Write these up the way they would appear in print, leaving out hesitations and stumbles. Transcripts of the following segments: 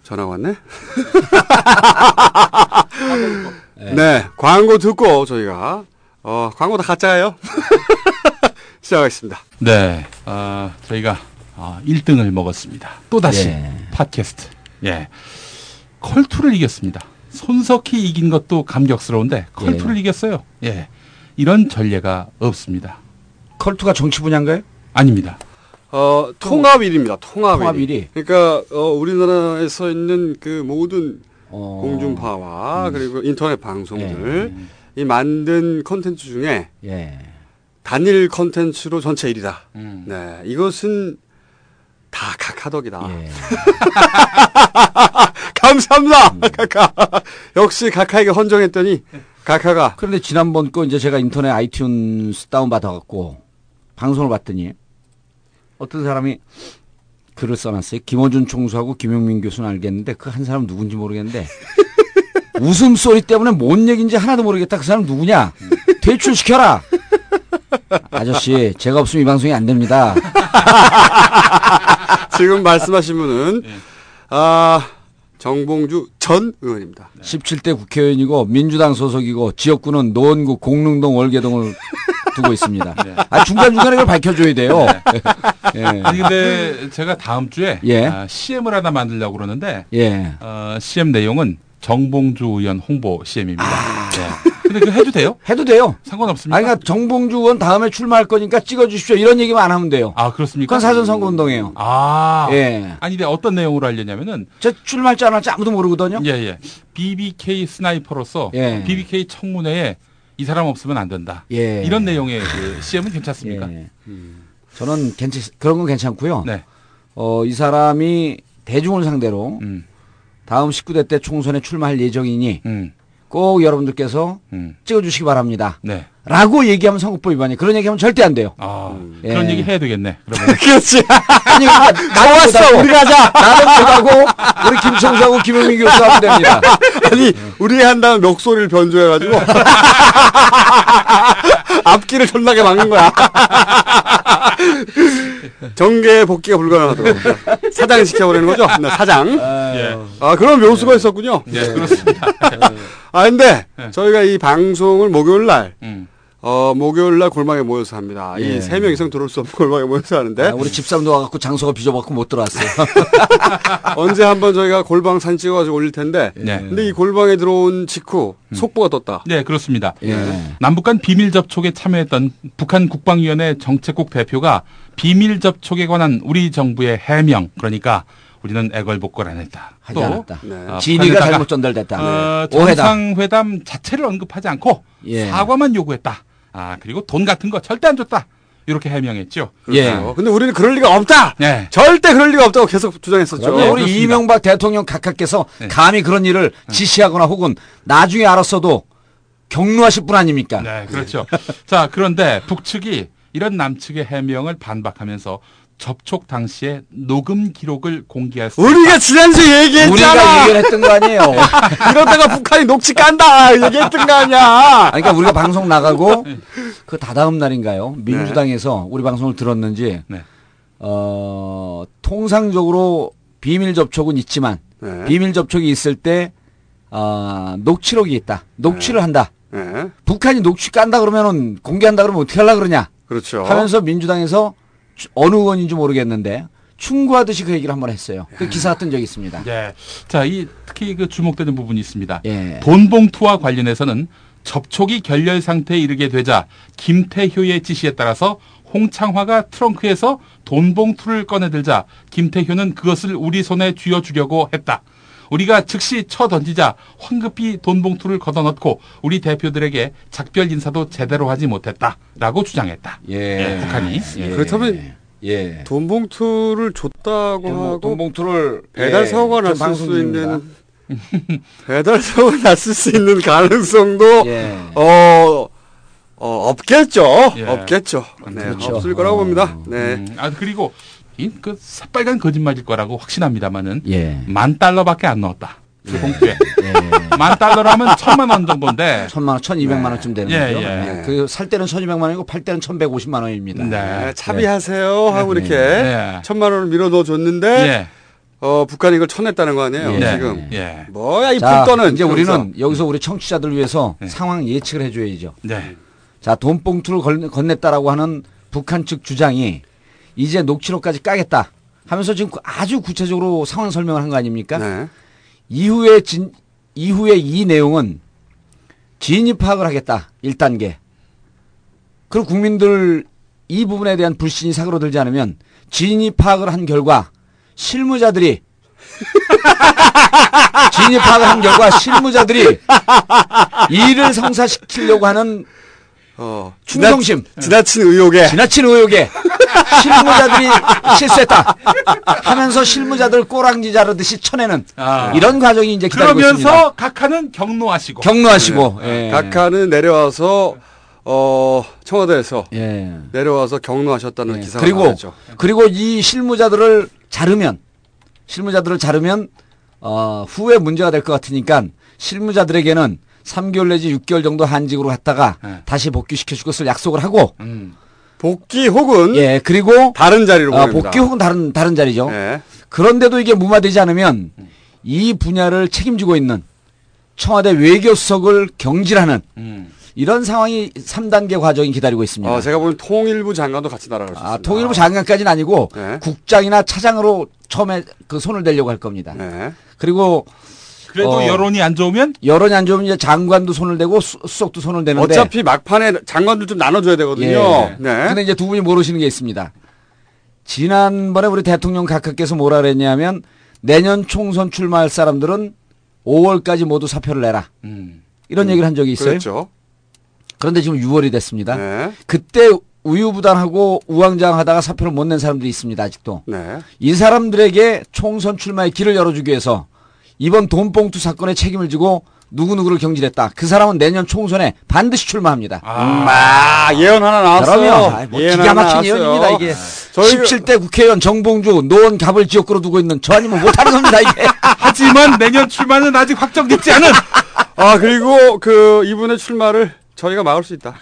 전화 왔네? 네, 광고 듣고 저희가 광고 다 가짜예요. 시작하겠습니다. 네, 저희가 1등을 먹었습니다. 또다시 팟캐스트. 예, 컬투를 이겼습니다. 손석희 이긴 것도 감격스러운데 컬투를 이겼어요. 예, 이런 전례가 없습니다. 컬투가 정치 분야인가요? 아닙니다. 통합 1위입니다. 통합 1위. 그러니까 우리나라에서 있는 그 모든 공중파와 그리고 인터넷 방송들 이 만든 콘텐츠 중에 단일 콘텐츠로 전체 1위다. 네, 이것은 다 카카덕이다. 감사합니다. 카카. 역시 카카에게 헌정했더니 카카가. 그런데 지난번 거 이제 제가 인터넷 아이튠스 다운 받아갖고 방송을 봤더니 어떤 사람이 글을 써놨어요. 김어준 총수하고 김용민 교수는 알겠는데 그 한 사람 누군지 모르겠는데 웃음소리 때문에 뭔 얘기인지 하나도 모르겠다. 그 사람 누구냐? 퇴출시켜라. 아저씨 제가 없으면 이 방송이 안 됩니다. 지금 말씀하신 분은 정봉주 전 의원입니다. 17대 국회의원이고 민주당 소속이고 지역구는 노원구 공릉동 월계동을 두고 있습니다. 중간중간에 그걸 밝혀줘야 돼요. 아니 근데 제가 다음 주에 CM을 하나 만들려고 그러는데 CM 내용은 정봉주 의원 홍보 CM입니다. 근데 그거 해도 돼요? 해도 돼요. 상관없습니다. 그러니까 정봉주 의원 다음에 출마할 거니까 찍어주십시오. 이런 얘기만 안 하면 돼요. 아, 그렇습니까? 그건 사전선거운동이에요. 아니, 근데 어떤 내용으로 하려냐면은. 저 출마할지 안 할지 아무도 모르거든요. BBK 스나이퍼로서 BBK 청문회에 이 사람 없으면 안 된다. 이런 내용의 그 CM은 괜찮습니까? 저는 그런 건 괜찮고요. 네. 이 사람이 대중을 상대로 다음 19대 때 총선에 출마할 예정이니 꼭 여러분들께서 찍어주시기 바랍니다. 네. 라고 얘기하면 선거법 위반이 그런 얘기하면 절대 안 돼요. 그런 얘기 해야 되겠네. 그러면. 그렇지. 아니, 좋았어. 우리가 하자. 나는 못하고 우리 김총수하고 김용민 교수 하면 됩니다. 아니 우리 한 다음 목소리를 변조해가지고 앞길을 존나게 막는 거야. 정계 복귀가 불가능하더라고요. 사장 시켜버리는 거죠? 네, 사장. 그런 묘수가 있었군요. 그렇습니다. 근데 저희가 이 방송을 목요일 날 골방에 모여서 합니다. 이 3명 이상 들어올 수 없는 골방에 모여서 하는데. 우리 집사람도 와갖고 장소가 비좁아갖고 못 들어왔어요. 언제 한번 저희가 골방 사진 찍어가지고 올릴 텐데. 근데 이 골방에 들어온 직후 속보가 떴다. 네, 그렇습니다. 남북 간 비밀 접촉에 참여했던 북한 국방위원회 정책국 대표가 비밀 접촉에 관한 우리 정부의 해명, 그러니까 우리는 애걸복걸 안 했다. 하지 않았다. 진위가 잘못 전달됐다. 정상회담 자체를 언급하지 않고 사과만 요구했다. 그리고 돈 같은 거 절대 안 줬다. 이렇게 해명했죠. 근데 우리는 그럴 리가 없다. 절대 그럴 리가 없다고 계속 주장했었죠. 우리 그렇습니다. 이명박 대통령 각하께서 감히 그런 일을 지시하거나 혹은 나중에 알았어도 경로하실 분 아닙니까? 네, 그렇죠. 자, 그런데 북측이 이런 남측의 해명을 반박하면서 접촉 당시에 녹음 기록을 공개했습니다. 우리가 지난주에 얘기했잖아. 우리가 얘기를 했던 거 아니에요. 이러다가 북한이 녹취 깐다 얘기했던 거 아니야. 그러니까 우리가 방송 나가고 그 다다음 날인가요? 민주당에서 우리 방송을 들었는지 통상적으로 비밀 접촉은 있지만 비밀 접촉이 있을 때 녹취록이 있다. 녹취를 한다. 북한이 녹취 깐다 그러면은 공개한다 그러면 어떻게 하려고 그러냐. 그렇죠. 하면서 민주당에서 어느 의원인지 모르겠는데 충고하듯이 그 얘기를 한번 했어요. 그 기사가 뜬 적이 있습니다. 자, 특히 그 주목되는 부분이 있습니다. 돈 봉투와 관련해서는 접촉이 결렬 상태에 이르게 되자 김태효의 지시에 따라서 홍창화가 트렁크에서 돈 봉투를 꺼내들자 김태효는 그것을 우리 손에 쥐어주려고 했다. 우리가 즉시 쳐던지자 황급히 돈 봉투를 걷어넣고 우리 대표들에게 작별 인사도 제대로 하지 못했다라고 주장했다. 북한이. 그렇다면 돈 봉투를 줬다고 하고 돈 봉투를 배달 사고가 났을 수 있는 배달 사고가 났을 수 있는 가능성도 없겠죠. 없겠죠. 그렇죠. 없을 거라고 봅니다. 그리고 그 새빨간 거짓말일 거라고 확신합니다만은 $10,000밖에 안 넣었다. 그 봉투에. $10,000라면 1,000,000원 정도인데. 1,000,000원, 1,200만원쯤 되는 거죠. 그 살 때는 1,200만원이고 팔 때는 1,150만원입니다. 차비하세요 하고 이렇게 1,000만원을 밀어 넣어 줬는데 북한이 이걸 쳐냈다는 거 아니에요, 예. 지금. 예. 뭐야, 이 풀떠는. 이제 우리는 여기서 우리 청취자들 위해서 상황 예측을 해줘야죠. 네. 자, 돈봉투를 건넸다라고 하는 북한 측 주장이 이제 녹취록까지 까겠다 하면서 지금 아주 구체적으로 상황 설명을 한 거 아닙니까? 네. 이후에 이 내용은 진위 파악을 하겠다. 1단계. 그리고 국민들 이 부분에 대한 불신이 사그러들지 않으면 진위 파악을 한 결과 실무자들이 일을 성사시키려고 하는 충동심, 지나친 의혹에 실무자들이 실수했다 하면서 실무자들 꼬랑지 자르듯이 쳐내는 이런 과정이 이제 기다리고 있습니다. 그러면서 각하는 경로하시고. 네. 각하는 내려와서 청와대에서 내려와서 경로하셨다는 기사가 나왔죠. 그리고 이 실무자들을 자르면 후에 문제가 될 것 같으니까 실무자들에게는 3개월 내지 6개월 정도 한직으로 갔다가 다시 복귀시켜 줄 것을 약속을 하고 복귀 혹은 그리고 다른 자리로 보냅니다. 복귀 혹은 다른 자리죠. 그런데도 이게 무마되지 않으면 이 분야를 책임지고 있는 청와대 외교수석을 경질하는 이런 상황이 3단계 과정이 기다리고 있습니다. 제가 보면 통일부 장관도 같이 날아갈 수 있습니다. 통일부 장관까지는 아니고 국장이나 차장으로 처음에 그 손을 대려고 할 겁니다. 그리고 여론이 안 좋으면 이제 장관도 손을 대고 수석도 손을 대는데 어차피 막판에 장관들 좀 나눠줘야 되거든요. 근데 이제 두 분이 모르시는 게 있습니다. 지난번에 우리 대통령 각하께서 뭐라 그랬냐면 내년 총선 출마할 사람들은 5월까지 모두 사표를 내라. 이런 얘기를 한 적이 있어요. 그렇죠. 그런데 지금 6월이 됐습니다. 그때 우유부단하고 우왕좌왕하다가 사표를 못 낸 사람들이 있습니다. 아직도. 이 사람들에게 총선 출마의 길을 열어주기 위해서 이번 돈봉투 사건에 책임을 지고 누구누구를 경질했다. 그 사람은 내년 총선에 반드시 출마합니다. 예언 하나 나왔어요. 그럼요. 기가 막힌 예언입니다. 이게 17대 국회의원 정봉주 노원 갑을 지역구로 두고 있는 저 아니면 못하는 겁니다. 이게. 하지만 내년 출마는 아직 확정됐지 않은. 그리고 이분의 출마를 저희가 막을 수 있다.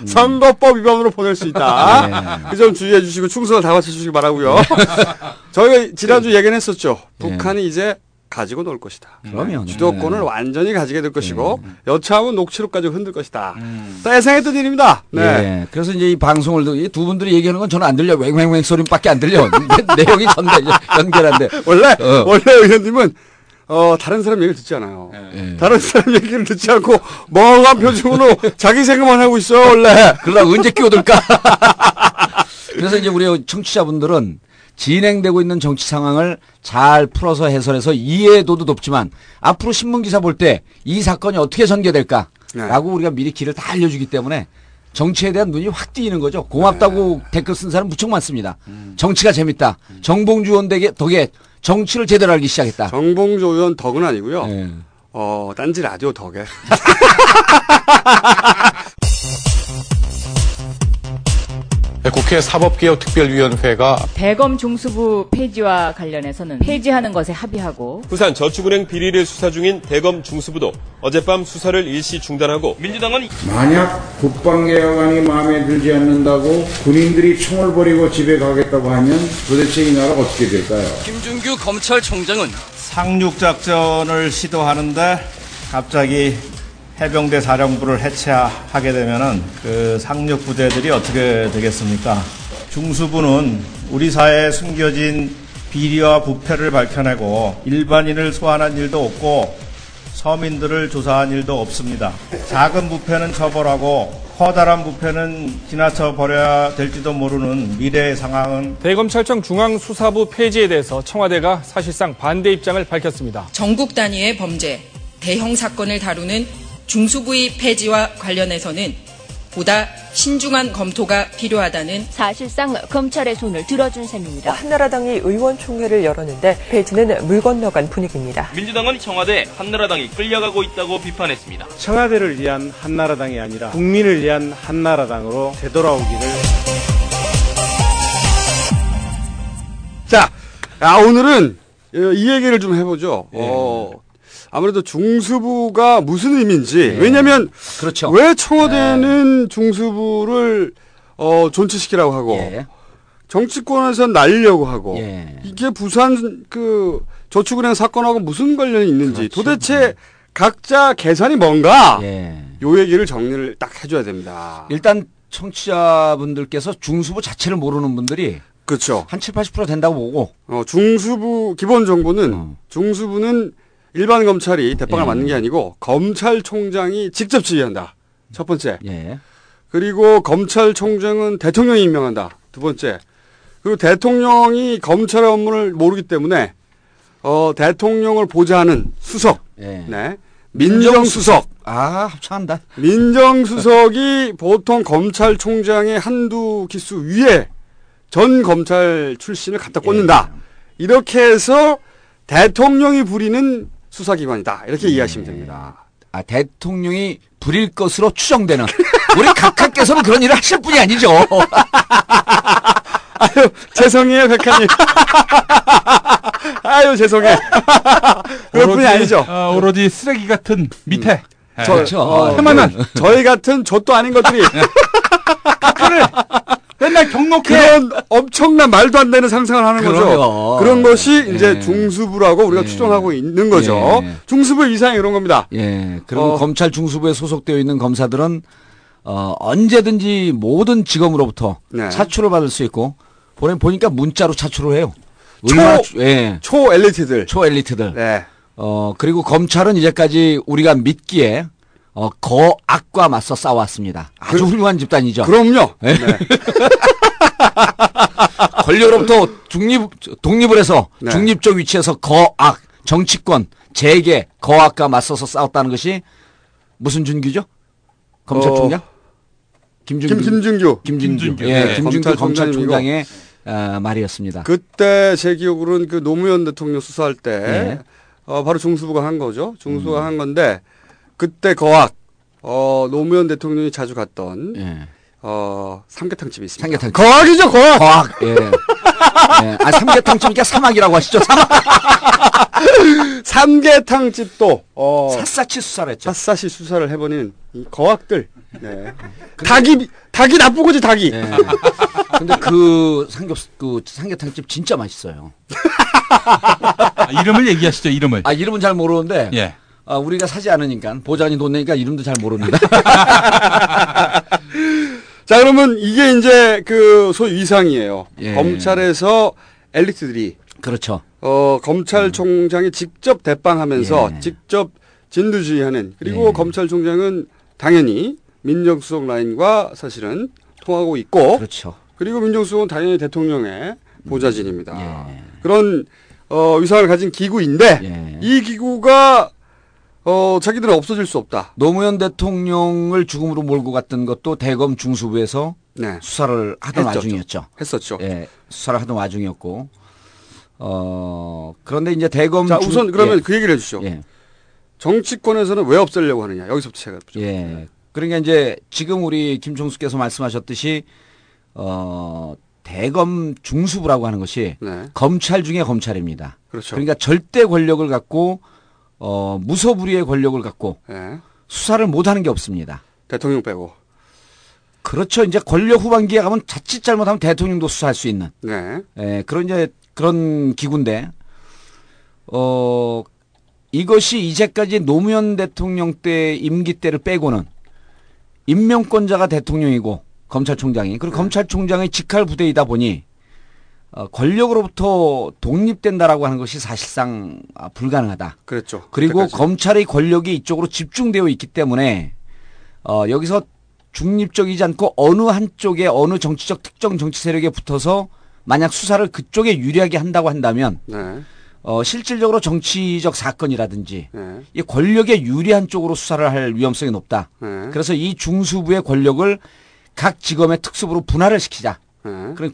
선거법 위반으로 보낼 수 있다. 그 점 주의해 주시고 충성을 다 바쳐주시기 바라고요. 저희가 지난주 얘기는 했었죠. 북한이 이제 가지고 놀 것이다. 그러면 주도권을 완전히 가지게 될 것이고 여차하면 녹취록까지 흔들 것이다. 예상했던 일입니다. 그래서 이제 이 방송을 이 두 분들이 얘기하는 건 저는 안 들려. 왱왱왱 소리밖에 안 들려. 내용이 연결한데. 원래 의원님은 다른 사람 얘기를 듣지 않아요. 다른 사람 얘기를 듣지 않고 멍한 표정으로 자기 생각만 하고 있어요, 원래. 그러다 언제 끼어들까? 그래서 이제 우리 청취자분들은 진행되고 있는 정치 상황을 잘 풀어서 해설해서 이해도도 높지만 앞으로 신문기사 볼 때 이 사건이 어떻게 전개될까라고 우리가 미리 길을 다 알려주기 때문에 정치에 대한 눈이 확 띄이는 거죠. 고맙다고 댓글 쓴 사람 무척 많습니다. 정치가 재밌다. 정봉주 의원 덕에 정치를 제대로 알기 시작했다. 정봉주 의원 덕은 아니고요. 딴지 라디오 덕에. 국회 사법개혁특별위원회가 대검 중수부 폐지와 관련해서는 폐지하는 것에 합의하고 부산 저축은행 비리를 수사 중인 대검 중수부도 어젯밤 수사를 일시 중단하고 민주당은 만약 국방개혁안이 마음에 들지 않는다고 군인들이 총을 버리고 집에 가겠다고 하면 도대체 이 나라 어떻게 될까요? 김준규 검찰총장은 상륙작전을 시도하는데 갑자기 해병대 사령부를 해체하게 되면은 그 상륙 부대들이 어떻게 되겠습니까? 중수부는 우리 사회에 숨겨진 비리와 부패를 밝혀내고 일반인을 소환한 일도 없고 서민들을 조사한 일도 없습니다. 작은 부패는 처벌하고 커다란 부패는 지나쳐 버려야 될지도 모르는 미래의 상황은 대검찰청 중앙수사부 폐지에 대해서 청와대가 사실상 반대 입장을 밝혔습니다. 전국 단위의 범죄, 대형 사건을 다루는 중수부의 폐지와 관련해서는 보다 신중한 검토가 필요하다는 사실상 검찰의 손을 들어준 셈입니다. 한나라당이 의원총회를 열었는데 폐지는 물 건너간 분위기입니다. 민주당은 청와대 한나라당이 끌려가고 있다고 비판했습니다. 청와대를 위한 한나라당이 아니라 국민을 위한 한나라당으로 되돌아오기를. 자, 오늘은 이 얘기를 좀 해보죠. 아무래도 중수부가 무슨 의미인지. 왜냐면 왜 청와대는 중수부를 존치시키라고 하고 정치권에서 날리려고 하고 예. 이게 부산 그 저축은행 사건하고 무슨 관련이 있는지 그렇죠. 도대체 각자 계산이 뭔가 예. 요 얘기를 정리를 딱 해줘야 됩니다. 일단 청취자분들께서 중수부 자체를 모르는 분들이 그렇죠. 한 7, 80% 된다고 보고 중수부 기본 정보는 중수부는 일반 검찰이 대빵을 예. 맞는 게 아니고 검찰총장이 직접 지휘한다. 첫 번째. 예. 그리고 검찰총장은 대통령이 임명한다. 두 번째. 그리고 대통령이 검찰의 업무를 모르기 때문에 대통령을 보좌하는 수석. 예. 네. 민정수석. 합창한다. 민정수석이 보통 검찰총장의 한두 기수 위에 전 검찰 출신을 갖다 꽂는다. 예. 이렇게 해서 대통령이 부리는 수사기관이다. 이렇게 이해하시면 됩니다. 대통령이 부릴 것으로 추정되는 우리 각하께서는 그런 일을 하실 분이 아니죠. 아유, 죄송해요, 각하님. 아유, 죄송해. 그럴 뿐이 아니죠. 오로지 쓰레기 같은 밑에. 그렇죠. 태만한. 저희 같은 좆도 아닌 것들이. 각하를 맨날 경록해. 그런 엄청난 말도 안 되는 상상을 하는 그럼요. 거죠. 그런 것이 이제 예. 중수부라고 우리가 추정하고 있는 거죠. 예. 중수부 이상이 이런 겁니다. 예. 그리고 검찰 중수부에 소속되어 있는 검사들은 언제든지 모든 직업으로부터 네. 차출을 받을 수 있고 보니까 문자로 차출을 해요. 초 엘리트들. 초 엘리트들. 네. 그리고 검찰은 이제까지 우리가 믿기에 거악과 맞서 싸웠습니다. 아주 훌륭한 집단이죠. 그럼요. 네. 네. 권력으로부터 독립을 해서 네. 중립적 위치에서 거악, 정치권, 재계, 거악과 맞서서 싸웠다는 것이 무슨 준규죠? 검찰총장? 김준규. 예, 네. 김준규 검찰총장의 말이었습니다. 그때 제 기억으로는 그 노무현 대통령 수사할 때 예. 바로 중수부가 한 거죠. 중수부가 한 건데 그때 거악 노무현 대통령이 자주 갔던 예. 삼계탕 집이 있습니다. 삼계탕. 거악이죠, 거악. 거악. 예. 예. 삼계탕집이니까 사막이라고 하시죠. 사막. 삼계탕 집도 샅샅이 수사를 했죠. 샅샅이 수사를 해보는 이 거악들. 네. 닭이 나쁘고지 닭이. 예. 근데 그 삼계탕집 진짜 맛있어요. 이름을 얘기하시죠, 이름을. 이름은 잘 모르는데. 예. 우리가 사지 않으니까 보좌관이 돈 내니까 이름도 잘 모릅니다. 자, 그러면 이게 이제 그 소위 위상이에요. 예. 검찰에서 엘리트들이 그렇죠. 검찰총장이 직접 대빵하면서 예. 직접 진두지휘하는 그리고 예. 검찰총장은 당연히 민정수석 라인과 사실은 통하고 있고 그렇죠. 그리고 민정수석은 당연히 대통령의 보좌진입니다. 예. 그런 위상을 가진 기구인데 예. 이 기구가 자기들은 없어질 수 없다. 노무현 대통령을 죽음으로 몰고 갔던 것도 대검 중수부에서 네. 수사를 하던 와중이었죠. 했었죠. 예, 수사를 하던 와중이었고, 그런데 이제 대검 자, 우선 그러면 예. 그 얘기를 해주시죠. 예. 정치권에서는 왜 없애려고 하느냐. 여기서부터 제가. 예. 그러니까 이제 지금 우리 김총수께서 말씀하셨듯이, 대검 중수부라고 하는 것이 네. 검찰 중에 검찰입니다. 그렇죠. 그러니까 절대 권력을 갖고, 무소불위의 권력을 갖고 네. 수사를 못하는 게 없습니다. 대통령 빼고. 그렇죠. 이제 권력 후반기에 가면 자칫 잘못하면 대통령도 수사할 수 있는. 네. 예, 그런 기구인데, 이것이 이제까지 노무현 대통령 때 임기 때를 빼고는 임명권자가 대통령이고 검찰총장이 그리고 검찰총장의 직할 부대이다 보니 권력으로부터 독립된다라고 하는 것이 사실상 불가능하다. 그렇죠. 그리고 그때까지. 검찰의 권력이 이쪽으로 집중되어 있기 때문에 여기서 중립적이지 않고 어느 한쪽에 어느 정치적 특정 정치 세력에 붙어서 만약 수사를 그쪽에 유리하게 한다고 한다면 네. 실질적으로 정치적 사건이라든지 네. 이 권력에 유리한 쪽으로 수사를 할 위험성이 높다. 네. 그래서 이 중수부의 권력을 각 지검의 특수부로 분할을 시키자. 네. 그런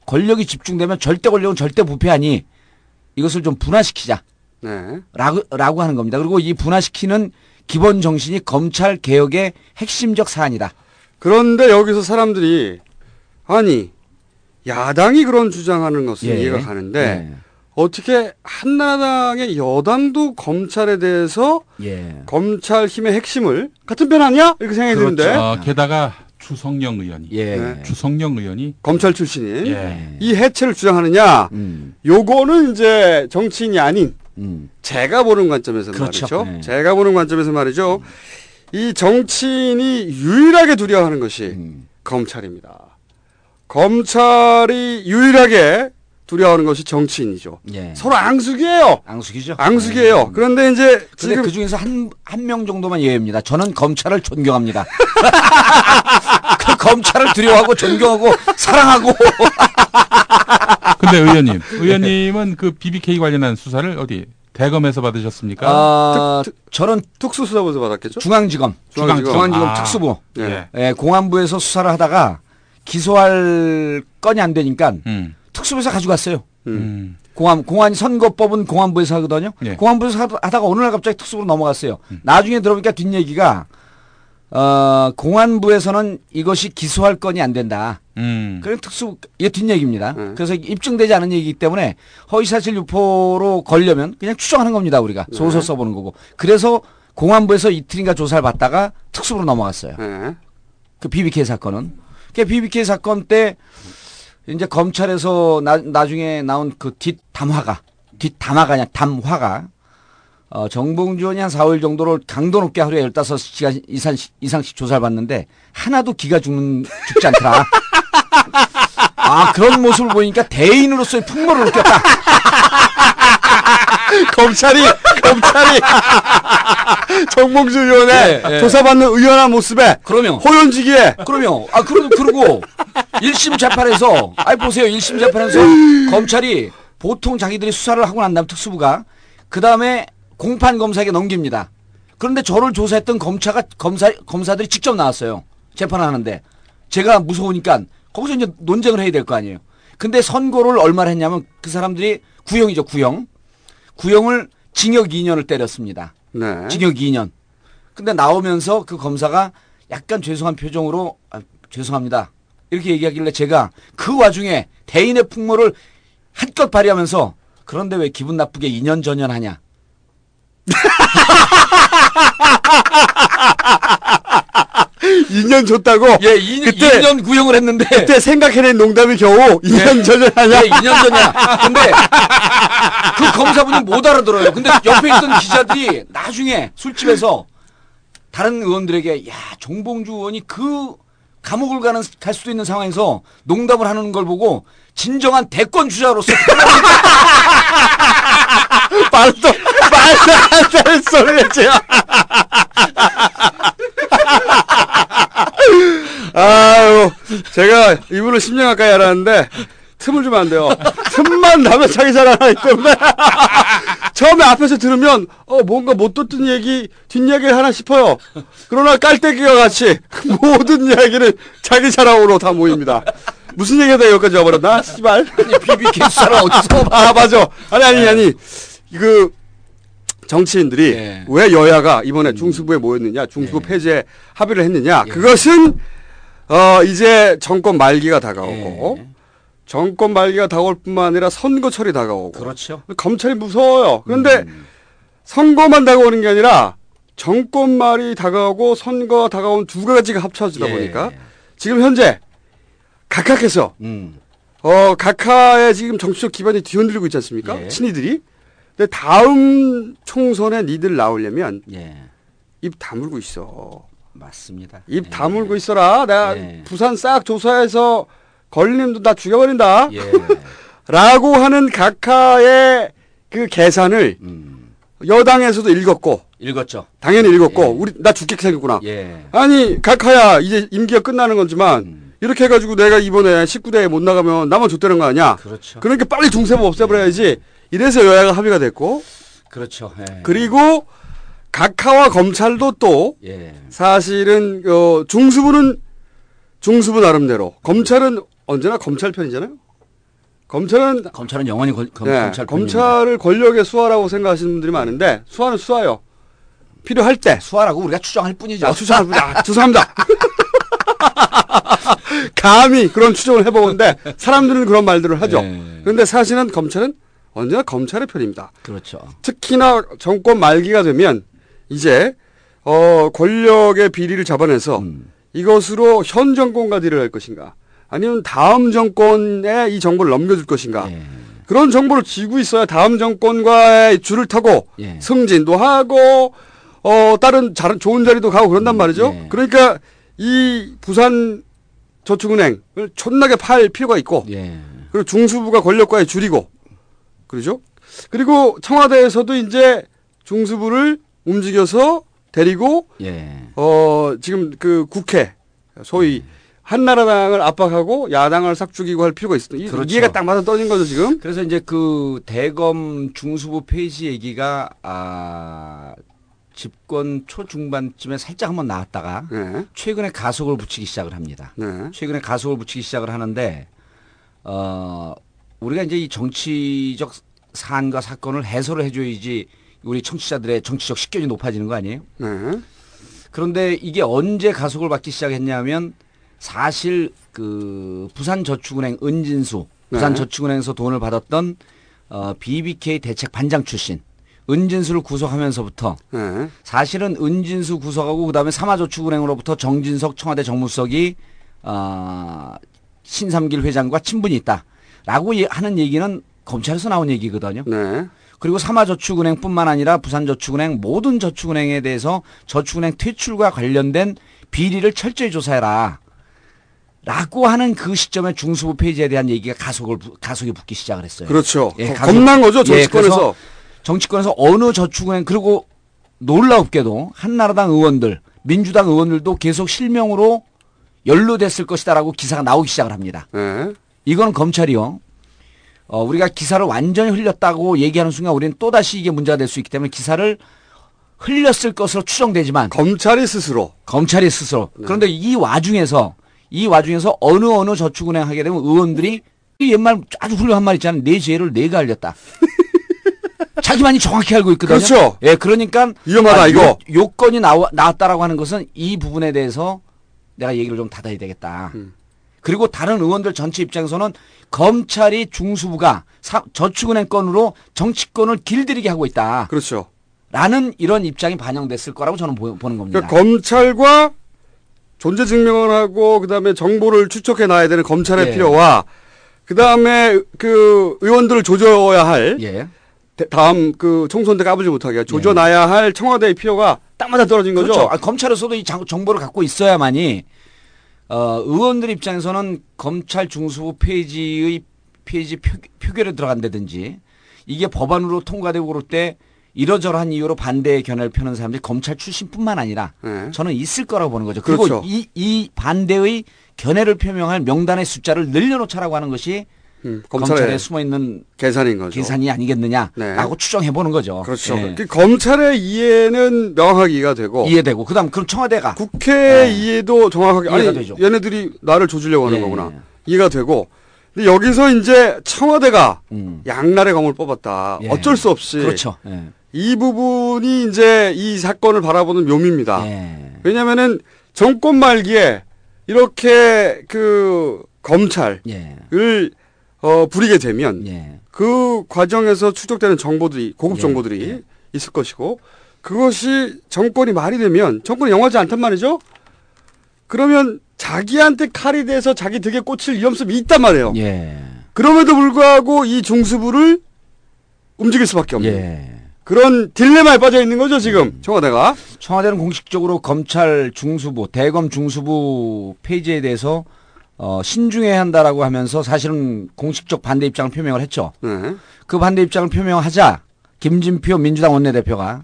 권력이 집중되면 절대 권력은 절대 부패하니 이것을 좀 분화시키자. 네. 라고 하는 겁니다. 그리고 이 분화시키는 기본 정신이 검찰 개혁의 핵심적 사안이다. 그런데 여기서 사람들이 아니 야당이 그런 주장하는 것은 예. 이해가 가는데 예. 어떻게 한나라당의 여당도 검찰에 대해서 예. 검찰 힘의 핵심을 같은 편 아니야? 이렇게 생각이 그렇죠. 드는데 게다가 주성영 의원이 예. 주성영 의원이 검찰 출신인 예. 이 해체를 주장하느냐? 요거는 이제 정치인이 아닌 제가 보는 관점에서 그렇죠. 말이죠. 네. 제가 보는 관점에서 말이죠. 이 정치인이 유일하게 두려워하는 것이 검찰입니다. 검찰이 유일하게 두려워하는 것이 정치인이죠. 예. 서로 앙숙이에요. 앙숙이죠. 앙숙이에요. 그런데 이제 지금 그 중에서 한 명 정도만 예외입니다. 저는 검찰을 존경합니다. 그 검찰을 두려워하고 존경하고 사랑하고. 근데 의원님은 그 BBK 관련한 수사를 어디 대검에서 받으셨습니까? 저는 특수수사부에서 받았겠죠? 중앙지검 특수부. 예. 예, 공안부에서 수사를 하다가 기소할 건이 안 되니까 특수부에서 가져갔어요. 공안 선거법은 공안부에서 하거든요. 예. 공안부에서 하다가 어느 날 갑자기 특수부로 넘어갔어요. 나중에 들어보니까 뒷얘기가 공안부에서는 이것이 기소할 건이 안 된다. 그런 특수 이게 뒷얘기입니다. 그래서 입증되지 않은 얘기이기 때문에 허위사실 유포로 걸려면 그냥 추정하는 겁니다. 우리가 소설 써보는 거고. 그래서 공안부에서 이틀인가 조사를 받다가 특수부로 넘어갔어요. 그 BBK 사건은. 그 BBK 사건 때 이제 검찰에서 나중에 나온 그 뒷담화가 정봉주 의원이 한 4월 정도로 강도 높게 하루에 15시간 이상씩 조사를 받는데 하나도 기가 죽지 않더라. 아, 그런 모습을 보니까 대인으로서의 풍모를 느꼈다. 검찰이 정봉주 의원의 조사받는 의연한 모습에 호연지기에 그러면 그리고 1심 재판에서 보세요. 1심 재판에서 검찰이 보통 자기들이 수사를 하고 난 다음 특수부가 그 다음에 공판 검사에게 넘깁니다. 그런데 저를 조사했던 검사들이 직접 나왔어요. 재판을 하는데 제가 무서우니까 거기서 이제 논쟁을 해야 될 거 아니에요. 근데 선고를 얼마나 했냐면 그 사람들이 구형이죠. 구형을 징역 2년을 때렸습니다. 네. 징역 2년. 근데 나오면서 그 검사가 약간 죄송한 표정으로 죄송합니다. 이렇게 얘기하길래 제가 그 와중에 대인의 풍모를 한껏 발휘하면서 그런데 왜 기분 나쁘게 2년 전연하냐. 2년 줬다고? 예, 2년 구형을 했는데. 그때 생각해낸 농담이 겨우 2년 전이냐? 예, 2년 전이야. 근데 그 검사분이 못 알아들어요. 근데 옆에 있던 기자들이 나중에 술집에서 다른 의원들에게 야, 정봉주 의원이 그 감옥을 갈 수도 있는 상황에서 농담을 하는 걸 보고 진정한 대권 주자로서 말도 안 되는 소리를 지어. 아유, 제가 이분을 10년 가까이 알았는데 틈을 주면 안 돼요. 틈만 나면 자기 자랑하기 때문에 처음에 앞에서 들으면 뭔가 못 듣던 얘기 뒷이야기를 하나 싶어요. 그러나 깔때기와 같이 모든 이야기는 자기 자랑으로 다 모입니다. 무슨 얘기가 다 여기까지 와버렸나? 씨발. 아니, BBK 수사를 어디서 맞아. 아니. 그 정치인들이 왜 여야가 이번에 중수부에 모였느냐, 중수부 폐지에 합의를 했느냐, 그것은 이제 정권 말기가 다가오고 정권 말기가 다가올 뿐만 아니라 선거철이 다가오고 그렇죠. 검찰이 무서워요. 그런데 선거만 다가오는 게 아니라 정권 말이 다가오고 선거가 다가온 두 가지가 합쳐지다 보니까 지금 현재 각하께서 각하의 지금 정치적 기반이 뒤흔들리고 있지 않습니까? 친이들이. 근데 다음 총선에 니들 나오려면 입 다물고 있어. 맞습니다. 입 다물고 있어라. 내가 부산 싹 조사해서 걸리면 나 죽여버린다. 라고 하는 각하의 그 계산을 여당에서도 읽었죠. 당연히 읽었고 나 죽게 생겼구나. 아니 각하야 이제 임기가 끝나는 거지만 이렇게 해가지고 내가 이번에 19대에 못 나가면 나만 줬다는 거 아니야. 그렇죠. 그러니까 빨리 중세법 없애버려야지. 이래서 여야가 합의가 됐고. 그렇죠. 그리고 각하와 검찰도 또 사실은 중수부는 중수부 나름대로 검찰은 언제나 검찰 편이잖아요. 검찰은 영원히 검찰 편입니다. 검찰을 권력의 수하라고 생각하시는 분들이 많은데 수하는 수하요. 필요할 때 수하라고 우리가 추정할 뿐이죠. 추정할 뿐. 죄송합니다. 감히 그런 추정을 해보는데 사람들은 그런 말들을 하죠. 그런데 사실은 검찰은 언제나 검찰의 편입니다. 그렇죠. 특히나 정권 말기가 되면 이제 권력의 비리를 잡아내서 이것으로 현 정권과 딜을 할 것인가 아니면 다음 정권에 이 정보를 넘겨줄 것인가 그런 정보를 쥐고 있어야 다음 정권과의 줄을 타고 승진도 하고 다른 좋은 자리도 가고 그런단 말이죠. 그러니까 이 부산 저축은행을 촌나게 팔 필요가 있고 그리고 중수부가 권력과의 줄이고 그러죠. 그리고 청와대에서도 이제 중수부를 움직여서 데리고 지금 그 국회 소위 한나라당을 압박하고 야당을 싹 죽이고 할 필요가 있습니다. 그렇죠. 이해가 딱 맞아 떨어진 거죠 지금. 그래서 이제 그 대검 중수부 폐지 얘기가 집권 초중반쯤에 살짝 한번 나왔다가 최근에 가속을 붙이기 시작을 합니다. 최근에 가속을 붙이기 시작을 하는데 우리가 이제 이 정치적 사안과 사건을 해설을 해줘야지 우리 청취자들의 정치적 식견이 높아지는 거 아니에요? 그런데 이게 언제 가속을 받기 시작했냐면 사실 그 부산저축은행 은진수 부산저축은행에서 돈을 받았던 BBK 대책 반장 출신 은진수를 구속하면서부터 사실은 은진수 구속하고 그다음에 삼화저축은행으로부터 정진석 청와대 정무수석이 신삼길 회장과 친분이 있다라고 하는 얘기는 검찰에서 나온 얘기거든요. 그리고 삼화저축은행뿐만 아니라 부산저축은행 모든 저축은행에 대해서 저축은행 퇴출과 관련된 비리를 철저히 조사해라. 라고 하는 그 시점에 중수부 폐지에 대한 얘기가 가속이 붙기 시작을 했어요. 그렇죠. 겁난 거죠, 정치권에서. 정치권에서 어느 저축은행, 그리고 놀랍게도 한나라당 의원들, 민주당 의원들도 계속 실명으로 연루됐을 것이다라고 기사가 나오기 시작을 합니다. 이건 검찰이요. 우리가 기사를 완전히 흘렸다고 얘기하는 순간 우리는 또다시 이게 문제가 될 수 있기 때문에 기사를 흘렸을 것으로 추정되지만. 검찰이 스스로. 그런데 이 와중에서 어느 저축은행 하게 되면 의원들이 옛말 아주 훌륭한 말 있잖아요. 내 죄를 내가 알렸다. 자기만이 정확히 알고 있거든요. 그렇죠. 예, 그러니까 위험하다 이거. 요건이 나왔다라고 하는 것은 이 부분에 대해서 내가 얘기를 좀 닫아야 되겠다. 그리고 다른 의원들 전체 입장에서는 검찰이 중수부가 저축은행 건으로 정치권을 길들이게 하고 있다. 그렇죠. 라는 이런 입장이 반영됐을 거라고 저는 보는 겁니다. 그러니까 검찰과 존재 증명을 하고 그다음에 정보를 추적해 놔야 되는 검찰의 필요와 그다음에 그 의원들을 조져야 할 다음 그 총선 때 까불지 못하게 조져놔야 할 청와대의 필요가 딱 맞아 떨어진 거죠. 그렇죠. 검찰에서도 이 정보를 갖고 있어야만이 의원들 입장에서는 검찰 중수부 폐지 표결에 들어간다든지 이게 법안으로 통과되고 그럴 때 이러저러한 이유로 반대의 견해를 펴는 사람들이 검찰 출신뿐만 아니라 저는 있을 거라고 보는 거죠. 그리고 그렇죠. 이 반대의 견해를 표명할 명단의 숫자를 늘려놓자라고 하는 것이 검찰에 숨어있는 계산인 거죠. 계산이 아니겠느냐라고 추정해보는 거죠. 그렇죠. 그 검찰의 이해는 명확하게 이해가 되고 그럼 청와대가 국회 이해도 정확하게 이해가 되죠. 얘네들이 나를 조지려고 하는 거구나. 이해가 되고 근데 여기서 이제 청와대가 양날의 검을 뽑았다. 어쩔 수 없이 그렇죠. 이 부분이 이제 이 사건을 바라보는 묘미입니다. 왜냐하면은 정권 말기에 이렇게 그 검찰을 부리게 되면 그 과정에서 추적되는 정보들이 고급 정보들이 있을 것이고 그것이 정권이 말이 되면 정권이 영하지 않단 말이죠. 그러면 자기한테 칼이 돼서 자기 득에 꽂힐 위험성이 있단 말이에요. 그럼에도 불구하고 이 중수부를 움직일 수밖에 없는 그런 딜레마에 빠져 있는 거죠 지금 청와대가. 청와대는 공식적으로 검찰 중수부 대검 중수부 폐지에 대해서 신중해야 한다라고 하면서 사실은 공식적 반대 입장을 표명을 했죠. 그 반대 입장을 표명하자 김진표 민주당 원내대표가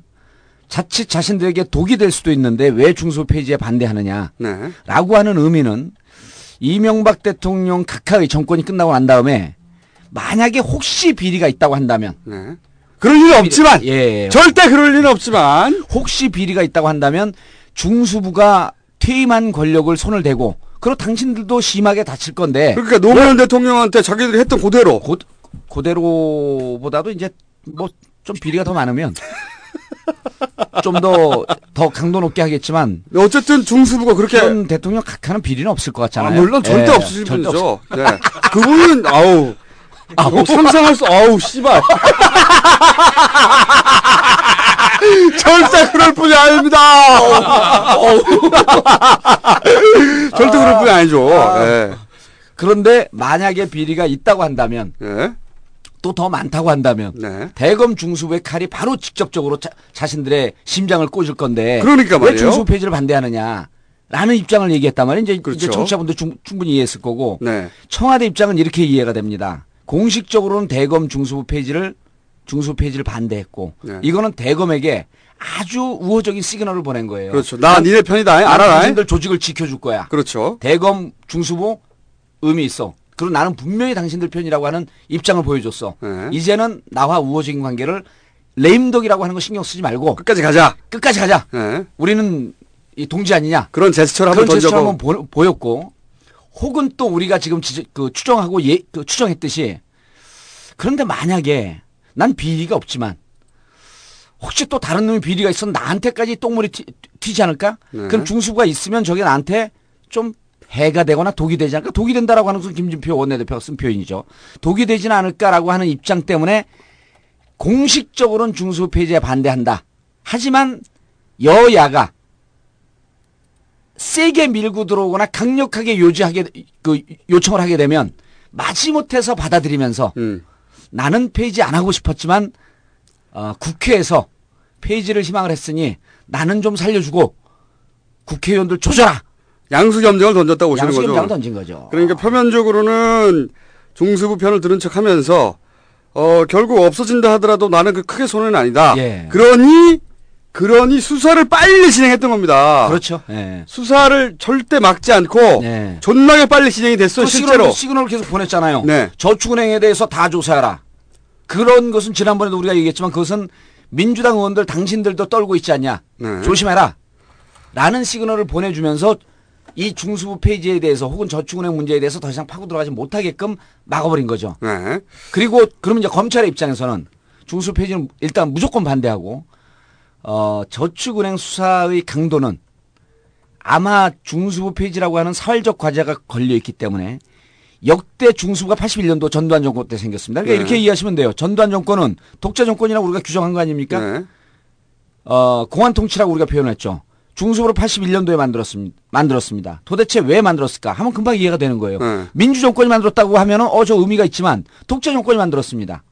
자칫 자신들에게 독이 될 수도 있는데 왜 중수부 폐지에 반대하느냐라고 하는 의미는 이명박 대통령 각하의 정권이 끝나고 난 다음에 만약에 혹시 비리가 있다고 한다면 그럴 일은 없지만 절대 그럴 일은 없지만 혹시 비리가 있다고 한다면 중수부가 퇴임한 권력을 손을 대고 그리고 당신들도 심하게 다칠 건데 그러니까 노무현 대통령한테 자기들이 했던 그대로 그대로보다도 이제 뭐 좀 비리가 더 많으면 좀 더 강도 높게 하겠지만 어쨌든 중수부가 그렇게 현 대통령 각하는 비리는 없을 것 같잖아요. 물론 절대 없으실 분이죠. 그분은 상상할 수 씨발 절대 그럴 뿐이 아닙니다. 절대 그럴 뿐이 아니죠. 네. 그런데 만약에 비리가 있다고 한다면 네. 또 더 많다고 한다면 네. 대검 중수부의 칼이 바로 직접적으로 자신들의 심장을 꽂을 건데 그러니까 왜 말이에요. 중수부 폐지를 반대하느냐 라는 입장을 얘기했단 말이에요. 이제, 그렇죠. 이제 청취자분들 충분히 이해했을 거고 네. 청와대 입장은 이렇게 이해가 됩니다. 공식적으로는 대검 중수부 폐지를 반대했고 네. 이거는 대검에게 아주 우호적인 시그널을 보낸 거예요. 그렇죠. 나 니네 편이다. 알아라. 당신들 조직을 지켜줄 거야. 그렇죠. 대검 중수부 의미 있어. 그리고 나는 분명히 당신들 편이라고 하는 입장을 보여줬어. 네. 이제는 나와 우호적인 관계를 레임덕이라고 하는 거 신경 쓰지 말고 끝까지 가자. 네. 우리는 이 동지 아니냐. 그런 제스처를 한번 던져고. 제스처를 한번 보였고 혹은 또 우리가 지금 추정하고 추정했듯이 그런데 만약에 난 비리가 없지만 혹시 또 다른 놈이 비리가 있으면 나한테까지 똥물이 튀지 않을까? 네. 그럼 중수부가 있으면 저게 나한테 좀 해가 되거나 독이 되지 않을까? 독이 된다라고 하는 것은 김진표 원내대표가 쓴 표현이죠. 독이 되지는 않을까라고 하는 입장 때문에 공식적으로는 중수부 폐지에 반대한다. 하지만 여야가 세게 밀고 들어오거나 강력하게 요청을 하게 되면 마지못해서 받아들이면서 나는 폐지 안 하고 싶었지만 국회에서 폐지를 희망을 했으니 나는 좀 살려주고 국회의원들 조져라. 양수겸정을 던졌다고 보시는 거죠. 양수겸정을 던진 거죠. 그러니까 표면적으로는 중수부 편을 들은 척하면서 결국 없어진다 하더라도 나는 그 크게 손해는 아니다. 예. 그러니 수사를 빨리 진행했던 겁니다. 그렇죠. 예. 수사를 절대 막지 않고 존나게 빨리 진행이 됐어요. 실제로. 시그널을 계속 보냈잖아요. 네. 저축은행에 대해서 다 조사하라. 그런 것은 지난번에도 우리가 얘기했지만 그것은 민주당 의원들 당신들도 떨고 있지 않냐. 네. 조심해라. 라는 시그널을 보내주면서 이 중수부 폐지에 대해서 혹은 저축은행 문제에 대해서 더 이상 파고 들어가지 못하게끔 막아버린 거죠. 네. 그리고 그러면 이제 검찰의 입장에서는 중수부 폐지는 일단 무조건 반대하고 저축은행 수사의 강도는 아마 중수부 폐지라고 하는 사회적 과제가 걸려있기 때문에 역대 중수부가 81년도 전두환 정권 때 생겼습니다. 그러니까 이렇게 이해하시면 돼요. 전두환 정권은 독재 정권이라고 우리가 규정한 거 아닙니까? 네. 공안 통치라고 우리가 표현했죠. 중수부를 81년도에 만들었습니다. 도대체 왜 만들었을까? 하면 금방 이해가 되는 거예요. 민주정권이 만들었다고 하면은 저 의미가 있지만 독재 정권이 만들었습니다.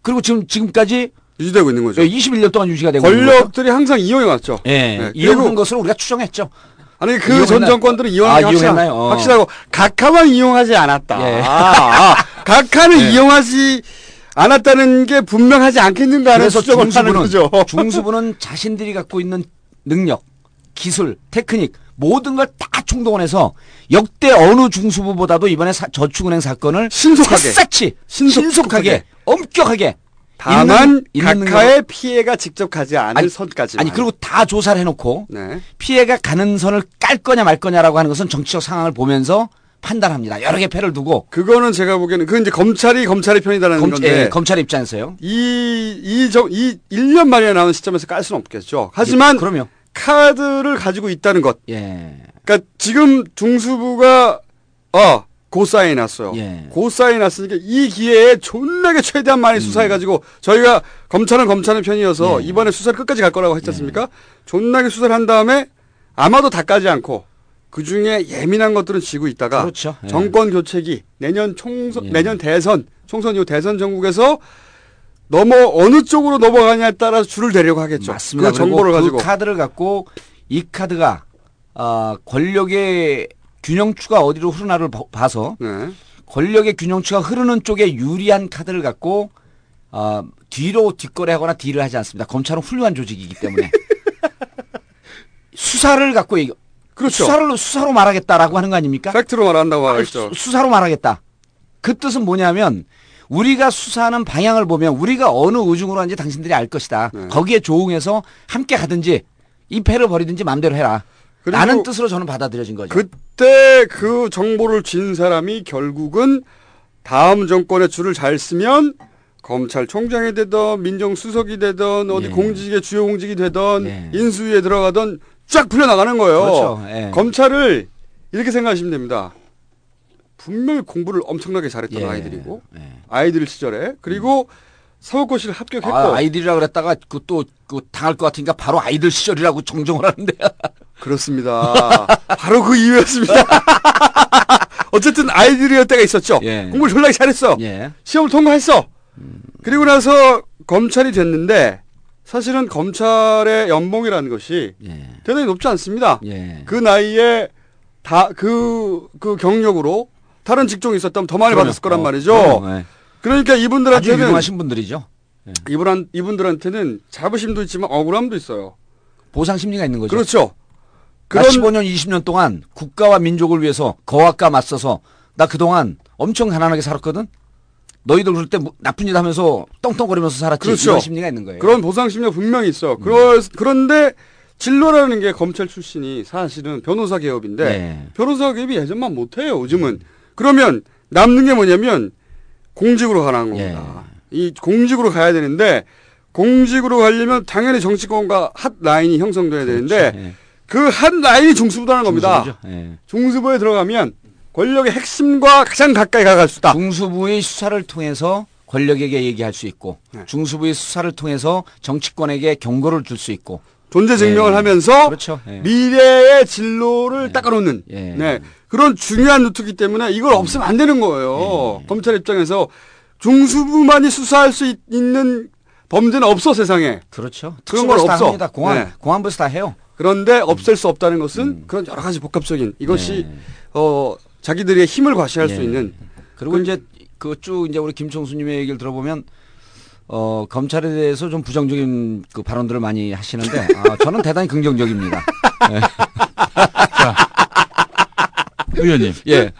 그리고 지금까지 유지되고 있는 거죠. 21년 동안 유지가 되고 있는 거죠. 권력들이 항상 이용해 왔죠. 네. 이용한 것을 우리가 추정했죠. 아니 그 전 정권들은 이용한 게 확실하고 각하만 이용하지 않았다. 예. 각하는 이용하지 않았다는 게 분명하지 않겠는가 하는 수정을 하는 거죠. 중수부는 자신들이 갖고 있는 능력, 기술, 테크닉 모든 걸 다 총동원해서 역대 어느 중수부보다도 이번에 저축은행 사건을 신속하게 엄격하게 다만 각하의 피해가 직접 가지 않을 선까지. 그리고 다 조사를 해놓고 피해가 가는 선을 깔 거냐 말 거냐라고 하는 것은 정치적 상황을 보면서 판단합니다. 여러 개 패를 두고. 그거는 제가 보기에는 그건 이제 검찰의 편이다라는 건데. 검찰 입장에서요. 이 1년 만에 나온 시점에서 깔 수는 없겠죠. 하지만 그럼요. 카드를 가지고 있다는 것. 예. 그러니까 지금 중수부가 고사인해 놨어요. 고사인해 놨으니까 이 기회에 존나게 최대한 많이 수사해가지고 저희가 검찰은 검찰의 편이어서 이번에 수사를 끝까지 갈 거라고 했지 않습니까? 존나게 수사를 한 다음에 아마도 다 까지 않고 그중에 예민한 것들은 쥐고 있다가 그렇죠. 정권 교체기 내년 대선 총선 이후 대선 전국에서 어느 쪽으로 넘어가냐에 따라서 줄을 대려고 하겠죠. 맞습니다. 그 정보를 가지고 그 카드를 갖고 이 카드가 권력의 균형추가 어디로 흐르나를 봐서 권력의 균형추가 흐르는 쪽에 유리한 카드를 갖고 뒤로 뒷거래하거나 딜을 하지 않습니다. 검찰은 훌륭한 조직이기 때문에 수사를 갖고 그렇죠. 수사로 말하겠다라고 하는 거 아닙니까? 팩트로 말한다고 하겠죠. 수사로 말하겠다. 그 뜻은 뭐냐면 우리가 수사하는 방향을 보면 우리가 어느 의중으로 하는지 당신들이 알 것이다. 거기에 조응해서 함께 가든지 이 패를 버리든지 마음대로 해라. 라는 뜻으로 저는 받아들여진 거죠. 그때 그 정보를 쥔 사람이 결국은 다음 정권의 줄을 잘 쓰면 검찰총장이 되던 민정수석이 되던 어디 공직의 주요 공직이 되던 인수위에 들어가던 쫙 풀려나가는 거예요. 그렇죠. 검찰을 이렇게 생각하시면 됩니다. 분명히 공부를 엄청나게 잘했던 아이들이고 아이들 시절에 그리고 사법고시를 합격했고. 아이들이라 그랬다가 그 당할 것 같으니까 바로 아이들 시절이라고 정정을 하는데. 그렇습니다. 바로 그 이유였습니다. 어쨌든 아이들이었 때가 있었죠. 예. 공부를 졸라게 잘했어. 예. 시험을 통과했어. 그리고 나서 검찰이 됐는데 사실은 검찰의 연봉이라는 것이 대단히 높지 않습니다. 그 나이에 그 경력으로 다른 직종이 있었다면 더 많이 받았을 거란 말이죠. 그러니까 이분들한테는 아주 유명하신 분들이죠. 이분들한테는 자부심도 있지만 억울함도 있어요. 보상 심리가 있는 거죠. 그렇죠. 나 15년, 20년 동안 국가와 민족을 위해서 거학과 맞서서 나 그동안 엄청 가난하게 살았거든. 너희들 그럴 때 나쁜 짓 하면서 떵떵거리면서 살았지. 그렇죠. 이런 심리가 있는 거예요. 그런 보상 심리가 분명히 있어요. 그런데 진로라는 게 검찰 출신이 사실은 변호사 계급인데 변호사 계급이 예전만 못해요. 요즘은. 그러면 남는 게 뭐냐면 공직으로 가는 겁니다. 이 공직으로 가야 되는데 공직으로 가려면 당연히 정치권과 핫 라인이 형성돼야 되는데 그 핫 라인이 중수부라는 겁니다. 중수부에 들어가면 권력의 핵심과 가장 가까이 가갈 수 있다. 중수부의 수사를 통해서 권력에게 얘기할 수 있고 중수부의 수사를 통해서 정치권에게 경고를 줄 수 있고 존재 증명을 하면서 그렇죠. 미래의 진로를 닦아놓는 그런 중요한 루트이기 때문에 이걸 없으면 안 되는 거예요. 검찰 입장에서 중수부만이 수사할 수 있는 범죄는 없어 세상에. 그렇죠. 그런 건 없어. 합니다. 공안부에서 다 해요. 그런데 없앨 수 없다는 것은 그런 여러 가지 복합적인 이것이 자기들의 힘을 과시할 수 있는. 그리고 이제 그 쭉 이제 우리 김총수님의 얘기를 들어보면 검찰에 대해서 좀 부정적인 그 발언들을 많이 하시는데 저는 대단히 긍정적입니다. 자, 의원님,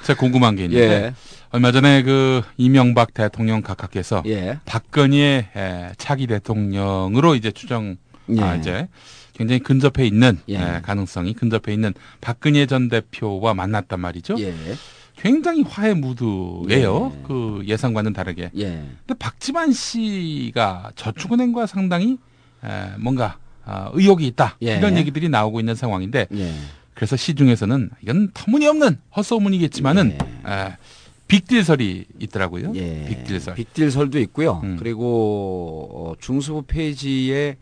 제가 궁금한 게 있는데 얼마 전에 그 이명박 대통령 각하께서 박근혜 차기 대통령으로 이제 추정 이제 굉장히 근접해 있는 가능성이 근접해 있는 박근혜 전 대표와 만났단 말이죠. 굉장히 화해 무드예요. 그 예상과는 다르게. 근데 박지만 씨가 저축은행과 상당히 뭔가 의혹이 있다. 이런 얘기들이 나오고 있는 상황인데 그래서 시중에서는 이건 터무니없는 헛소문이겠지만은 빅딜설이 있더라고요. 빅딜설. 빅딜설도 있고요. 그리고 중수부 페이지에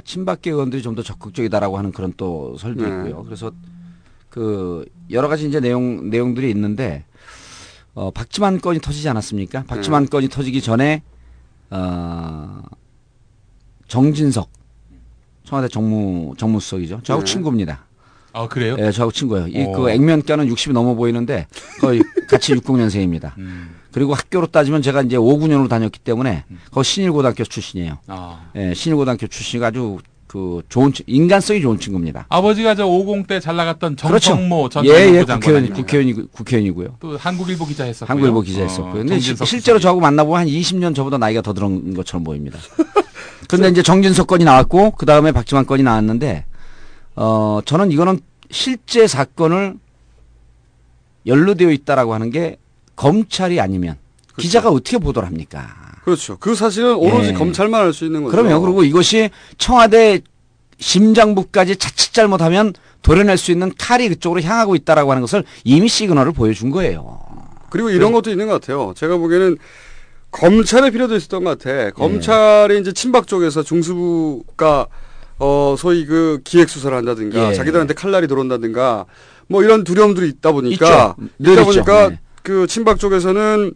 친박계 의원들이 좀 더 적극적이다라고 하는 그런 또 설도 있고요. 그래서 그 여러 가지 이제 내용들이 있는데 박지만 건이 터지지 않았습니까? 박지만 건이 터지기 전에 정진석 청와대 정무수석이죠. 저하고 친구입니다. 아 그래요? 네, 저하고 친구예요. 그 액면가는 60이 넘어 보이는데 거의 같이 60년생입니다. 그리고 학교로 따지면 제가 이제 5, 9년으로 다녔기 때문에 거기 신일고등학교 출신이에요. 신일고등학교 출신이 아주 그 좋은 인간성이 좋은 친구입니다. 아버지가 저 50 때 잘 나갔던 정성모 전 국회의원이고요. 또 한국일보 기자 했었고요. 한국일보 기자 했었고요. 근데 실제로 저하고 만나보면 한 20년 저보다 나이가 더 들은 것처럼 보입니다. 근데 이제 정진석 건이 나왔고 그 다음에 박지만 건이 나왔는데 저는 이거는 실제 사건을 연루되어 있다라고 하는 게 검찰이 아니면 기자가 어떻게 보도를 합니까? 그렇죠. 그 사실은 오로지 검찰만 할 수 있는 거죠. 그럼요. 그리고 이것이 청와대 심장부까지 자칫 잘못하면 도려낼 수 있는 칼이 그쪽으로 향하고 있다라고 하는 것을 이미 시그널을 보여준 거예요. 그리고 이런 것도 있는 것 같아요. 제가 보기에는 검찰의 필요도 있었던 것 같아. 검찰이 이제 친박 쪽에서 중수부가 소위 그 기획 수사를 한다든가 자기들한테 칼날이 들어온다든가 뭐 이런 두려움들이 있다 보니까 그 친박 쪽에서는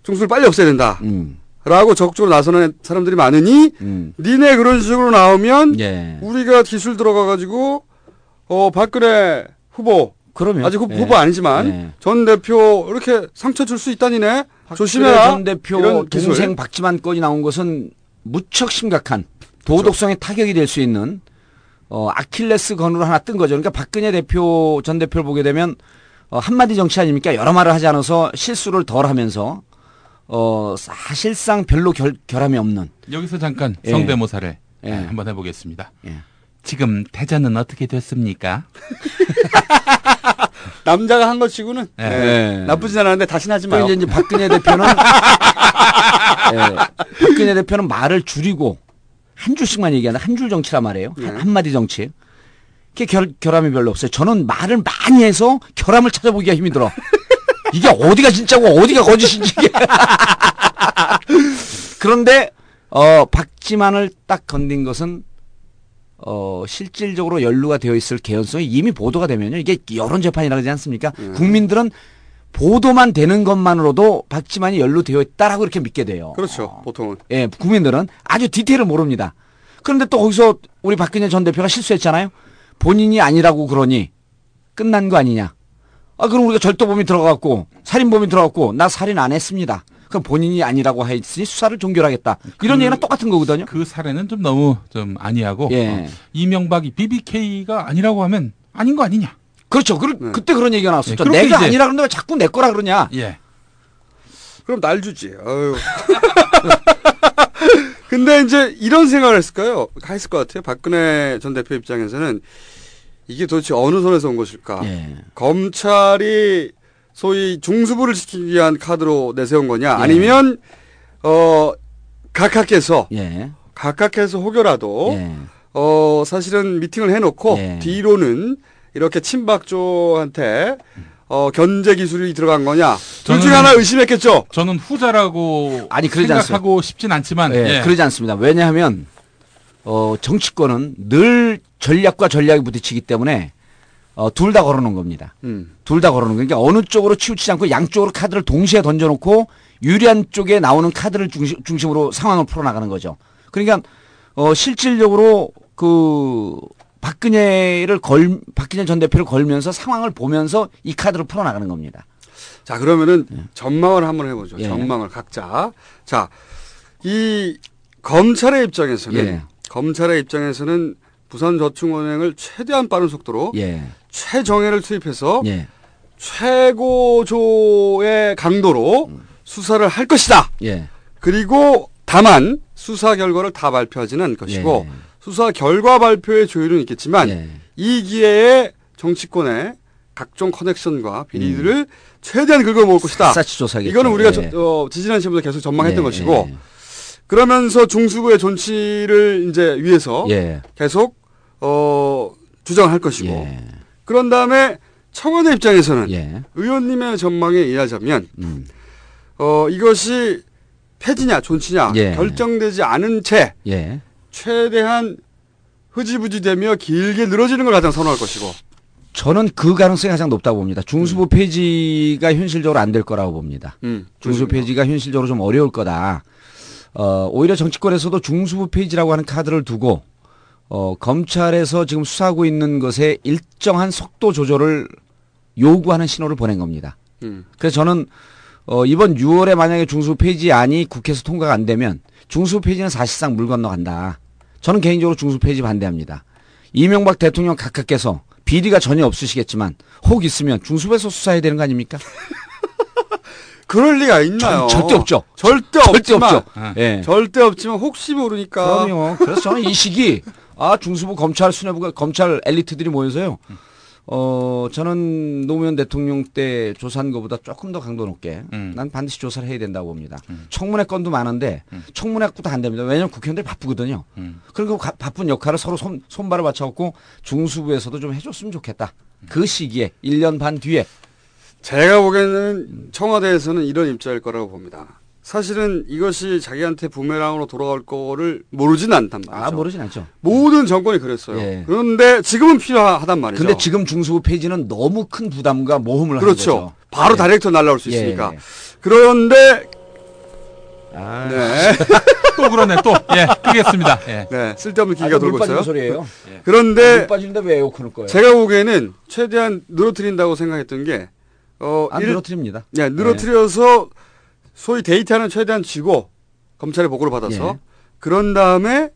중수를 빨리 없애야 된다. 라고 적극적으로 나서는 사람들이 많으니 니네 그런 식으로 나오면 우리가 기술 들어가가지고 박근혜 후보 그러면 아직 후보 아니지만 전 대표 이렇게 상처 줄 수 있다니네. 조심해라. 전 대표 동생 박지만 건이 나온 것은 무척 심각한 도덕성의 타격이 될 수 있는 아킬레스 건으로 하나 뜬 거죠. 그러니까 박근혜 전 대표를 보게 되면 한마디 정치 아닙니까? 여러 말을 하지 않아서 실수를 덜 하면서 사실상 별로 결함이 없는. 여기서 잠깐 성대모사를 한번 해보겠습니다. 지금 대전은 어떻게 됐습니까? 남자가 한 것 치고는 나쁘진 않았는데 다시는 하지 마요. 이제 박근혜 대표는 말을 줄이고 한 줄씩만 얘기하는 한 줄 정치란 말이에요. 한마디 정치. 그게 결함이 별로 없어요. 저는 말을 많이 해서 결함을 찾아보기가 힘이 들어. 이게 어디가 진짜고 어디가 거짓인지. 그런데 박지만을 딱 건든 것은 실질적으로 연루가 되어 있을 개연성이 이미 보도가 되면요. 이게 여론 재판이라고 하지 않습니까? 국민들은 보도만 되는 것만으로도 박지만이 연루되어 있다라고 이렇게 믿게 돼요. 그렇죠. 보통은. 예, 국민들은 아주 디테일을 모릅니다. 그런데 또 거기서 우리 박근혜 전 대표가 실수했잖아요. 본인이 아니라고 그러니 끝난 거 아니냐. 그럼 우리가 절도범이 들어갔고 살인범이 들어갔고 나 살인 안 했습니다. 그럼 본인이 아니라고 했으니 수사를 종결하겠다. 이런 얘기랑 똑같은 거거든요. 그 사례는 좀 너무 좀 아니하고 예. 이명박이 BBK가 아니라고 하면 아닌 거 아니냐. 그렇죠. 그때 그런 얘기가 나왔었죠. 예, 내가 아니라 그러는데 왜 자꾸 내 거라 그러냐. 예. 그럼 날 주지. 아유. 근데 이제 이런 생각을 했을 것 같아요. 박근혜 전 대표 입장에서는 이게 도대체 어느 선에서 온 것일까? 예. 검찰이 소위 중수부를 지키기 위한 카드로 내세운 거냐? 예. 아니면 각하께서 예. 혹여라도 예. 사실은 미팅을 해놓고 예. 뒤로는 이렇게 친박 쪽한테 견제 기술이 들어간 거냐? 둘 중에 하나 의심했겠죠. 저는 후자라고 생각하고 싶진 않지만 예. 그러지 않습니다. 왜냐하면 정치권은 늘 전략과 전략이 부딪히기 때문에 둘 다 걸어놓은 겁니다. 둘 다 걸어놓은 거니까 어느 쪽으로 치우치지 않고 양쪽으로 카드를 동시에 던져놓고 유리한 쪽에 나오는 카드를 중심으로 상황을 풀어나가는 거죠. 그러니까 실질적으로 박근혜 전 대표를 걸면서 상황을 보면서 이 카드를 풀어나가는 겁니다. 자, 그러면은 전망을 한번 해보죠. 예. 전망을 각자. 자, 이 검찰의 입장에서는 부산저축은행을 최대한 빠른 속도로 최정예를 투입해서 최고조의 강도로 수사를 할 것이다. 그리고 다만 수사 결과를 다 발표하지는 않을 것이고 수사 결과 발표의 조율은 있겠지만 이 기회에 정치권의 각종 커넥션과 비리들을 최대한 긁어모을 것이다. 이거는 우리가 지지난 시간부터 계속 전망했던 것이고 그러면서 중수부의 존치를 이제 위해서 계속 주장을 할 것이고 그런 다음에 청와대 입장에서는 의원님의 전망에 의하자면 이것이 폐지냐 존치냐 결정되지 않은 채 최대한 흐지부지되며 길게 늘어지는 걸 가장 선호할 것이고 저는 그 가능성이 가장 높다고 봅니다. 중수부 폐지가 현실적으로 안 될 거라고 봅니다. 중수부 폐지가 현실적으로 좀 어려울 거다. 오히려 정치권에서도 중수부 폐지라고 하는 카드를 두고 검찰에서 지금 수사하고 있는 것에 일정한 속도 조절을 요구하는 신호를 보낸 겁니다. 그래서 저는 이번 6월에 만약에 중수부 폐지안이 국회에서 통과가 안 되면 중수부 폐지는 사실상 물 건너간다. 저는 개인적으로 중수부 폐지 반대합니다. 이명박 대통령 각하께서 비리가 전혀 없으시겠지만 혹 있으면 중수부에서 수사해야 되는 거 아닙니까? 그럴 리가 있나요? 절대 없죠. 절대 없죠. 예. 절대 없지만 혹시 모르니까. 그럼요. 그래서 저는 이 시기 중수부 검찰 수뇌부가 검찰 엘리트들이 모여서요. 저는 노무현 대통령 때 조사한 것보다 조금 더 강도 높게 난 반드시 조사를 해야 된다고 봅니다. 청문회 건도 많은데 청문회 건도 안 됩니다. 왜냐하면 국회의원들이 바쁘거든요. 그리고 바쁜 역할을 서로 손발을 맞춰갖고 중수부에서도 좀 해줬으면 좋겠다. 그 시기에 1년 반 뒤에. 제가 보기에는 청와대에서는 이런 입장일 거라고 봅니다. 사실은 이것이 자기한테 부메랑으로 돌아갈 거를 모르진 않단 말이죠. 모르진 않죠. 모든 정권이 그랬어요. 그런데 지금은 필요하단 말이죠. 근데 지금 중수부 폐지는 너무 큰 부담과 모험을 하는 거죠. 그렇죠. 바로 다이렉트 날라올 수 있으니까. 그런데 또 그러네 또. 끄겠습니다. 쓸데없는 기가 돌고 있어요. 소리예요. 그런데 물 빠지는데 왜 에어컨을 꺼요? 제가 보기에는 최대한 늘어뜨린다고 생각했던 게 안 늘어뜨립니다. 늘어뜨려서 소위 데이터는 최대한 쥐고 검찰의 보고를 받아서 그런 다음에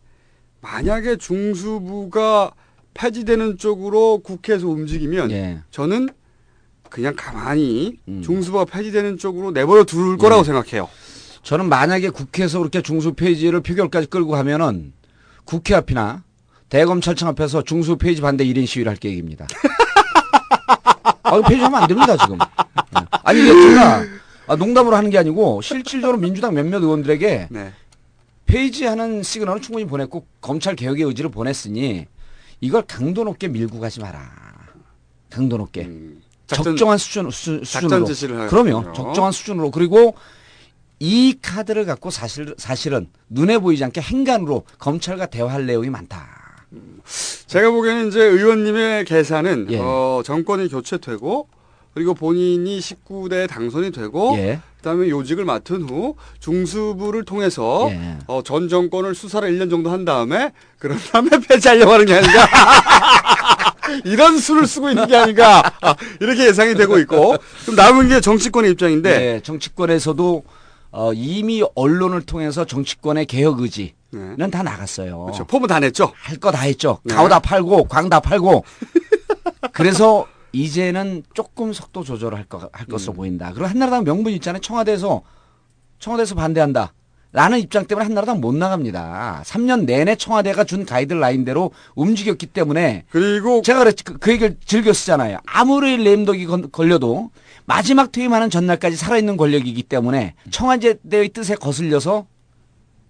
만약에 중수부가 폐지되는 쪽으로 국회에서 움직이면 저는 그냥 가만히 중수부가 폐지되는 쪽으로 내버려 둘 거라고 생각해요. 저는 만약에 국회에서 그렇게 중수부 폐지를 표결까지 끌고 가면은 국회 앞이나 대검찰청 앞에서 중수부 폐지 반대 1인 시위를 할 계획입니다. 폐지하면 안 됩니다 지금. 아니 이게 제가 농담으로 하는 게 아니고 실질적으로 민주당 몇몇 의원들에게 폐지하는 시그널을 충분히 보냈고 검찰 개혁의 의지를 보냈으니 이걸 강도 높게 밀고 가지 마라. 강도 높게. 적정한 수준으로. 작전 지시를 그럼요. 적정한 수준으로. 그리고 이 카드를 갖고 사실은 눈에 보이지 않게 행간으로 검찰과 대화할 내용이 많다. 제가 보기에는 이제 의원님의 계산은 예. 정권이 교체되고 그리고 본인이 19대 당선이 되고 예. 그다음에 요직을 맡은 후 중수부를 통해서 예. 전 정권을 수사를 1년 정도 한 다음에 그런 다음에 폐지하려고 하는 게 아닌가. 이런 수를 쓰고 있는 게 아닌가. 이렇게 예상이 되고 있고 그럼 남은 게 정치권의 입장인데 네, 정치권에서도 이미 언론을 통해서 정치권의 개혁 의지는 다 나갔어요. 그렇죠. 포부 다 냈죠. 할 거 다 했죠. 네. 가오 다 팔고 광 다 팔고. 그래서 이제는 조금 속도 조절을 할 것으로 보인다. 그리고 한나라당 명분 있잖아요. 청와대에서 반대한다. 라는 입장 때문에 한나라당 못 나갑니다. 3년 내내 청와대가 준 가이드라인대로 움직였기 때문에. 그리고 제가 그 얘기를 즐겨 쓰잖아요. 아무리 램덕이 걸려도 마지막 퇴임하는 전날까지 살아있는 권력이기 때문에 청와대의 뜻에 거슬려서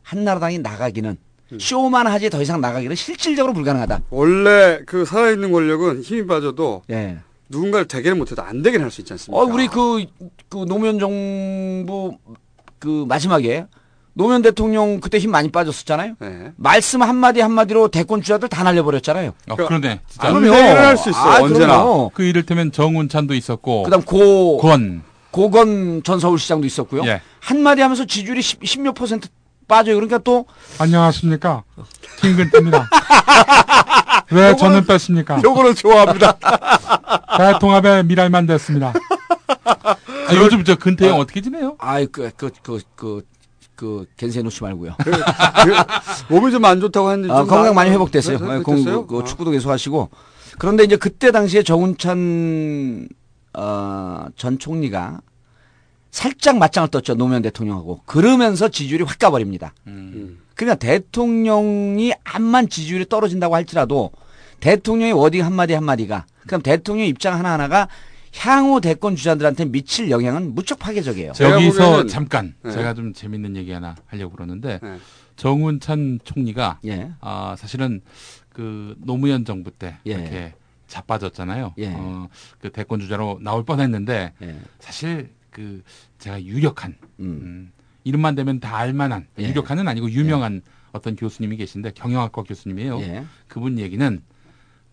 한나라당이 나가기는 쇼만 하지 더 이상 나가기는 실질적으로 불가능하다. 원래 그 살아있는 권력은 힘이 빠져도 예. 누군가를 되게는 못해도 안 되게 할 수 있지 않습니까? 우리 그 노무현 정부 그 마지막에 노무현 대통령 그때 힘 많이 빠졌었잖아요. 네. 말씀 한마디로 대권 주자들 다 날려버렸잖아요. 그러네. 진짜. 안 되게 할 수 있어. 언제나. 그럼요. 그 이를테면 정운찬도 있었고. 그다음 고건 전 서울시장도 있었고요. 예. 한마디 하면서 지지율이 10몇 % 빠져요. 그러니까 또 안녕하십니까. 김근태입니다. 왜 저는 뺐습니까? 요거는 좋아합니다. 대통합의 미랄만 됐습니다. 요즘 저 근태 형 어떻게 지내요? 겐세 놓지 말고요. 몸이 좀 안 좋다고 했는데 건강 많이 회복됐어요. 회복됐어요? 축구도 계속 하시고. 그런데 이제 그때 당시에 정운찬 전 총리가 살짝 맞짱을 떴죠. 노무현 대통령하고. 그러면서 지지율이 확 가버립니다. 그러니까 대통령이 암만 지지율이 떨어진다고 할지라도 대통령의 워딩 한마디가 그럼 대통령 입장 하나하나가 향후 대권 주자들한테 미칠 영향은 무척 파괴적이에요. 여기서 잠깐 네. 제가 좀 재밌는 얘기 하나 하려고 그러는데 네. 정운찬 총리가 예. 사실은 그 노무현 정부 때 예. 이렇게 자빠졌잖아요. 예. 그 대권 주자로 나올 뻔했는데 예. 사실 그 제가 유력한 이름만 되면 다 알만한 예. 유력한은 아니고 유명한 어떤 교수님이 계신데 경영학과 교수님이에요. 예. 그분 얘기는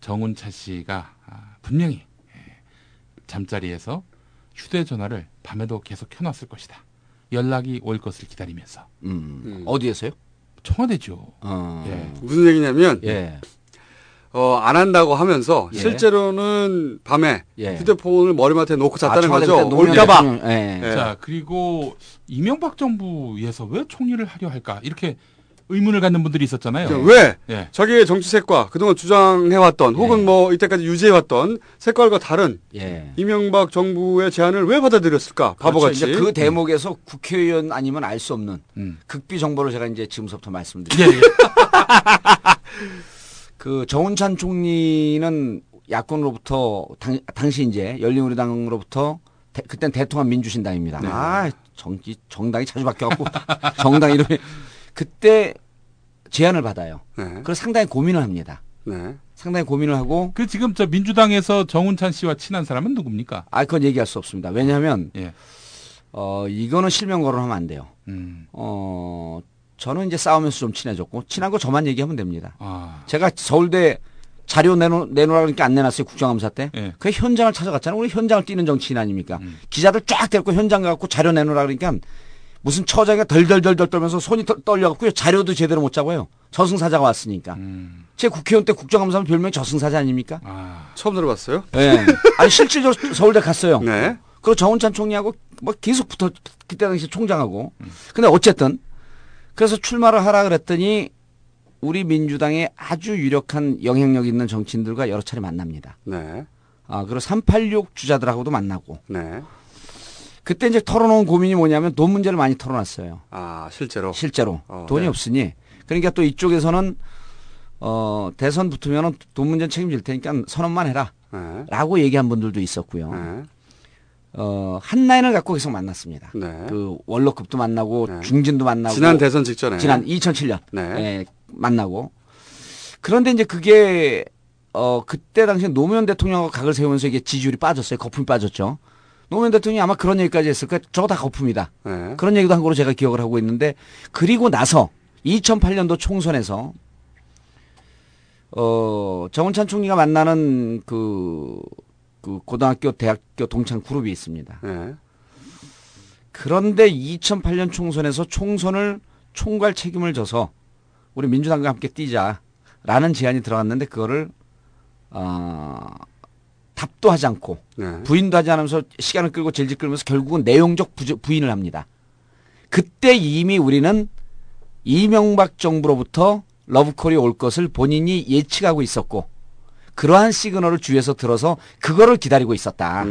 정운찬 씨가 분명히 잠자리에서 휴대전화를 밤에도 계속 켜놨을 것이다. 연락이 올 것을 기다리면서. 어디에서요? 청와대죠. 예. 무슨 얘기냐면 예. 안 한다고 하면서 예. 실제로는 밤에 예. 휴대폰을 머리맡에 놓고 잤다는 거죠. 노무현 올까봐. 대통령, 예. 자, 그리고 이명박 정부에서 왜 총리를 하려 할까? 이렇게 의문을 갖는 분들이 있었잖아요. 왜? 예. 자기의 정치색과 그동안 주장해왔던 혹은 뭐 이때까지 유지해왔던 색깔과 다른 예. 이명박 정부의 제안을 왜 받아들였을까? 바보같이. 그렇죠. 이제 그 대목에서 국회의원 아니면 알 수 없는 극비 정보를 제가 이제 지금부터 말씀드릴게요. 예. 그 정운찬 총리는 야권으로부터 당시 이제 열린우리당으로부터 그땐 대통합 민주신당입니다. 네. 정당이 자주 바뀌어갖고 정당 이름이 그때 제안을 받아요. 네. 그래서 상당히 고민을 합니다. 네. 상당히 고민을 하고 그 지금 저 민주당에서 정운찬 씨와 친한 사람은 누굽니까? 그건 얘기할 수 없습니다. 왜냐하면 예. 이거는 실명 거론하면 안 돼요. 저는 이제 싸우면서 좀 친해졌고 친한 거 저만 얘기하면 됩니다. 제가 서울대 자료 내놓으라 그러니까 안 내놨어요. 국정감사 때. 예. 그 현장을 찾아갔잖아요. 우리 현장을 뛰는 정치인 아닙니까? 기자들 쫙 데리고 현장 가고 자료 내놓으라 그러니까 무슨 처자가 덜덜덜덜 떨면서 손이 떨려갖고요. 자료도 제대로 못 잡아요. 저승사자가 왔으니까. 제 국회의원 때 국정감사하면 별명이 저승사자 아닙니까? 처음 들어봤어요? 네. 아니 실질적으로 서울대 갔어요. 네. 그리고 정운찬 총리하고 뭐 계속 그때 당시 총장하고. 근데 어쨌든 그래서 출마를 하라 그랬더니 우리 민주당의 아주 유력한 영향력 있는 정치인들과 여러 차례 만납니다. 네. 그리고 386 주자들하고도 만나고. 네. 그때 이제 털어놓은 고민이 뭐냐면 돈 문제를 많이 털어놨어요. 실제로. 돈이 네. 없으니. 그러니까 또 이쪽에서는 대선 붙으면 돈 문제는 책임질 테니까 선언만 해라. 네. 라고 얘기한 분들도 있었고요. 네. 한 라인을 갖고 계속 만났습니다. 네. 그 원로급도 만나고 네. 중진도 만나고. 지난 대선 직전에. 지난 2007년. 네. 만나고. 그런데 이제 그게 그때 당시에 노무현 대통령하고 각을 세우면서 이게 지지율이 빠졌어요. 거품이 빠졌죠. 노무현 대통령이 아마 그런 얘기까지 했을 거예요. 저거 다 거품이다. 네. 그런 얘기도 한 거로 제가 기억을 하고 있는데 그리고 나서 2008년도 총선에서 정운찬 총리가 만나는 그 고등학교, 대학교 동창 그룹이 있습니다. 네. 그런데 2008년 총선에서 총선을 총괄 책임을 져서 우리 민주당과 함께 뛰자라는 제안이 들어갔는데 그거를 답도 하지 않고 네. 부인도 하지 않으면서 시간을 끌고 질질 끌면서 결국은 내용적 부인을 합니다. 그때 이미 우리는 이명박 정부로부터 러브콜이 올 것을 본인이 예측하고 있었고 그러한 시그널을 주위에서 들어서 그거를 기다리고 있었다.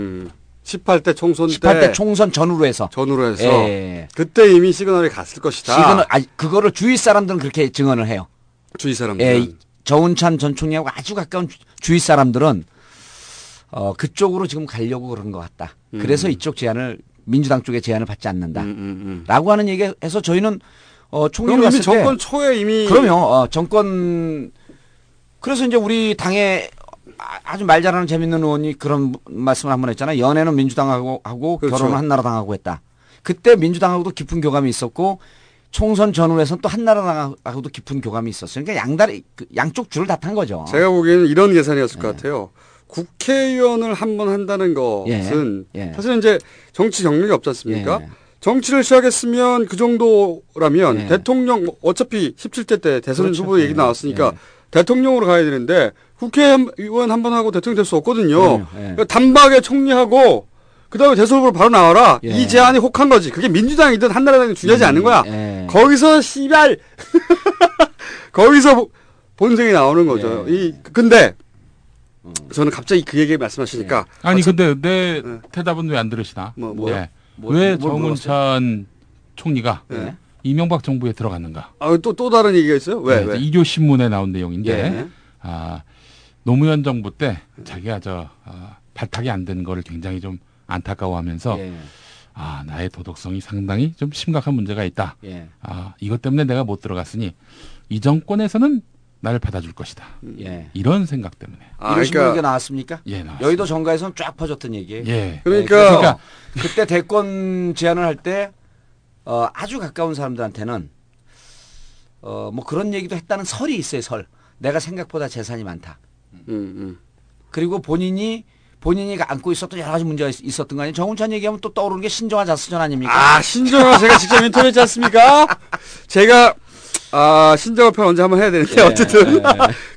18대 총선 18대 총선 전후로 해서. 예. 그때 이미 시그널이 갔을 것이다. 그거를 주위 사람들은 그렇게 증언을 해요. 주위 사람들. 예, 정운찬 전 총리하고 아주 가까운 주위 사람들은 그쪽으로 지금 가려고 그런 것 같다. 그래서 이쪽 제안을 민주당 쪽의 제안을 받지 않는다. 라고 하는 얘기해서 저희는 총리를 갔을 때 정권 초에 이미 그럼요. 정권 그래서 이제 우리 당에 아주 말 잘하는 재밌는 의원이 그런 말씀을 한번 했잖아요. 연애는 민주당하고 그렇죠. 결혼은 한나라당하고 했다. 그때 민주당하고도 깊은 교감이 있었고 총선 전후에서는 또 한나라당하고도 깊은 교감이 있었어요. 그러니까 양쪽 줄을 다 탄 거죠. 제가 보기에는 이런 계산이었을 것 같아요. 국회의원을 한 번 한다는 것은 사실은 이제 정치 경력이 없지 않습니까? 정치를 시작했으면 그 정도라면 대통령 어차피 17대 때 대선 그렇죠. 후보 얘기 나왔으니까 대통령으로 가야 되는데 국회의원 한 번 하고 대통령 될 수 없거든요. 그러니까 단박에 총리하고 그다음에 대선 후보로 바로 나와라. 이 제안이 혹한 거지. 그게 민주당이든 한나라당이든 중요하지 않는 거야. 거기서 씨발 거기서 본색이 나오는 거죠. 근데 저는 갑자기 그 얘기 말씀하시니까 아니 근데 내 대답은 왜 안 들으시나? 왜 정운찬 총리가 이명박 정부에 들어갔는가? 또 다른 얘기가 있어요? 왜? 일요 신문에 나온 내용인데 노무현 정부 때 자기가 발탁이 안 된 거를 굉장히 좀 안타까워하면서 나의 도덕성이 상당히 좀 심각한 문제가 있다. 이것 때문에 내가 못 들어갔으니 이 정권에서는 나를 받아줄 것이다. 이런 생각 때문에. 이런 신문이 나왔습니까? 나왔습니다. 여의도 정가에서는 쫙 퍼졌던 얘기예요. 그러니까 그때 대권 제안을 할 때 아주 가까운 사람들한테는 뭐 그런 얘기도 했다는 설이 있어요. 설. 내가 생각보다 재산이 많다. 그리고 본인이 안고 있었던 여러 가지 문제가 있었던 거 아니에요. 정운찬 얘기하면 또 떠오르는 게 신정아 자수전 아닙니까? 신정아 제가 직접 인터뷰했지 않습니까? 제가 신정아 편 언제 한번 해야 되는데 어쨌든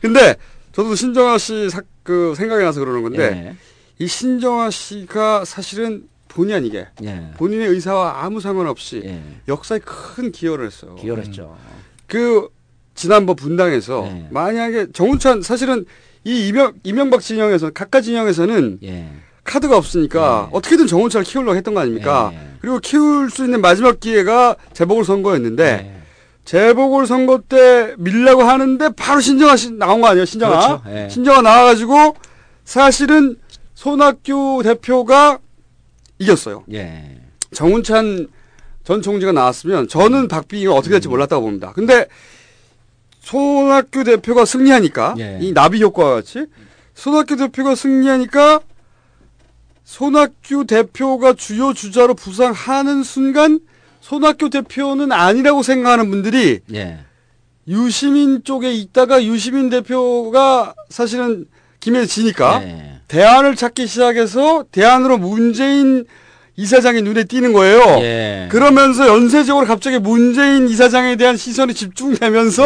근데 저도 신정아 씨 생각이 나서 그러는 건데 이 신정아 씨가 사실은 본의 아니게 본인의 의사와 아무 상관없이 역사에 큰 기여를 했어요. 기여를 했죠. 지난번 분당에서 만약에 정운찬 사실은 이 이명박 진영에서 각각 진영에서는 카드가 없으니까 어떻게든 정운찬을 키우려고 했던 거 아닙니까? 그리고 키울 수 있는 마지막 기회가 재보궐선거였는데 재보궐선거 때 밀려고 하는데 바로 신정아 씨 나온 거 아니에요? 신정아. 그렇죠. 신정아 나와가지고 사실은 손학규 대표가 이겼어요. 정운찬 전 총리가 나왔으면 저는 박빙이 어떻게 될지 몰랐다고 봅니다. 근데 손학규 대표가 승리하니까 이 나비 효과와 같이 손학규 대표가 승리하니까 손학규 대표가 주요 주자로 부상하는 순간 손학규 대표는 아니라고 생각하는 분들이 유시민 쪽에 있다가 유시민 대표가 사실은 김해에 지니까 대안을 찾기 시작해서 대안으로 문재인 이사장이 눈에 띄는 거예요. 그러면서 연쇄적으로 갑자기 문재인 이사장에 대한 시선이 집중되면서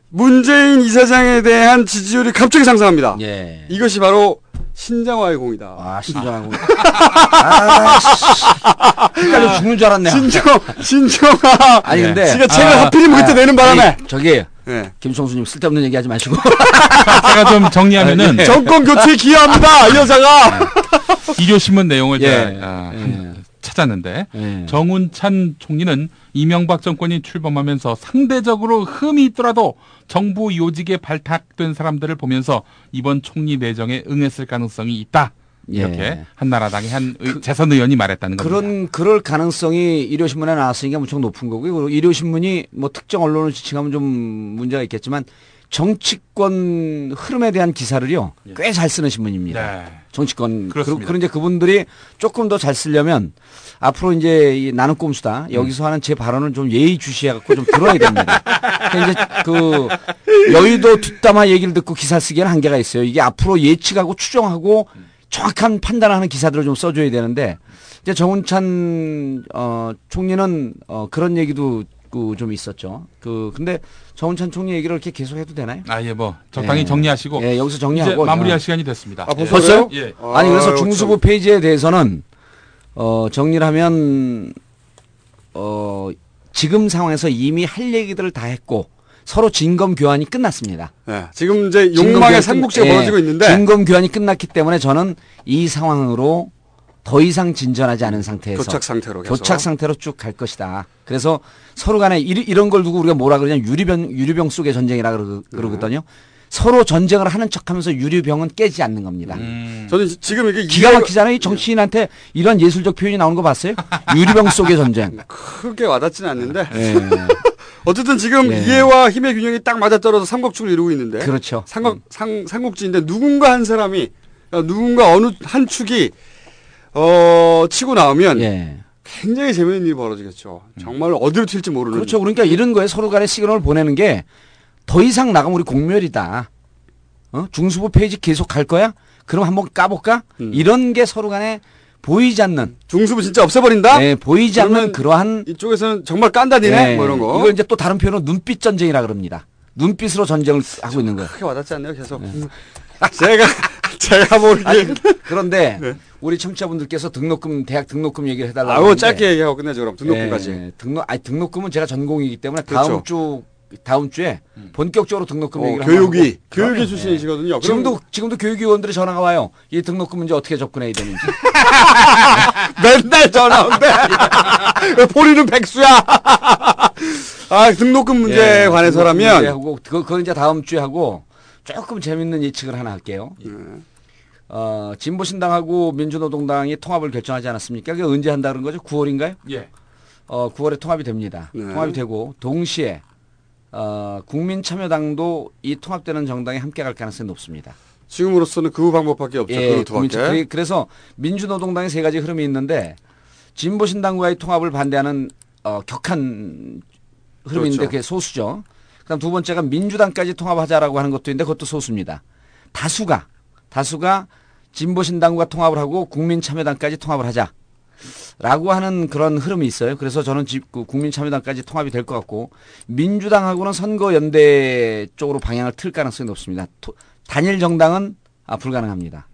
문재인 이사장에 대한 지지율이 갑자기 상승합니다. 이것이 바로 신정아의 공이다. 신정아 공. 헷갈려 죽는 줄 알았네. 신정아. 아니 근데 지가 책을 하필이면 그때 내는 바람에. 저기 김성수님 쓸데없는 얘기하지 마시고. 제가 좀 정리하면은 정권 교체에 기여합니다. 이 여자가. 일요신문 내용을 제가 찾았는데 정운찬 총리는 이명박 정권이 출범하면서 상대적으로 흠이 있더라도 정부 요직에 발탁된 사람들을 보면서 이번 총리 내정에 응했을 가능성이 있다. 이렇게 한나라당의 한 재선 의원이 말했다는 겁니다. 그럴 가능성이 일요신문에 나왔으니까 무척 높은 거고요. 일요신문이 뭐 특정 언론을 지칭하면 좀 문제가 있겠지만 정치권 흐름에 대한 기사를요 꽤 잘 쓰는 신문입니다. 네. 정치권 그렇습니다. 그런 이제 그분들이 조금 더 잘 쓰려면 앞으로 이제 이 나는 꼼수다 여기서 하는 제 발언은 좀 예의주시해갖고 좀 들어야 됩니다. 그러니까 이제 그 여의도 뒷담화 얘기를 듣고 기사 쓰기에는 한계가 있어요. 이게 앞으로 예측하고 추정하고 정확한 판단하는 기사들을 좀 써줘야 되는데 이제 정운찬 총리는 그런 얘기도 좀 있었죠. 근데 정운찬 총리 얘기를 이렇게 계속 해도 되나요? 예, 뭐 적당히 정리하시고. 예, 여기서 정리하고 이제 마무리할 시간이 됐습니다. 벌써요? 예. 아니 그래서 중수부 페이지에 대해서는 정리를 하면 지금 상황에서 이미 할 얘기들을 다 했고 서로 진검 교환이 끝났습니다. 네, 지금 이제 욕망의 삼국지가 벌어지고 있는데 진검 교환이 끝났기 때문에 저는 이 상황으로 더 이상 진전하지 않은 상태에서 교착 상태로 계속. 교착 상태로 쭉 갈 것이다. 그래서 서로 간에 이런 걸 두고 우리가 뭐라 그러냐 유리병 속의 전쟁이라 그러거든요. 서로 전쟁을 하는 척하면서 유리병은 깨지 않는 겁니다. 저는 지금 이게 기가 막히잖아요. 이 정치인한테 이런 예술적 표현이 나오는 거 봤어요? 유리병 속의 전쟁. 크게 와닿지는 않는데. 네. 어쨌든 지금 이해와 힘의 균형이 딱 맞아떨어져 삼국지를 이루고 있는데. 그렇죠. 삼국지인데 누군가 한 사람이 누군가 어느 한 축이 치고 나오면 굉장히 재미있는 일이 벌어지겠죠. 정말 어디로 튈지 모르는. 그렇죠. 그러니까 이런 거에 서로 간에 시그널을 보내는 게 더 이상 나가면 우리 공멸이다. 중수부 페이지 계속 갈 거야? 그럼 한번 까볼까? 이런 게 서로 간에 보이지 않는. 중수부 진짜 없애버린다? 네, 보이지 않는 그러한. 이쪽에서는 정말 깐다니네? 뭐 이런 거. 이걸 이제 또 다른 표현으로 눈빛 전쟁이라 그럽니다. 눈빛으로 전쟁을 하고 있는 거예요. 크게 와닿지 않네요, 계속. 제가 모르게. 그런데 우리 청취자분들께서 대학 등록금 얘기를 해달라고 하는데. 짧게 얘기하고 끝내죠, 그럼. 등록금까지. 등록금은 제가 전공이기 때문에 그렇죠. 다음 주에 본격적으로 등록금 얘기를 교육이 출신이시거든요. 지금도 교육위원들이 전화가 와요. 이 등록금 문제 어떻게 접근해야 되는지. 맨날 전화 온대. 본인은 백수야. 등록금 문제에 관해서라면. 그건 이제 다음 주에 하고 조금 재밌는 예측을 하나 할게요. 진보신당하고 민주노동당이 통합을 결정하지 않았습니까? 그게 언제 한다 그런 거죠? 9월인가요? 예. 9월에 통합이 됩니다. 통합이 되고 동시에 국민참여당도 이 통합되는 정당에 함께 갈 가능성이 높습니다. 지금으로서는 그 방법밖에 없죠. 그래서 민주노동당의 세 가지 흐름이 있는데 진보신당과의 통합을 반대하는 격한 흐름인데 그게 소수죠. 그다음 두 번째가 민주당까지 통합하자라고 하는 것도 있는데 그것도 소수입니다. 다수가 진보신당과 통합을 하고 국민참여당까지 통합을 하자라고 하는 그런 흐름이 있어요. 그래서 저는 국민참여당까지 통합이 될 것 같고 민주당하고는 선거연대 쪽으로 방향을 틀 가능성이 높습니다. 단일 정당은 불가능합니다.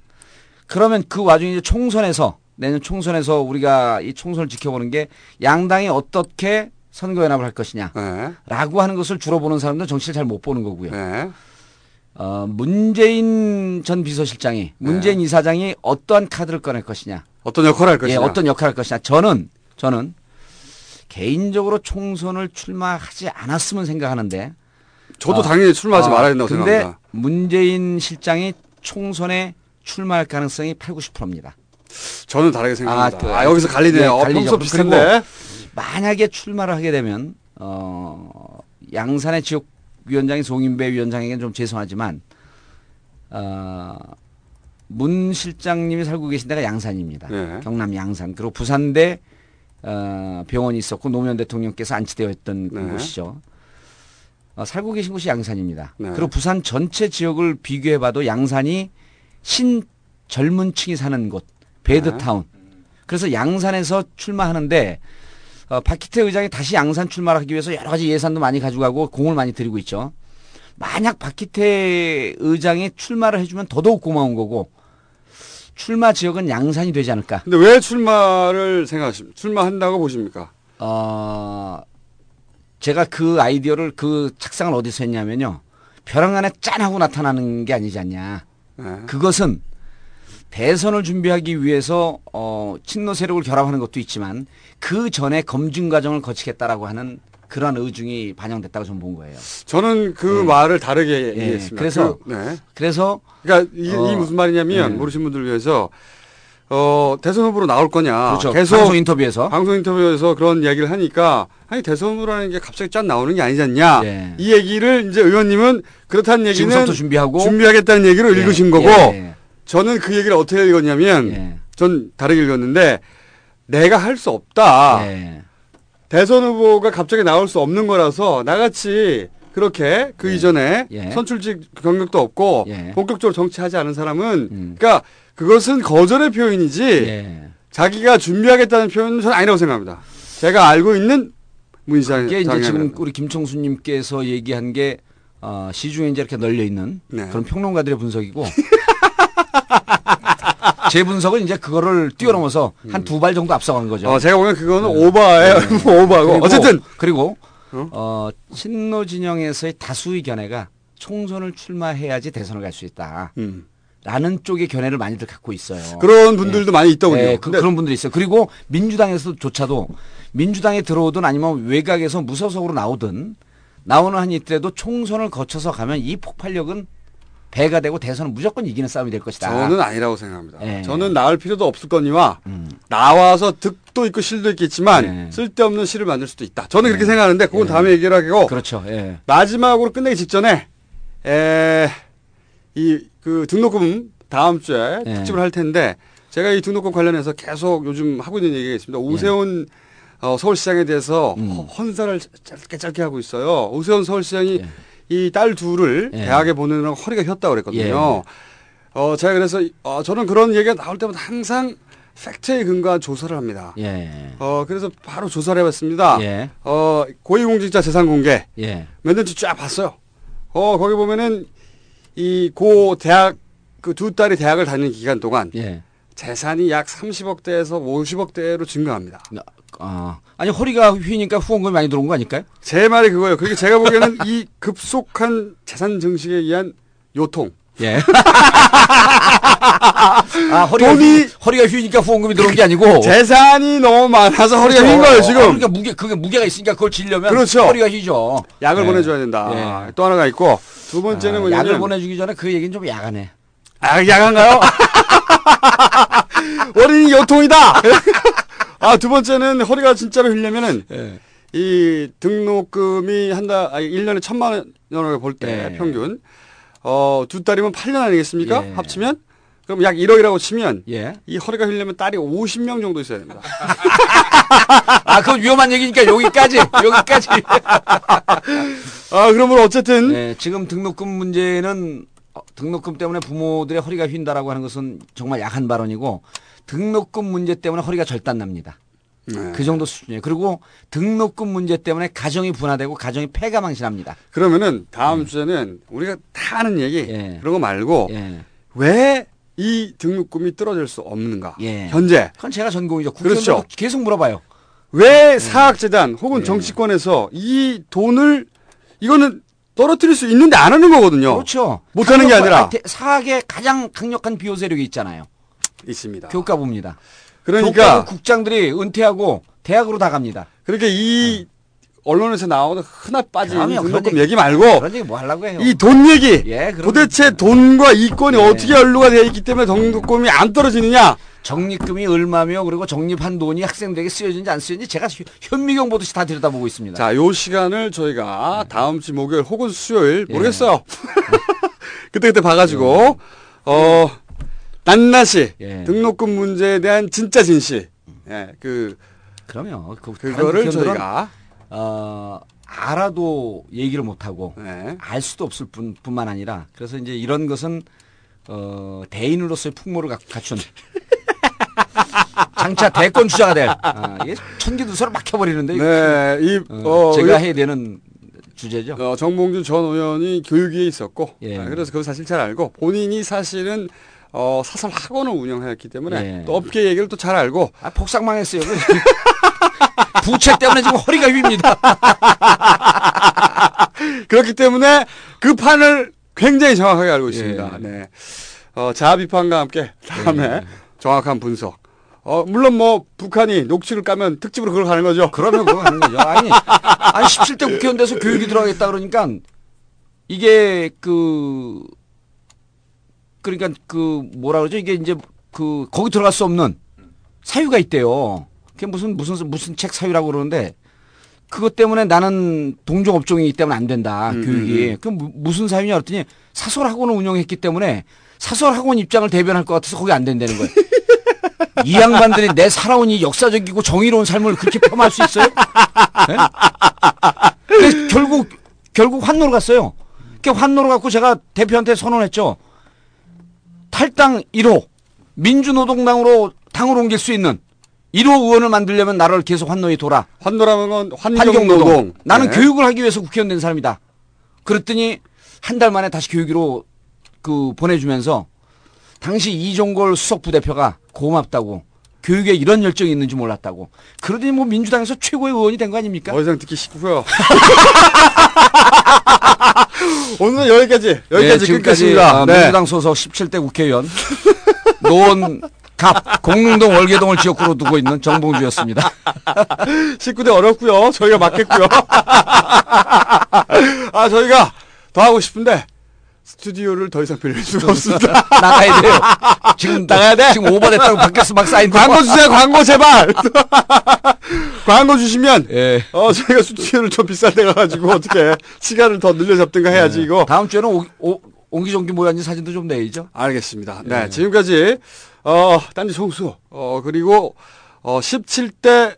그러면 그 와중에 이제 내년 총선에서 우리가 이 총선을 지켜보는 게 양당이 어떻게 선거연합을 할 것이냐라고 하는 것을 주로 보는 사람들은 정치를 잘 못 보는 거고요. 문재인 전 비서실장이 문재인 이사장이 어떠한 카드를 꺼낼 것이냐, 어떤 역할을 할 것이냐, 어떤 역할을 할 것이냐. 저는 개인적으로 총선을 출마하지 않았으면 생각하는데. 저도 당연히 출마하지 말아야 된다고 생각합니다. 근데 문재인 실장이 총선에 출마할 가능성이 80~90%입니다. 저는 다르게 생각합니다. 여기서 갈리네요. 평소 비슷한데. 만약에 출마를 하게 되면 양산의 지역위원장인 송인배 위원장에게는 좀 죄송하지만 문 실장님이 살고 계신 데가 양산입니다. 경남 양산. 그리고 부산대 병원이 있었고 노무현 대통령께서 안치되어 있던 곳이죠. 살고 계신 곳이 양산입니다. 그리고 부산 전체 지역을 비교해봐도 양산이 젊은 층이 사는 곳, 베드타운. 그래서 양산에서 출마하는데 박희태 의장이 다시 양산 출마를 하기 위해서 여러 가지 예산도 많이 가져가고 공을 많이 들이고 있죠. 만약 박희태 의장이 출마를 해주면 더더욱 고마운 거고 출마 지역은 양산이 되지 않을까. 근데 왜 출마를 생각하십니까? 출마한다고 보십니까? 제가 그 아이디어를 착상을 어디서 했냐면요. 벼랑 안에 짠 하고 나타나는 게 아니지 않냐. 그것은 대선을 준비하기 위해서 친노 세력을 결합하는 것도 있지만 그 전에 검증 과정을 거치겠다라고 하는 그런 의중이 반영됐다고 저는 본 거예요. 저는 그 말을 다르게 이해했습니다. 그래서 그러니까 이 무슨 말이냐면 모르시는 분들을 위해서 대선 후보로 나올 거냐. 그렇죠. 계속 방송 인터뷰에서 그런 이야기를 하니까 아니 대선 후보라는 게 갑자기 짠 나오는 게 아니지 않냐. 예. 이 얘기를 이제 의원님은 그렇다는 얘기는 지금부터 준비하겠다는 얘기로 예. 읽으신 거고 예. 저는 그 얘기를 어떻게 읽었냐면 전 다르게 읽었는데 내가 할 수 없다. 대선 후보가 갑자기 나올 수 없는 거라서 나같이 그렇게 그 이전에 선출직 경력도 없고 본격적으로 정치하지 않은 사람은 그러니까 그것은 거절의 표현이지 자기가 준비하겠다는 표현은 저는 아니라고 생각합니다. 제가 알고 있는 문희상 이게 이제 지금 우리 김청수님께서 얘기한 게 시중에 이제 이렇게 널려 있는 그런 평론가들의 분석이고 제 분석은 이제 그거를 뛰어넘어서 한 2발 정도 앞서간 거죠. 제가 보기엔 그거는 오버예요. 오버고 어쨌든 그리고 친노 진영에서의 다수의 견해가 총선을 출마해야지 대선을 갈 수 있다. 라는 쪽의 견해를 많이들 갖고 있어요. 그런 분들도 많이 있더군요. 그런 분들이 있어요. 그리고 민주당에서조차도 민주당에 들어오든 아니면 외곽에서 무소속으로 나오든 나오는 한이 있더라도 총선을 거쳐서 가면 이 폭발력은 배가 되고 대선은 무조건 이기는 싸움이 될 것이다. 저는 아니라고 생각합니다. 저는 나올 필요도 없을 거니와 나와서 득도 있고 실도 있겠지만 쓸데없는 실을 만들 수도 있다. 저는 그렇게 생각하는데 그건 다음에 얘기를 하고 그렇죠. 마지막으로 끝내기 직전에 그 등록금 다음 주에 특집을 할 텐데 제가 이 등록금 관련해서 계속 요즘 하고 있는 얘기가 있습니다. 오세훈 서울시장에 대해서 헌사를 짧게 하고 있어요. 오세훈 서울시장이 이 딸 둘을 대학에 보내느라고 허리가 휘었다고 그랬거든요. 제가 그래서 저는 그런 얘기가 나올 때마다 항상 팩트에 근거한 조사를 합니다. 그래서 바로 조사를 해봤습니다. 고위공직자 재산 공개 몇 년치 쫙 봤어요. 거기 보면은 이 고 대학 그 두 딸이 대학을 다니는 기간 동안 재산이 약 30억대에서 50억대로 증가합니다. 아니 허리가 휘니까 후원금이 많이 들어온 거 아닐까요? 제 말이 그거예요. 그게 제가 보기에는 이 급속한 재산 증식에 의한 요통. 허리가 휘니까 후원금이 들어온 게 아니고 재산이 너무 많아서 허리가 휜 거예요 지금. 그러니까 그게 무게가 있으니까 그걸 지려면 그렇죠. 허리가 휘죠. 약을 보내줘야 된다. 또 하나가 있고 두 번째는 뭐냐면 약을 보내주기 전에 그 얘기는 좀 야하네. 야간가요? 어린이 요통이다. 두 번째는 허리가 진짜로 휘려면은 이 등록금이 1년에 1,000만 원을 벌 때 평균 두 딸이면 8년 아니겠습니까? 합치면 그럼 약 1억이라고 치면 이 허리가 휘려면 딸이 50명 정도 있어야 됩니다. 그건 위험한 얘기니까 여기까지. 그러면 어쨌든 지금 등록금 문제는 등록금 때문에 부모들의 허리가 휜다라고 하는 것은 정말 약한 발언이고 등록금 문제 때문에 허리가 절단납니다. 그 정도 수준이에요. 그리고 등록금 문제 때문에 가정이 분화되고 가정이 폐가망신합니다. 그러면은 다음 주에는 우리가 다 하는 얘기 그런 거 말고 왜 이 등록금이 떨어질 수 없는가? 현재. 그건 제가 전공이죠. 국회의원도 그렇죠. 계속 물어봐요. 왜 사학재단 혹은 정치권에서 이 돈을 이거는 떨어뜨릴 수 있는데 안 하는 거거든요. 그렇죠. 못하는 게 아니라. 사학에 가장 강력한 비호 세력이 있잖아요. 있습니다. 교육가부입니다. 그러니까 교육가부 국장들이 은퇴하고 대학으로 다 갑니다. 그러니까 이 언론에서 나오는 흔한 빠진 등록금 그런 얘기 말고 그런 얘기 뭐 하려고 해요. 이 돈 얘기 도대체 얘기. 돈과 이권이 어떻게 연루가 되어 있기 때문에 등록금이 안 떨어지느냐. 적립금이 얼마며 그리고 적립한 돈이 학생들에게 쓰여지는지 안 쓰여지는지 제가 현미경 보듯이 다 들여다보고 있습니다. 자, 요 시간을 저희가 다음 주 목요일 혹은 수요일 모르겠어요. 그때 봐가지고 낱낱이 등록금 문제에 대한 진짜 진실. 그러면 그거를 저희가 알아도 얘기를 못하고 알 수도 없을 뿐만 아니라 그래서 이제 이런 것은 대인으로서의 풍모를 갖춘 장차 대권 주자가 될 이게 천기두서를 막혀버리는데 제가 해야 되는 주제죠. 정봉준 전 의원이 교육위에 있었고 그래서 그거 사실 잘 알고 본인이 사실은 사설 학원을 운영했기 때문에 또 업계 얘기를 또 잘 알고 폭삭망했어요. 부채 때문에 지금 허리가 휩니다. 그렇기 때문에 그 판을 굉장히 정확하게 알고 있습니다. 자아 비판과 함께 다음에 정확한 분석. 물론 뭐 북한이 녹취를 까면 특집으로 그걸 가는 거죠. 그러면 그거 가는 거죠. 아니 17대 국회의원 돼서 교육이 들어가겠다 그러니까 이게 그러니까 뭐라 그러죠? 이게 이제 거기 들어갈 수 없는 사유가 있대요. 그게 무슨 책 사유라고 그러는데 그것 때문에 나는 동종업종이기 때문에 안 된다. 교육이. 그럼 무슨 사유냐 그랬더니 사설학원을 운영했기 때문에 사설학원 입장을 대변할 것 같아서 거기 안 된다는 거예요. 이 양반들이 내 살아온 이 역사적이고 정의로운 삶을 그렇게 폄하할 수 있어요? 네? 그래서 결국 환노로 갔어요. 환노로 갖고 제가 대표한테 선언했죠. 탈당 1호 민주노동당으로 당을 옮길 수 있는 1호 의원을 만들려면 나를 계속 환노에 둬라. 환노라는 건 환경노동. 나는 교육을 하기 위해서 국회의원 된 사람이다. 그랬더니 한 달 만에 다시 교육으로 보내주면서 당시 이종걸 수석부대표가 고맙다고 교육에 이런 열정이 있는지 몰랐다고. 그러더니 뭐 민주당에서 최고의 의원이 된 거 아닙니까? 더 이상 듣기 싫고요. 오늘은 여기까지 끊겠습니다. 민주당 소속 17대 국회의원 노원갑 공릉동 월계동을 지역구로 두고 있는 정봉주였습니다. 19대 어렵고요. 저희가 맞겠고요. 저희가 더 하고 싶은데 스튜디오를 더 이상 빌릴 수가 없습니다. 나가야 돼요. 지금 나가야 돼. 지금 오버됐다고 밖에서 막 쌓인 광고 주세요. 광고 제발. 광고 주시면 저희가 스튜디오를 좀 비싼 데 가가지고 어떻게 시간을 더 늘려 잡든가 해야지 이거. 다음 주에는 옹기종기 모였는지 사진도 좀 내야죠. 알겠습니다. 네, 지금까지 딴지 총수 그리고 17대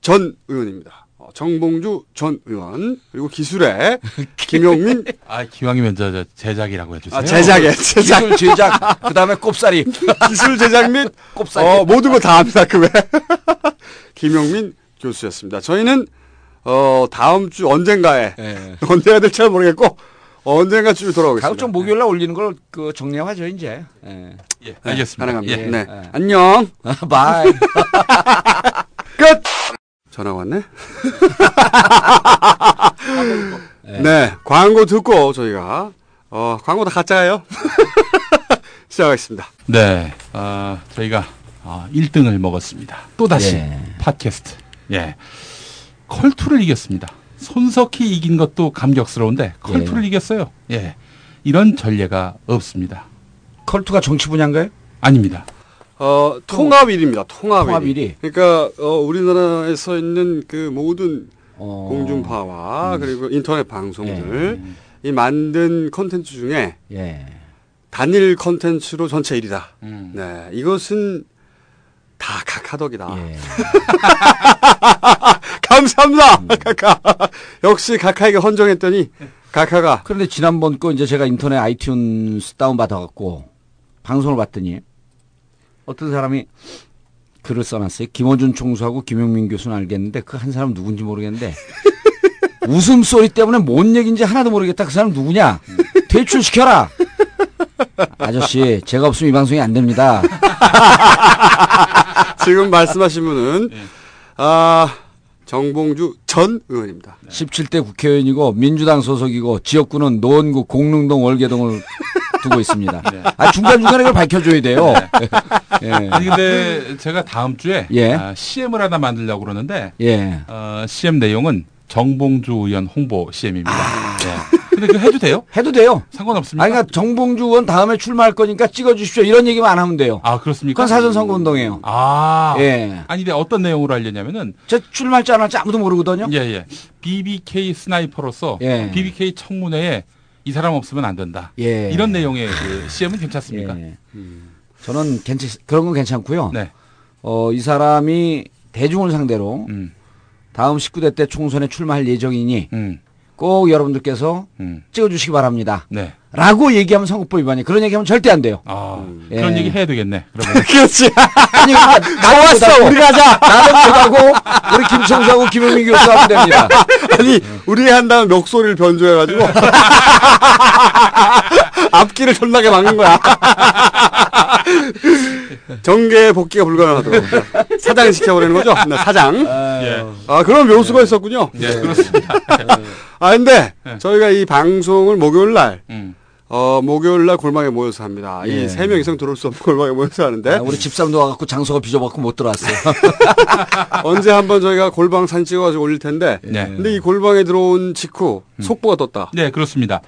전 의원입니다. 정봉주 전 의원 그리고 기술의 김용민. 기왕이면 저 제작이라고 해주세요. 제작. 기술 제작. 그다음에 꼽사리. 기술 제작 및 꼽사리. 모든 거 다 합니다. 그 외. 김용민 교수였습니다. 저희는 다음 주 언젠가에 언제가 될지 잘 모르겠고 언젠가쯤에 돌아오겠습니다. 다음 주 목요일날 올리는 걸 정리하죠 이제. 예, 알겠습니다. 가능합니다. 네. 안녕. 바이. 끝. 전화 왔네. 네, 광고 듣고 저희가 광고 다 가짜예요. 시작하겠습니다. 네, 저희가 1등을 먹었습니다. 또 다시 팟캐스트. 컬투를 이겼습니다. 손석희 이긴 것도 감격스러운데 컬투를 이겼어요. 이런 전례가 없습니다. 컬투가 정치 분야인가요? 아닙니다. 통합 1위입니다. 통합 1위. 그러니까 우리나라에서 있는 그 모든 공중파와 그리고 인터넷 방송들 이 만든 콘텐츠 중에 단일 콘텐츠로 전체 1위다. 네, 이것은 다 카카덕이다. 감사합니다. 카카. 역시 카카에게 헌정했더니 카카가. 그런데 지난번 거 이제 제가 인터넷 아이튠스 다운 받아갖고 방송을 봤더니 어떤 사람이 글을 써놨어요. 김어준 총수하고 김용민 교수는 알겠는데 그 한 사람 누군지 모르겠는데 웃음소리 때문에 뭔 얘기인지 하나도 모르겠다. 그 사람 누구냐? 퇴출시켜라. 아저씨 제가 없으면 이 방송이 안 됩니다. 지금 말씀하신 분은 정봉주 전 의원입니다. 17대 국회의원이고 민주당 소속이고 지역구는 노원구 공릉동 월계동을 두고 있습니다. 중간중간에 그걸 밝혀줘야 돼요. 아니 근데 제가 다음 주에 CM을 하나 만들려고 그러는데 CM 내용은 정봉주 의원 홍보 CM입니다. 근데 그거 해도 돼요? 해도 돼요. 상관없습니다. 그러니까 정봉주 의원 다음에 출마할 거니까 찍어주십시오. 이런 얘기만 안 하면 돼요. 그렇습니까? 그건 사전선거운동이에요. 아니 근데 어떤 내용으로 하려냐면은 저 출마할지 안 할지 아무도 모르거든요. BBK 스나이퍼로서 BBK 청문회에 이 사람 없으면 안 된다. 이런 내용의 그 CM은 괜찮습니까? 저는 그런 건 괜찮고요. 이 사람이 대중을 상대로 다음 19대 때 총선에 출마할 예정이니 꼭 여러분들께서 찍어주시기 바랍니다. 라고 얘기하면 선거법 위반이. 그런 얘기하면 절대 안 돼요. 그런 얘기 해야 되겠네. 그러면. 그렇지. 아니, 좋았어. 우리 가자. 나는 못하고 우리 김총수하고 김용민 교수 하면 됩니다. 아니 우리 한 다음 멱소리를 변조해가지고 앞길을 존나게 막는 거야. 정계 복귀가 불가능하더라고요. 사장 시켜버리는 거죠? 사장. 그런 묘수가 있었군요. 그렇습니다. 근데 저희가 이 방송을 목요일 날 목요일 날 골방에 모여서 합니다. 예. 이 3명 이상 들어올 수 없는 골방에 모여서 하는데. 우리 집사람도 와갖고 장소가 비좁았고 못 들어왔어요. 언제 한번 저희가 골방 사진 찍어가지고 올릴 텐데. 네. 근데 이 골방에 들어온 직후 속보가 떴다. 네, 그렇습니다.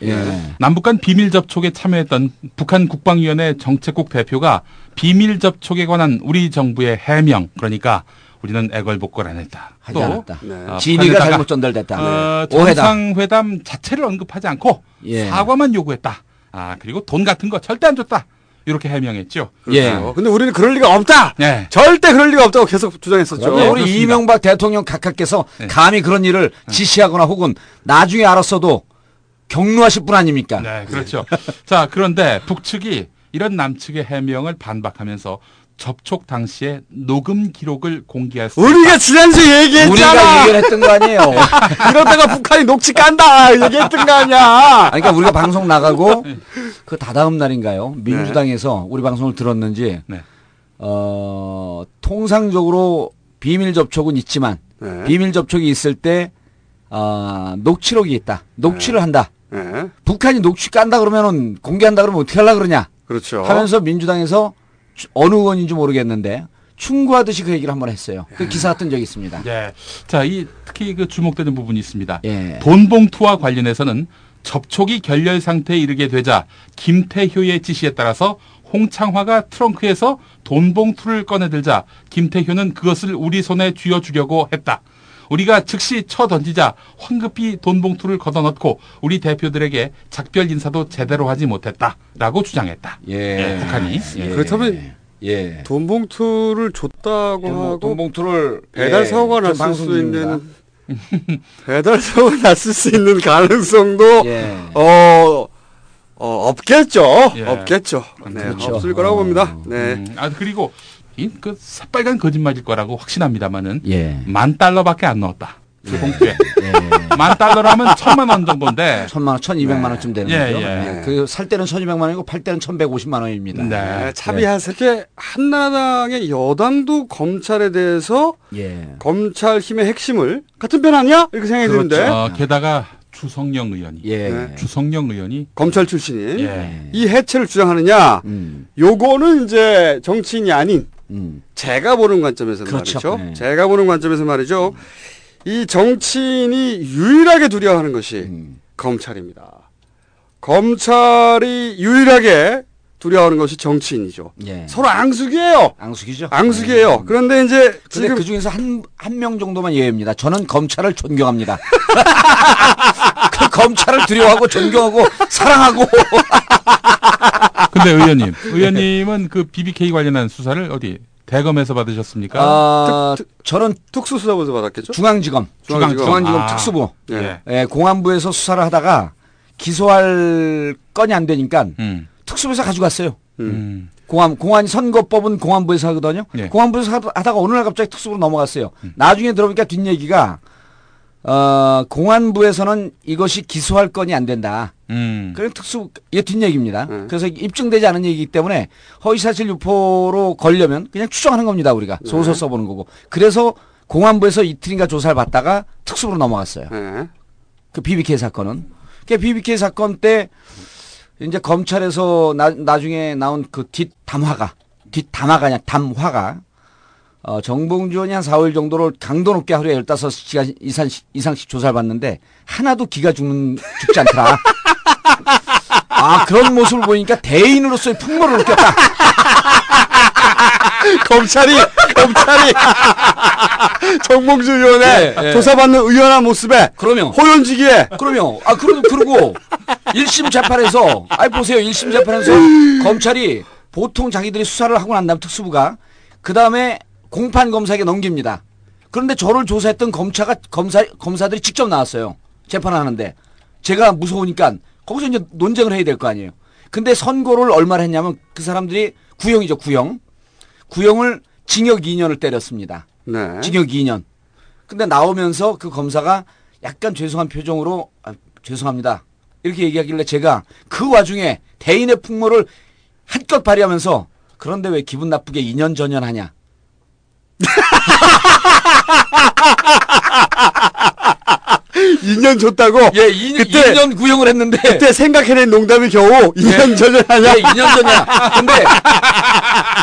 남북 간 비밀 접촉에 참여했던 북한 국방위원회 정책국 대표가 비밀 접촉에 관한 우리 정부의 해명, 그러니까 우리는 애걸복걸 안 했다. 하지 않았다. 진위가 잘못 전달됐다. 오해다. 정상회담 자체를 언급하지 않고 사과만 요구했다. 그리고 돈 같은 거 절대 안 줬다. 이렇게 해명했죠. 그렇죠. 근데 우리는 그럴 리가 없다. 네. 절대 그럴 리가 없다고 계속 주장했었죠. 우리 그렇습니다. 이명박 대통령 각하께서 감히 그런 일을 지시하거나 혹은 나중에 알았어도 경로하실 분 아닙니까? 네, 그렇죠. 자, 그런데 북측이 이런 남측의 해명을 반박하면서 접촉 당시에 녹음 기록을 공개할 수 우리가 지난주에 얘기했잖아. 우리가 얘기를 했던 거 아니에요. 이러다가 북한이 녹취 깐다 얘기했던 거 아니야. 그러니까 우리가 방송 나가고 그 다다음 날인가요? 민주당에서 우리 방송을 들었는지 통상적으로 비밀 접촉은 있지만 비밀 접촉이 있을 때 녹취록이 있다. 녹취를 한다. 북한이 녹취 깐다 그러면은 공개한다 그러면 어떻게 하려고 그러냐. 그렇죠. 하면서 민주당에서 어느 의원인지 모르겠는데 충고하듯이 그 얘기를 한번 했어요. 그 기사가 뜬 적이 있습니다. 네. 자, 특히 그 주목되는 부분이 있습니다. 돈 봉투와 관련해서는 접촉이 결렬 상태에 이르게 되자 김태효의 지시에 따라서 홍창화가 트렁크에서 돈 봉투를 꺼내들자 김태효는 그것을 우리 손에 쥐어주려고 했다. 우리가 즉시 쳐던지자 황급히 돈 봉투를 걷어넣고 우리 대표들에게 작별 인사도 제대로 하지 못했다라고 주장했다. 북한이. 그렇다면 돈 봉투를 줬다고 하고 돈 봉투를 배달 사고가 났을 수 있는 배달 사고가 났을 수 있는 가능성도 없겠죠. 없겠죠. 네, 그렇죠. 없을 거라고 봅니다. 네. 그리고 그 새빨간 거짓말일 거라고 확신합니다만은 $10,000밖에 안 넣었다. 그 봉투에. $10,000라면 1,000,000원 정도인데. 1,000,000원, 1,200만 원쯤 되는 거죠. 그 살 때는 1,200만 원이고 팔 때는 1,150만 원입니다. 참이 이렇게 한나라당의 여당도 검찰에 대해서 검찰 힘의 핵심을 같은 편 아니야? 이렇게 생각이 드는데. 게다가 주성영 의원이 주성영 의원이 검찰 출신인 이 해체를 주장하느냐? 요거는 이제 정치인이 아닌 제가 보는 관점에서 말이죠. 제가 보는 관점에서 말이죠. 이 정치인이 유일하게 두려워하는 것이 검찰입니다. 검찰이 유일하게 두려워하는 것이 정치인이죠. 서로 앙숙이에요. 앙숙이죠. 앙숙이에요. 그런데 이제 지금 그 중에서 한 명 정도만 예외입니다. 저는 검찰을 존경합니다. 그 검찰을 두려워하고 존경하고 사랑하고. 근데 의원님은 그 BBK 관련한 수사를 어디 대검에서 받으셨습니까? 저는 특수수사부에서 받았겠죠? 중앙지검 특수부. 공안부에서 수사를 하다가 기소할 건이 안 되니까 특수부에서 가지고 갔어요. 공안 선거법은 공안부에서 하거든요. 공안부에서 하다가 어느 날 갑자기 특수부로 넘어갔어요. 나중에 들어보니까 뒷얘기가 공안부에서는 이것이 기소할 건이 안 된다. 그래 특수 이게 뒷얘기입니다. 그래서 입증되지 않은 얘기이기 때문에 허위사실 유포로 걸려면 그냥 추정하는 겁니다. 우리가 소설 써보는 거고. 그래서 공안부에서 이틀인가 조사를 받다가 특수부로 넘어갔어요. 그 BBK 사건은. 그 BBK 사건 때 이제 검찰에서 나중에 나온 그 뒷담화가 정봉주 의원이 한 4월 정도로 강도 높게 하루에 15시간 이상씩 조사를 받는데 하나도 기가 죽지 않더라. 그런 모습을 보니까 대인으로서의 풍모를 느꼈다. 검찰이 정봉주 의원의 조사받는 의연한 모습에 호연지기에 그러면 그리고 1심 재판에서 보세요. 1심 재판에서 검찰이 보통 자기들이 수사를 하고 난 다음 특수부가 그 다음에 공판 검사에게 넘깁니다. 그런데 저를 조사했던 검사들이 직접 나왔어요. 재판을 하는데 제가 무서우니까 거기서 이제 논쟁을 해야 될 거 아니에요. 근데 선고를 얼마나 했냐면 그 사람들이 구형이죠. 구형을 징역 2년을 때렸습니다. 징역 2년. 근데 나오면서 그 검사가 약간 죄송한 표정으로 죄송합니다. 이렇게 얘기하길래 제가 그 와중에 대인의 풍모를 한껏 발휘하면서 그런데 왜 기분 나쁘게 2년 전연하냐. 2년 줬다고. 예, 2년 구형을 했는데 그때 생각해낸 농담이 겨우 2년 전이 아니야. 예, 2년 전이야. 근데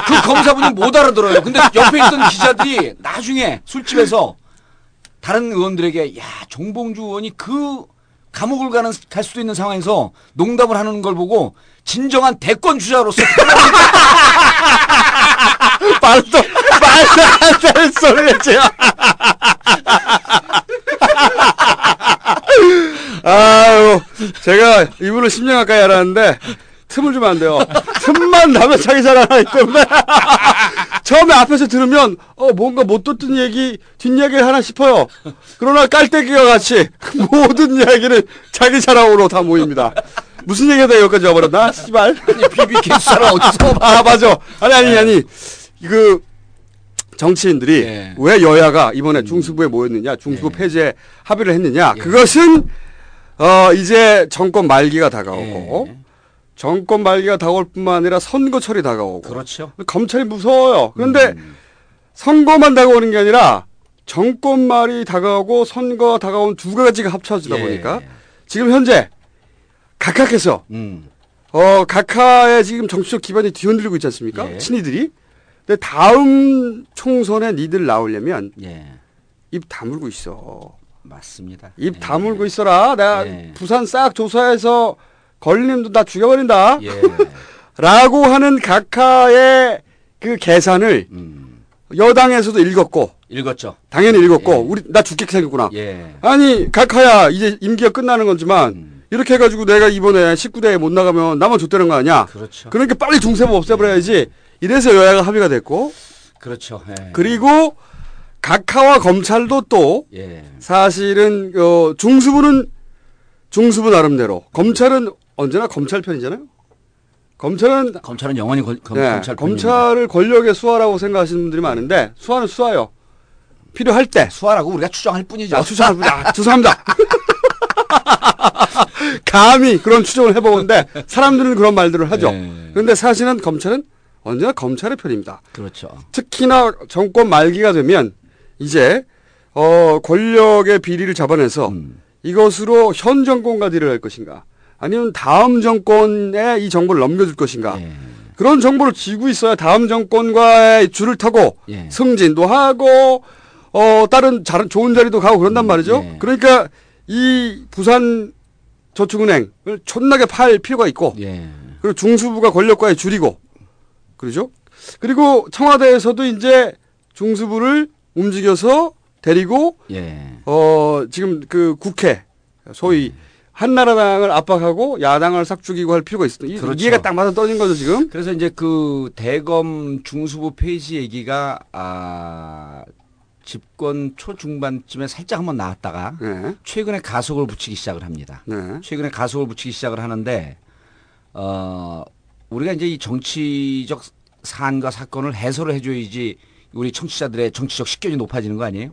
그 검사분이 못 알아들어요. 근데 옆에 있던 기자들이 나중에 술집에서 다른 의원들에게 야, 정봉주 의원이 그 감옥을 갈 수도 있는 상황에서 농담을 하는 걸 보고 진정한 대권 주자로서 말도 안 되는 소리를 했죠. 아유, 제가 이분을 10년 가까이 알았는데 틈을 주면 안 돼요. 틈만 나면 자기 자랑하기 때문에 처음에 앞에서 들으면 뭔가 못 듣던 얘기 뒷이야기를 하나 싶어요. 그러나 깔때기와 같이 모든 이야기는 자기 자랑으로 다 모입니다. 무슨 얘기가 다 여기까지 와버렸나? 씨발. 아니 BBK 수사를 어디서 아 맞아. 아니 그 정치인들이 예. 왜 여야가 이번에 중수부에 모였느냐, 중수부 폐지에 합의를 했느냐. 그것은 이제 정권 말기가 다가오고 정권 말기가 다가올 뿐만 아니라 선거철이 다가오고. 그렇죠. 검찰이 무서워요. 그런데 선거만 다가오는 게 아니라 정권 말이 다가오고 선거가 다가온 두 가지가 합쳐지다 보니까 지금 현재 각하께서 각하의 지금 정치적 기반이 뒤흔들리고 있지 않습니까? 친이들이. 근데 다음 총선에 니들 나오려면 입 다물고 있어. 맞습니다. 입 다물고 있어라. 내가 부산 싹 조사해서 걸림도 다 죽여버린다. 라고 하는 각하의 그 계산을 여당에서도 읽었죠. 당연히 읽었고 나 죽게 생겼구나. 아니 각하야 이제 임기가 끝나는 거지만 이렇게 해가지고 내가 이번에 19대에 못 나가면 나만 줬다는 거 아니야. 그렇죠. 그러니까 빨리 중세법 없애버려야지. 이래서 여야가 합의가 됐고. 그렇죠. 그리고 각하와 검찰도 또 사실은 중수부는 중수부 나름대로 검찰은 언제나 검찰 편이잖아요. 검찰은 영원히 검찰 편입니다. 검찰을 권력의 수하라고 생각하시는 분들이 많은데 수하는 수하요. 필요할 때 수하라고 우리가 추정할 뿐이죠. 추정할 뿐. 죄송합니다. 감히 그런 추정을 해보는데 사람들은 그런 말들을 하죠. 그런데 사실은 검찰은 언제나 검찰의 편입니다. 그렇죠. 특히나 정권 말기가 되면 이제 권력의 비리를 잡아내서 이것으로 현 정권과 딜을 할 것인가 아니면 다음 정권에 이 정보를 넘겨줄 것인가 그런 정보를 쥐고 있어야 다음 정권과의 줄을 타고 승진도 하고 다른 좋은 자리도 가고 그런단 말이죠. 그러니까 이 부산 저축은행을 존나게 팔 필요가 있고 그리고 중수부가 권력과의 줄이고 그러죠. 그리고 청와대에서도 이제 중수부를 움직여서 데리고 지금 그 국회 소위 한나라당을 압박하고 야당을 싹 죽이고 할 필요가 있습니다. 그렇죠. 이해가 딱 맞아 떨어진 거죠 지금. 그래서 이제 그 대검 중수부 폐지 얘기가 집권 초중반쯤에 살짝 한번 나왔다가 최근에 가속을 붙이기 시작을 합니다. 최근에 가속을 붙이기 시작을 하는데 우리가 이제 이 정치적 사안과 사건을 해설을 해줘야지 우리 청취자들의 정치적 식견이 높아지는 거 아니에요?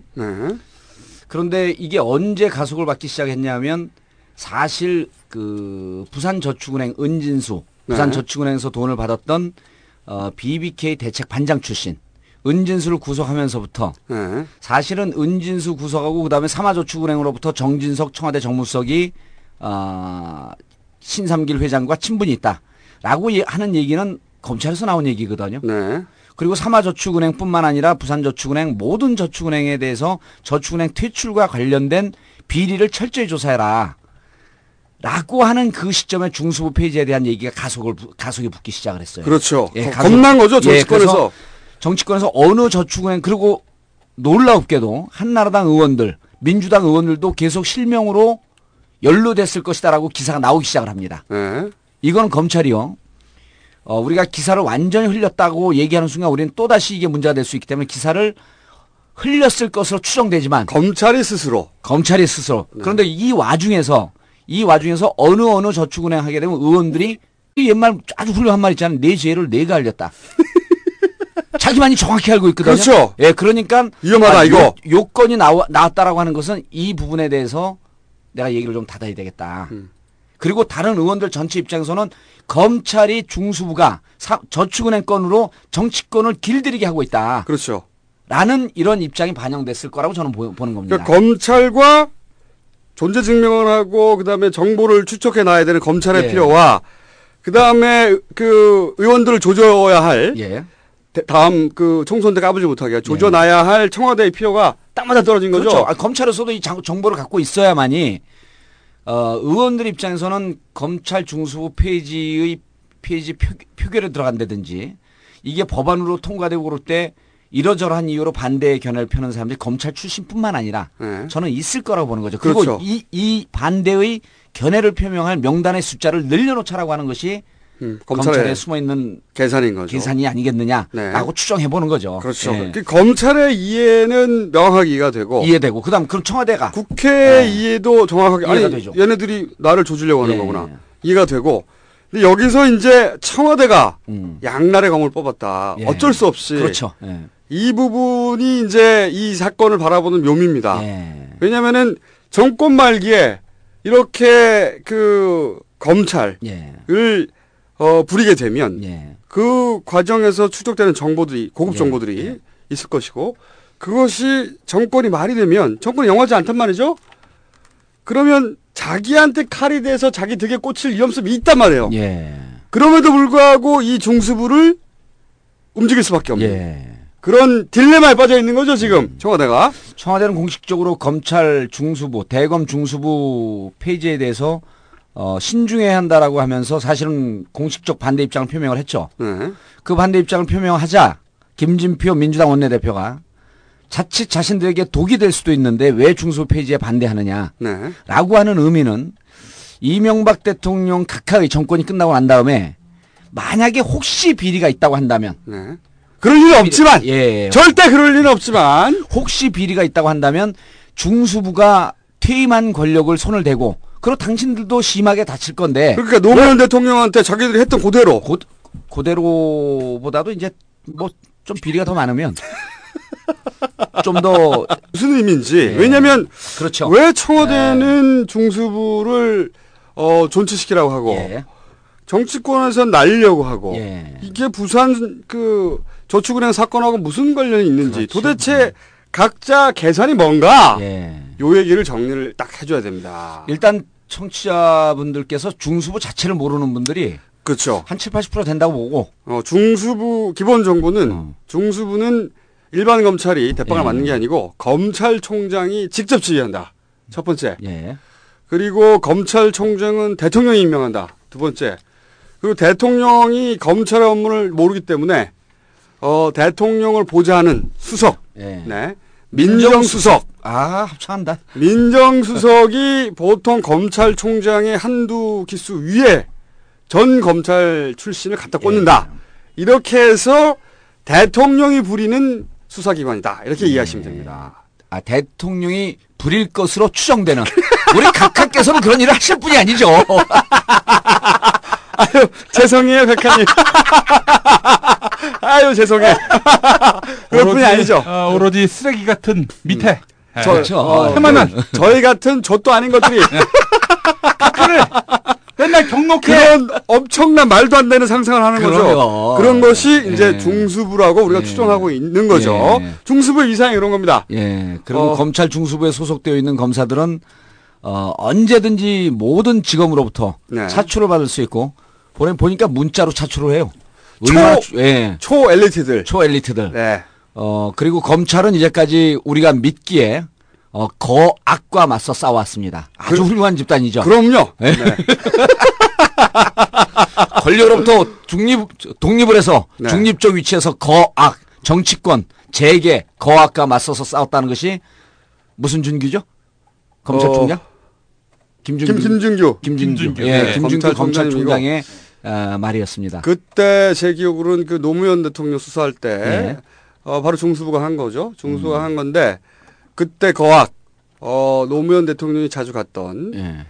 그런데 이게 언제 가속을 받기 시작했냐면 사실 그 부산저축은행 은진수 부산저축은행에서 돈을 받았던 BBK 대책 반장 출신 은진수를 구속하면서부터 사실은 은진수 구속하고 그다음에 삼화저축은행으로부터 정진석 청와대 정무수석이 신삼길 회장과 친분이 있다라고 하는 얘기는 검찰에서 나온 얘기거든요. 그리고 삼화저축은행뿐만 아니라 부산저축은행 모든 저축은행에 대해서 저축은행 퇴출과 관련된 비리를 철저히 조사해라. 라고 하는 그 시점에 중수부 폐지에 대한 얘기가 가속이 붙기 시작을 했어요. 그렇죠. 겁난 거죠, 정치권에서. 정치권에서 어느 저축은행, 그리고 놀랍게도 한나라당 의원들, 민주당 의원들도 계속 실명으로 연루됐을 것이다라고 기사가 나오기 시작을 합니다. 이건 검찰이요. 우리가 기사를 완전히 흘렸다고 얘기하는 순간 우리는 또다시 이게 문제가 될 수 있기 때문에 기사를 흘렸을 것으로 추정되지만. 검찰이 스스로. 그런데 이 와중에서 어느 저축은행 하게 되면 의원들이 옛말 아주 훌륭한 말 있잖아요. 내 죄를 내가 알렸다. 자기만이 정확히 알고 있거든요. 그렇죠. 예, 그러니까 위험하다 이거. 요건이 나왔다라고 하는 것은 이 부분에 대해서 내가 얘기를 좀 닫아야 되겠다. 그리고 다른 의원들 전체 입장에서는 검찰이 중수부가 저축은행 건으로 정치권을 길들이게 하고 있다. 그렇죠. 라는 이런 입장이 반영됐을 거라고 저는 보는 겁니다. 그러니까 검찰과 존재 증명을 하고 그다음에 정보를 추적해 놔야 되는 검찰의 예. 필요와 그다음에 그 의원들을 조져야 할 예. 다음 그 총선 때 까불지 못하게 조져놔야 할 청와대의 필요가 딱 맞아 떨어진 거죠. 그렇죠. 검찰에서도 이 정보를 갖고 있어야만이 의원들 입장에서는 검찰 중수부 페이지 표결에 들어간다든지 이게 법안으로 통과되고 그럴 때 이러저러한 이유로 반대의 견해를 펴는 사람들이 검찰 출신뿐만 아니라 저는 있을 거라고 보는 거죠. 그리고 그렇죠. 이 반대의 견해를 표명할 명단의 숫자를 늘려놓자라고 하는 것이 검찰에 숨어있는 계산인 거죠. 계산이 아니겠느냐라고 추정해 보는 거죠. 그렇죠. 예. 그 검찰의 이해는 명확하게 이해가 되고 그다음 그럼 청와대가 국회 이해도 정확하게 이해가 아니 되죠. 얘네들이 나를 조지려고 하는 거구나. 이해가 되고 근데 여기서 이제 청와대가 양날의 검을 뽑았다. 어쩔 수 없이 그렇죠. 이 부분이 이제 이 사건을 바라보는 묘미입니다. 왜냐면은 정권 말기에 이렇게 그 검찰을 부리게 되면 그 과정에서 추적되는 정보들이 고급 정보들이 있을 것이고 그것이 정권이 말이 되면 정권이 영하지 않단 말이죠. 그러면 자기한테 칼이 돼서 자기 득에 꽂힐 위험성이 있단 말이에요. 그럼에도 불구하고 이 중수부를 움직일 수밖에 없는 그런 딜레마에 빠져 있는 거죠 지금 청와대가. 청와대는 공식적으로 검찰 중수부 대검 중수부 페이지에 대해서 신중해야 한다라고 하면서 사실은 공식적 반대 입장을 표명을 했죠. 그 반대 입장을 표명하자 김진표 민주당 원내대표가 자칫 자신들에게 독이 될 수도 있는데 왜 중수부 페이지에 반대하느냐라고 하는 의미는 이명박 대통령 각하의 정권이 끝나고 난 다음에 만약에 혹시 비리가 있다고 한다면 그럴 리는 없지만 절대 그럴 리는 없지만 혹시 비리가 있다고 한다면 중수부가 퇴임한 권력을 손을 대고 그리고 당신들도 심하게 다칠 건데 그러니까 노무현 대통령한테 자기들이 했던 그대로 그대로보다도 이제 뭐 좀 비리가 더 많으면 좀 더 무슨 의미인지 왜냐하면 그렇죠. 왜 청와대는 중수부를 존치시키라고 하고 정치권에서 날리려고 하고 이게 부산 그 저축은행 사건하고 무슨 관련이 있는지 도대체 각자 계산이 뭔가 요 얘기를 정리를 딱 해줘야 됩니다. 일단 청취자분들께서 중수부 자체를 모르는 분들이 그렇죠. 한 70-80% 된다고 보고 중수부 기본 정보는 중수부는 일반 검찰이 대빵을 맞는 게 아니고 검찰총장이 직접 지휘한다. 첫 번째. 그리고 검찰총장은 대통령이 임명한다. 두 번째. 그리고 대통령이 검찰의 업무를 모르기 때문에 대통령을 보좌하는 수석. 민정수석. 합창한다. 민정수석이 보통 검찰총장의 한두 기수 위에 전 검찰 출신을 갖다 꽂는다. 이렇게 해서 대통령이 부리는 수사기관이다. 이렇게 이해하시면 됩니다. 대통령이 부릴 것으로 추정되는. 우리 각하께서는 그런 일을 하실 분이 아니죠. 아유, 죄송해요, 백하님. 아유, 죄송해. 그럴 뿐이 아니죠. 오로지 쓰레기 같은 밑에. 태만한. 저희 같은 젖도 아닌 것들이. 각하를 맨날 경록해. 그런 엄청난 말도 안 되는 상상을 하는 거죠. 그런 것이 이제 예. 중수부라고 우리가 추정하고 있는 거죠. 예. 중수부 이상이 이런 겁니다. 예. 그리고 검찰 중수부에 소속되어 있는 검사들은 언제든지 모든 직업으로부터 네. 차출을 받을 수 있고 보니까 문자로 차출을 해요. 초 엘리트들. 초 엘리트들. 네. 그리고 검찰은 이제까지 우리가 믿기에 거악과 맞서 싸워왔습니다. 아주 훌륭한 집단이죠. 그럼요. 네. 네. 권력으로부터 독립을 해서 네. 중립적 위치에서 거악, 정치권, 재계, 거악과 맞서서 싸웠다는 것이 무슨 준규죠? 검찰총장? 김준규. 예, 네. 김준규 검찰총장의 말이었습니다. 그때 제 기억으로는 그 노무현 대통령 수사할 때 바로 중수부가 한 거죠. 중수부가 한 건데 그때 거악 노무현 대통령이 자주 갔던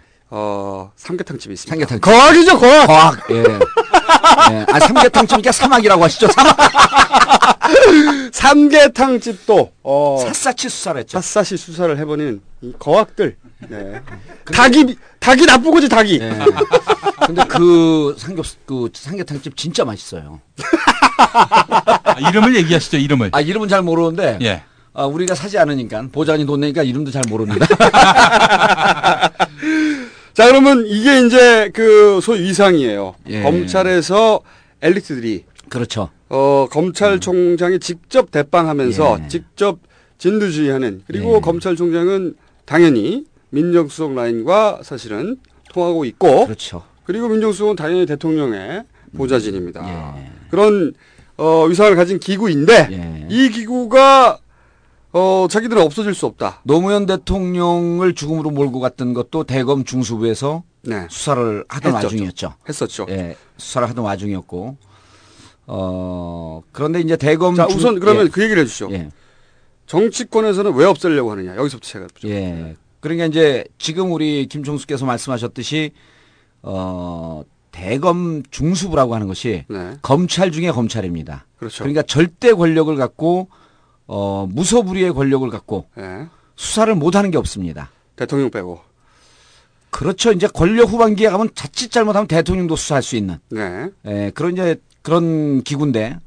삼계탕집이 있습니다. 삼계탕집. 거악이죠, 거악. 거악. 예. 예. 삼계탕집이니까 사막이라고 하시죠. 사막. 삼계탕집도 샅샅이 수사를 했죠. 샅샅이 수사를 해보는 이 거악들. 네. 닭이 나쁜 거지, 닭이. 네. 근데 그 삼계탕집 진짜 맛있어요. 이름을 얘기하시죠, 이름을. 이름은 잘 모르는데. 예. 우리가 사지 않으니까 보좌관이 돈 내니까 이름도 잘 모릅니다. 자, 그러면 이게 이제 그 소위 위상이에요. 예. 검찰에서 엘리트들이 그렇죠. 검찰총장이 직접 대빵하면서 예. 직접 진두지휘하는 그리고 검찰총장은 당연히 민정수석 라인과 사실은 통하고 있고 그렇죠. 그리고 민정수석은 당연히 대통령의 보좌진입니다. 그런 위상을 가진 기구인데 이 기구가 자기들은 없어질 수 없다. 노무현 대통령을 죽음으로 몰고 갔던 것도 대검 중수부에서 수사를 하던 와중이었죠. 했었죠. 예, 수사를 하던 와중이었고 그런데 이제 대검 자, 우선 그러면 그 얘기를 해주시죠. 정치권에서는 왜 없애려고 하느냐. 여기서부터 제가 좀. 예. 그러니까 이제 지금 우리 김총수께서 말씀하셨듯이 대검 중수부라고 하는 것이 검찰 중에 검찰입니다. 그렇죠. 그러니까 절대 권력을 갖고 무소불위의 권력을 갖고 수사를 못하는 게 없습니다. 대통령 빼고. 그렇죠. 이제 권력 후반기에 가면 자칫 잘못하면 대통령도 수사할 수 있는. 그런 기구인데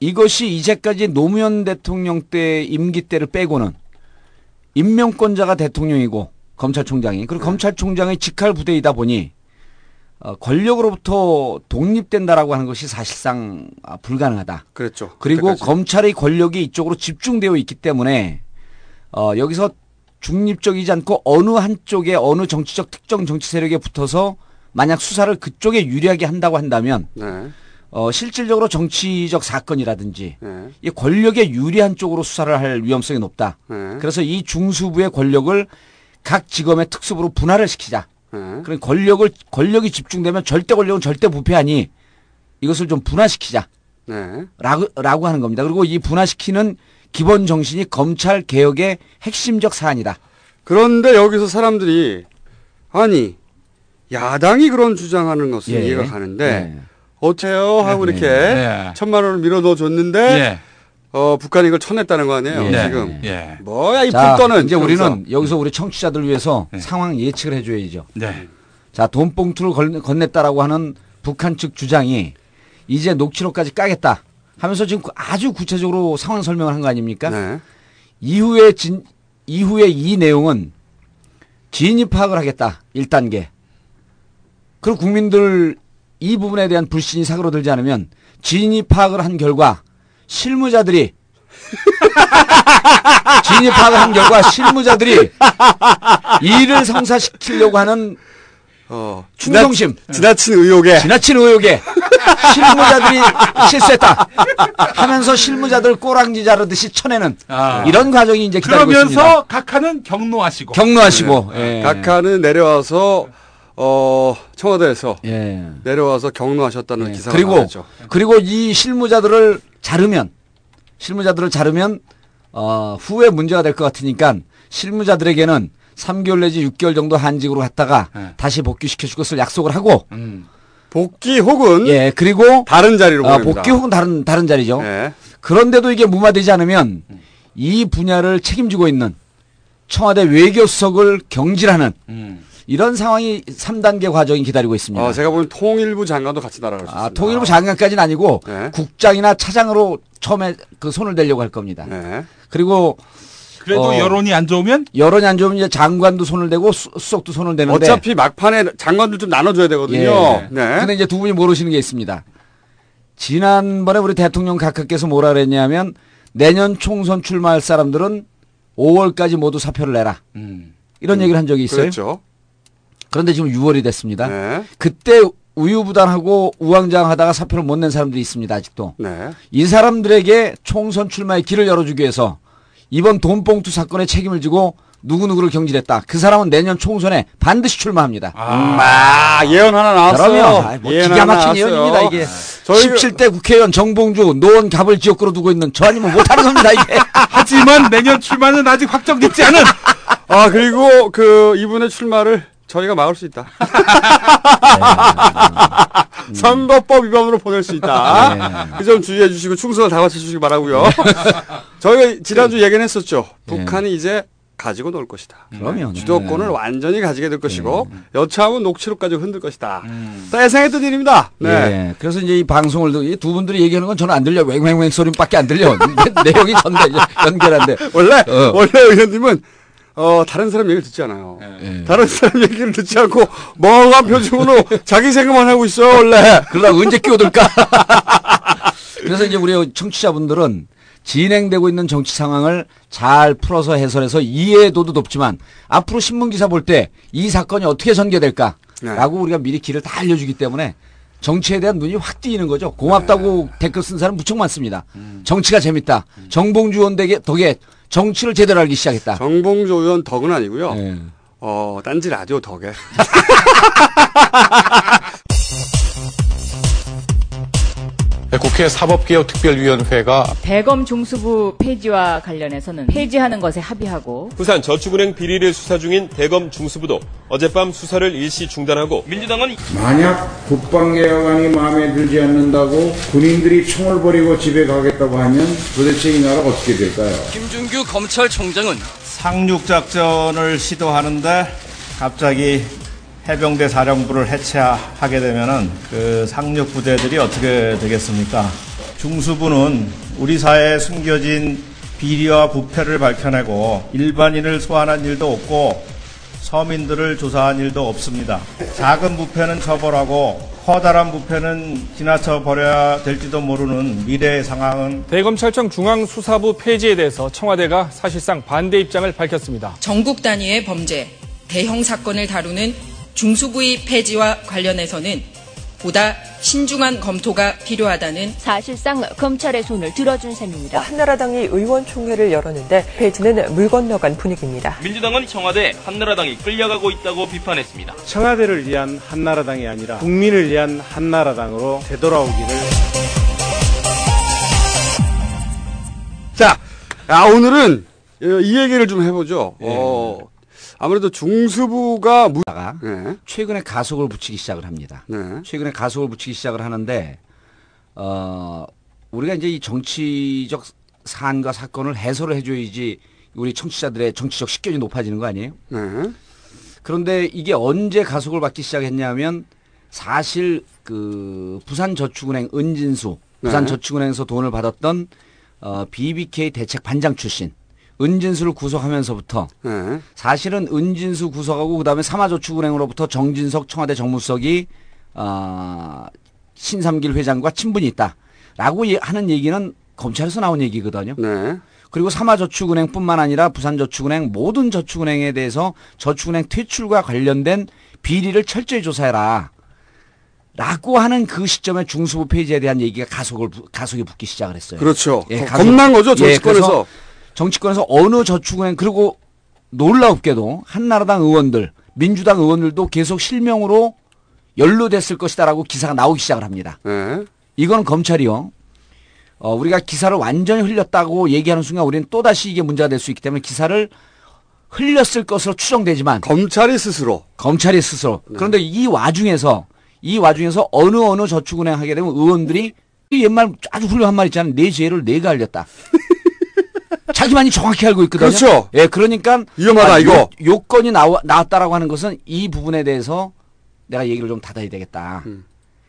이것이 이제까지 노무현 대통령 때 임기 때를 빼고는 임명권자가 대통령이고 검찰총장이 그리고 검찰총장의 직할 부대이다 보니 권력으로부터 독립된다라고 하는 것이 사실상 불가능하다. 그렇죠. 그리고 그때까지. 검찰의 권력이 이쪽으로 집중되어 있기 때문에 여기서 중립적이지 않고 어느 한쪽에 어느 정치적 특정 정치 세력에 붙어서 만약 수사를 그쪽에 유리하게 한다고 한다면 실질적으로 정치적 사건이라든지 이 권력에 유리한 쪽으로 수사를 할 위험성이 높다. 그래서 이 중수부의 권력을 각 지검의 특수부로 분할을 시키자. 그런 권력이 집중되면 절대 권력은 절대 부패하니 이것을 좀 분화시키자. 라고 하는 겁니다. 그리고 이 분화시키는 기본 정신이 검찰 개혁의 핵심적 사안이다. 그런데 여기서 사람들이 아니 야당이 그런 주장하는 것은 이해가 가는데 어째요 하고 이렇게 1,000만 원을 밀어 넣어 줬는데 북한이 이걸 쳐냈다는 거 아니에요 지금. 뭐야 이 불떠는. 이제 우리는 여기서 우리 청취자들 위해서 상황 예측을 해줘야죠. 자, 돈봉투를 건넸다라고 하는 북한 측 주장이 이제 녹취록까지 까겠다 하면서 지금 아주 구체적으로 상황 설명을 한 거 아닙니까? 이후에 이 내용은 진위 파악을 하겠다. 1단계. 그리고 국민들 이 부분에 대한 불신이 사그러들지 않으면 진위 파악을 한 결과 실무자들이 일을 성사시키려고 하는 충동심, 지나친 의혹에 실무자들이 실수했다 하면서 실무자들 꼬랑지 자르듯이 쳐내는 이런 과정이 이제 기다리고 있습니다. 그러면서 각하는 경로하시고 각하는 내려와서 청와대에서 내려와서 경로하셨다는 기사가 나왔죠. 그리고 이 실무자들을 자르면 후에 문제가 될 것 같으니까 실무자들에게는 3개월 내지 6개월 정도 한직으로 갔다가 다시 복귀시켜 줄 것을 약속을 하고 복귀 혹은 그리고 다른 자리로 보냅니다. 복귀 혹은 다른 자리죠. 그런데도 이게 무마되지 않으면 이 분야를 책임지고 있는 청와대 외교수석을 경질하는 이런 상황이 3단계 과정이 기다리고 있습니다. 제가 보면 통일부 장관도 같이 날아갈 수 있습니다. 통일부 장관까지는 아니고 국장이나 차장으로 처음에 그 손을 대려고 할 겁니다. 그리고 그래도 여론이 안 좋으면 이제 장관도 손을 대고 수석도 손을 대는데 어차피 막판에 장관들 좀 나눠줘야 되거든요. 근데 이제 두 분이 모르시는 게 있습니다. 지난번에 우리 대통령 각하께서 뭐라 그랬냐면 내년 총선 출마할 사람들은 5월까지 모두 사표를 내라. 이런 얘기를 한 적이 있어요. 그렇죠. 그런데 지금 6월이 됐습니다. 그때 우유부단하고 우왕좌왕하다가 사표를 못 낸 사람들이 있습니다. 아직도. 이 사람들에게 총선 출마의 길을 열어주기 위해서 이번 돈봉투 사건에 책임을 지고 누구누구를 경질했다. 그 사람은 내년 총선에 반드시 출마합니다. 예언 하나 나왔어요. 그럼요. 기가 막힌 예언입니다. 이게 17대 국회의원 정봉주 노원 갑을 지역구로 두고 있는 저 아니면 못하는 겁니다. 이게. 하지만 내년 출마는 아직 확정됐지 않은. 그리고 이분의 출마를 저희가 막을 수 있다. 선거법 위반으로 보낼 수 있다. 그 점 주의해 주시고 충성을 다하쳐 주시기 바라고요. 저희가 지난주 얘기는 했었죠. 북한이 이제 가지고 놀 것이다. 그러면 주도권을 완전히 가지게 될 것이고 여차하면 녹취록까지 흔들 것이다. 예상했던 일입니다. 네. 예. 그래서 이제 이 방송을 이 두 분들이 얘기하는 건 저는 안 들려. 왱왱왱 소리밖에 안 들려. 내용이 연결한데. 원래 의원님은 다른 사람 얘기를 듣지 않아요. 다른 사람 얘기를 듣지 않고 멍한 표정으로 자기 생각만 하고 있어 원래. 그러다 언제 끼어들까? 그래서 이제 우리 청취자분들은 진행되고 있는 정치 상황을 잘 풀어서 해설해서 이해도도 높지만 앞으로 신문기사 볼 때 이 사건이 어떻게 전개될까라고 우리가 미리 길을 다 알려주기 때문에 정치에 대한 눈이 확 띄는 거죠. 고맙다고 댓글 쓴 사람 무척 많습니다. 정치가 재밌다. 정봉주 의원 덕에 정치를 제대로 알기 시작했다. 정봉주 의원 덕은 아니고요. 딴지 라디오 덕에. 국회 사법개혁특별위원회가 대검 중수부 폐지와 관련해서는 폐지하는 것에 합의하고 부산 저축은행 비리를 수사 중인 대검 중수부도 어젯밤 수사를 일시 중단하고 민주당은 만약 국방개혁안이 마음에 들지 않는다고 군인들이 총을 버리고 집에 가겠다고 하면 도대체 이 나라 어떻게 될까요? 김준규 검찰총장은 상륙작전을 시도하는데 갑자기 해병대 사령부를 해체하게 되면은 그 상륙 부대들이 어떻게 되겠습니까? 중수부는 우리 사회에 숨겨진 비리와 부패를 밝혀내고 일반인을 소환한 일도 없고 서민들을 조사한 일도 없습니다. 작은 부패는 처벌하고 커다란 부패는 지나쳐 버려야 될지도 모르는 미래의 상황은 대검찰청 중앙수사부 폐지에 대해서 청와대가 사실상 반대 입장을 밝혔습니다. 전국 단위의 범죄, 대형 사건을 다루는 중수부의 폐지와 관련해서는 보다 신중한 검토가 필요하다는 사실상 검찰의 손을 들어준 셈입니다. 한나라당이 의원총회를 열었는데 폐지는 물 건너간 분위기입니다. 민주당은 청와대 한나라당이 끌려가고 있다고 비판했습니다. 청와대를 위한 한나라당이 아니라 국민을 위한 한나라당으로 되돌아오기를. 자, 오늘은 이 얘기를 좀 해보죠. 아무래도 중수부가 최근에 가속을 붙이기 시작을 합니다. 최근에 가속을 붙이기 시작을 하는데 우리가 이제 이 정치적 사안과 사건을 해설을 해줘야지 우리 청취자들의 정치적 식견이 높아지는 거 아니에요? 그런데 이게 언제 가속을 받기 시작했냐면 사실 그 부산저축은행 은진수 부산저축은행에서 돈을 받았던 BBK 대책 반장 출신 은진수를 구속하면서부터 사실은 은진수 구속하고 그다음에 삼화저축은행으로부터 정진석 청와대 정무수석이 신삼길 회장과 친분이 있다라고 하는 얘기는 검찰에서 나온 얘기거든요. 그리고 삼화저축은행뿐만 아니라 부산저축은행 모든 저축은행에 대해서 저축은행 퇴출과 관련된 비리를 철저히 조사해라. 라고 하는 그 시점에 중수부 폐지에 대한 얘기가 가속이 붙기 시작을 했어요. 그렇죠. 겁난 거죠, 정치권에서. 정치권에서 어느 저축은행 그리고 놀랍게도 한나라당 의원들 민주당 의원들도 계속 실명으로 연루됐을 것이다라고 기사가 나오기 시작을 합니다. 이건 검찰이요. 우리가 기사를 완전히 흘렸다고 얘기하는 순간 우리는 또다시 이게 문제가 될 수 있기 때문에 기사를 흘렸을 것으로 추정되지만 검찰이 스스로 그런데 이 와중에서 어느 저축은행 하게 되면 의원들이 옛말 아주 훌륭한 말 있잖아요. 내 죄를 내가 알렸다. 자기만이 정확히 알고 있거든요. 그렇죠. 예, 그러니까 위험하다 이거. 요건이 나왔다라고 하는 것은 이 부분에 대해서 내가 얘기를 좀 닫아야 되겠다.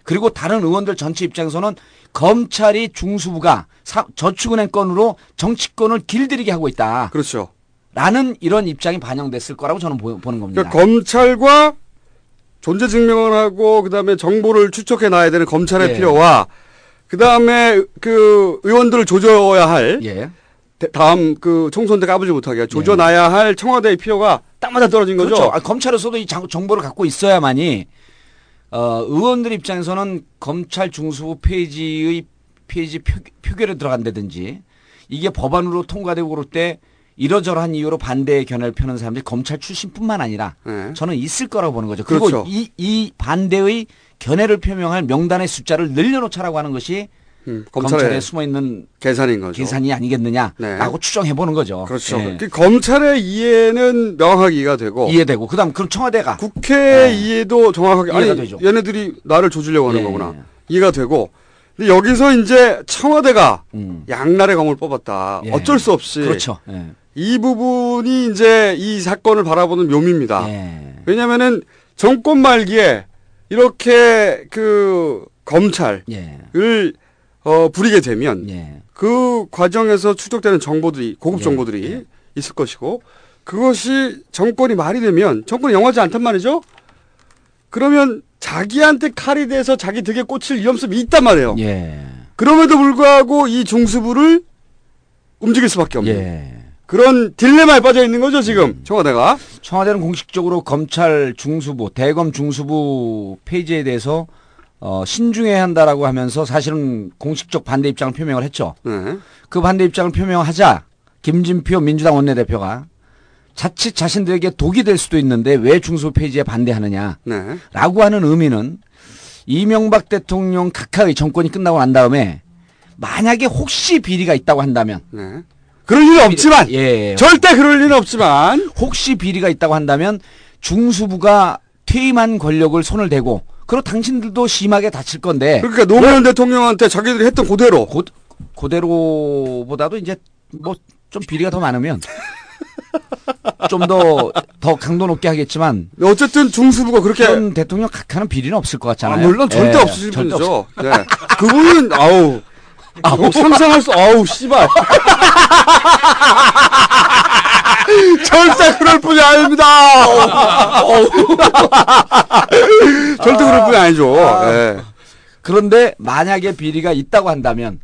그리고 다른 의원들 전체 입장에서는 검찰이 중수부가 저축은행 건으로 정치권을 길들이게 하고 있다. 그렇죠. 라는 이런 입장이 반영됐을 거라고 저는 보는 겁니다. 그러니까 검찰과 존재 증명을 하고 그다음에 정보를 추적해 놔야 되는 검찰의 필요와 그다음에 그 의원들을 조져야 할 다음 그 총선 때 까부지 못하게 조져놔야 할 청와대의 필요가 딱 맞아 떨어진 거죠. 그렇죠. 검찰에서도 이 정보를 갖고 있어야만이 의원들 입장에서는 검찰 중수부 폐지 표결에 들어간다든지 이게 법안으로 통과되고 그럴 때 이러저러한 이유로 반대의 견해를 펴는 사람들이 검찰 출신뿐만 아니라 저는 있을 거라고 보는 거죠. 그리고 그렇죠. 이 반대의 견해를 표명할 명단의 숫자를 늘려놓자라고 하는 것이 검찰에 숨어있는 계산인 거죠. 계산이 아니겠느냐라고 추정해 보는 거죠. 그렇죠. 그 검찰의 이해는 명확하게 이해되고 그다음 그럼 청와대가 국회 이해도 정확하게 이해가 되죠. 얘네들이 나를 조지려고 하는 거구나 이해가 되고 근데 여기서 이제 청와대가 양날의 검을 뽑았다. 어쩔 수 없이 그렇죠. 이 부분이 이제 이 사건을 바라보는 묘미입니다. 왜냐면은 정권 말기에 이렇게 그 검찰을 부리게 되면 그 과정에서 추적되는 정보들이 고급 정보들이 있을 것이고 그것이 정권이 말이 되면 정권이 영하지 않단 말이죠. 그러면 자기한테 칼이 돼서 자기 득에 꽂힐 위험성이 있단 말이에요. 그럼에도 불구하고 이 중수부를 움직일 수밖에 없는 그런 딜레마에 빠져 있는 거죠 지금 청와대가. 청와대는 공식적으로 검찰 중수부, 대검 중수부 폐지에 대해서 신중해야 한다라고 하면서 사실은 공식적 반대 입장을 표명을 했죠. 그 반대 입장을 표명하자 김진표 민주당 원내대표가 자칫 자신들에게 독이 될 수도 있는데 왜 중수부 폐지에 반대하느냐라고 하는 의미는 이명박 대통령 각하의 정권이 끝나고 난 다음에 만약에 혹시 비리가 있다고 한다면 그럴 일은 없지만 절대 그럴 일은 없지만 혹시 비리가 있다고 한다면 중수부가 퇴임한 권력을 손을 대고 그리고 당신들도 심하게 다칠 건데 그러니까 노무현 대통령한테 자기들이 했던 그대로 그대로보다도 이제 뭐 좀 비리가 더 많으면 좀 더 강도 높게 하겠지만 어쨌든 중수부가 그렇게 현 대통령 각하는 비리는 없을 것 같잖아요. 물론 절대 없으실 분이죠. 그분은 상상할 수 씨발 절대 그럴 분이 아닙니다. 절대 그럴 분이 아니죠. 그런데 만약에 비리가 있다고 한다면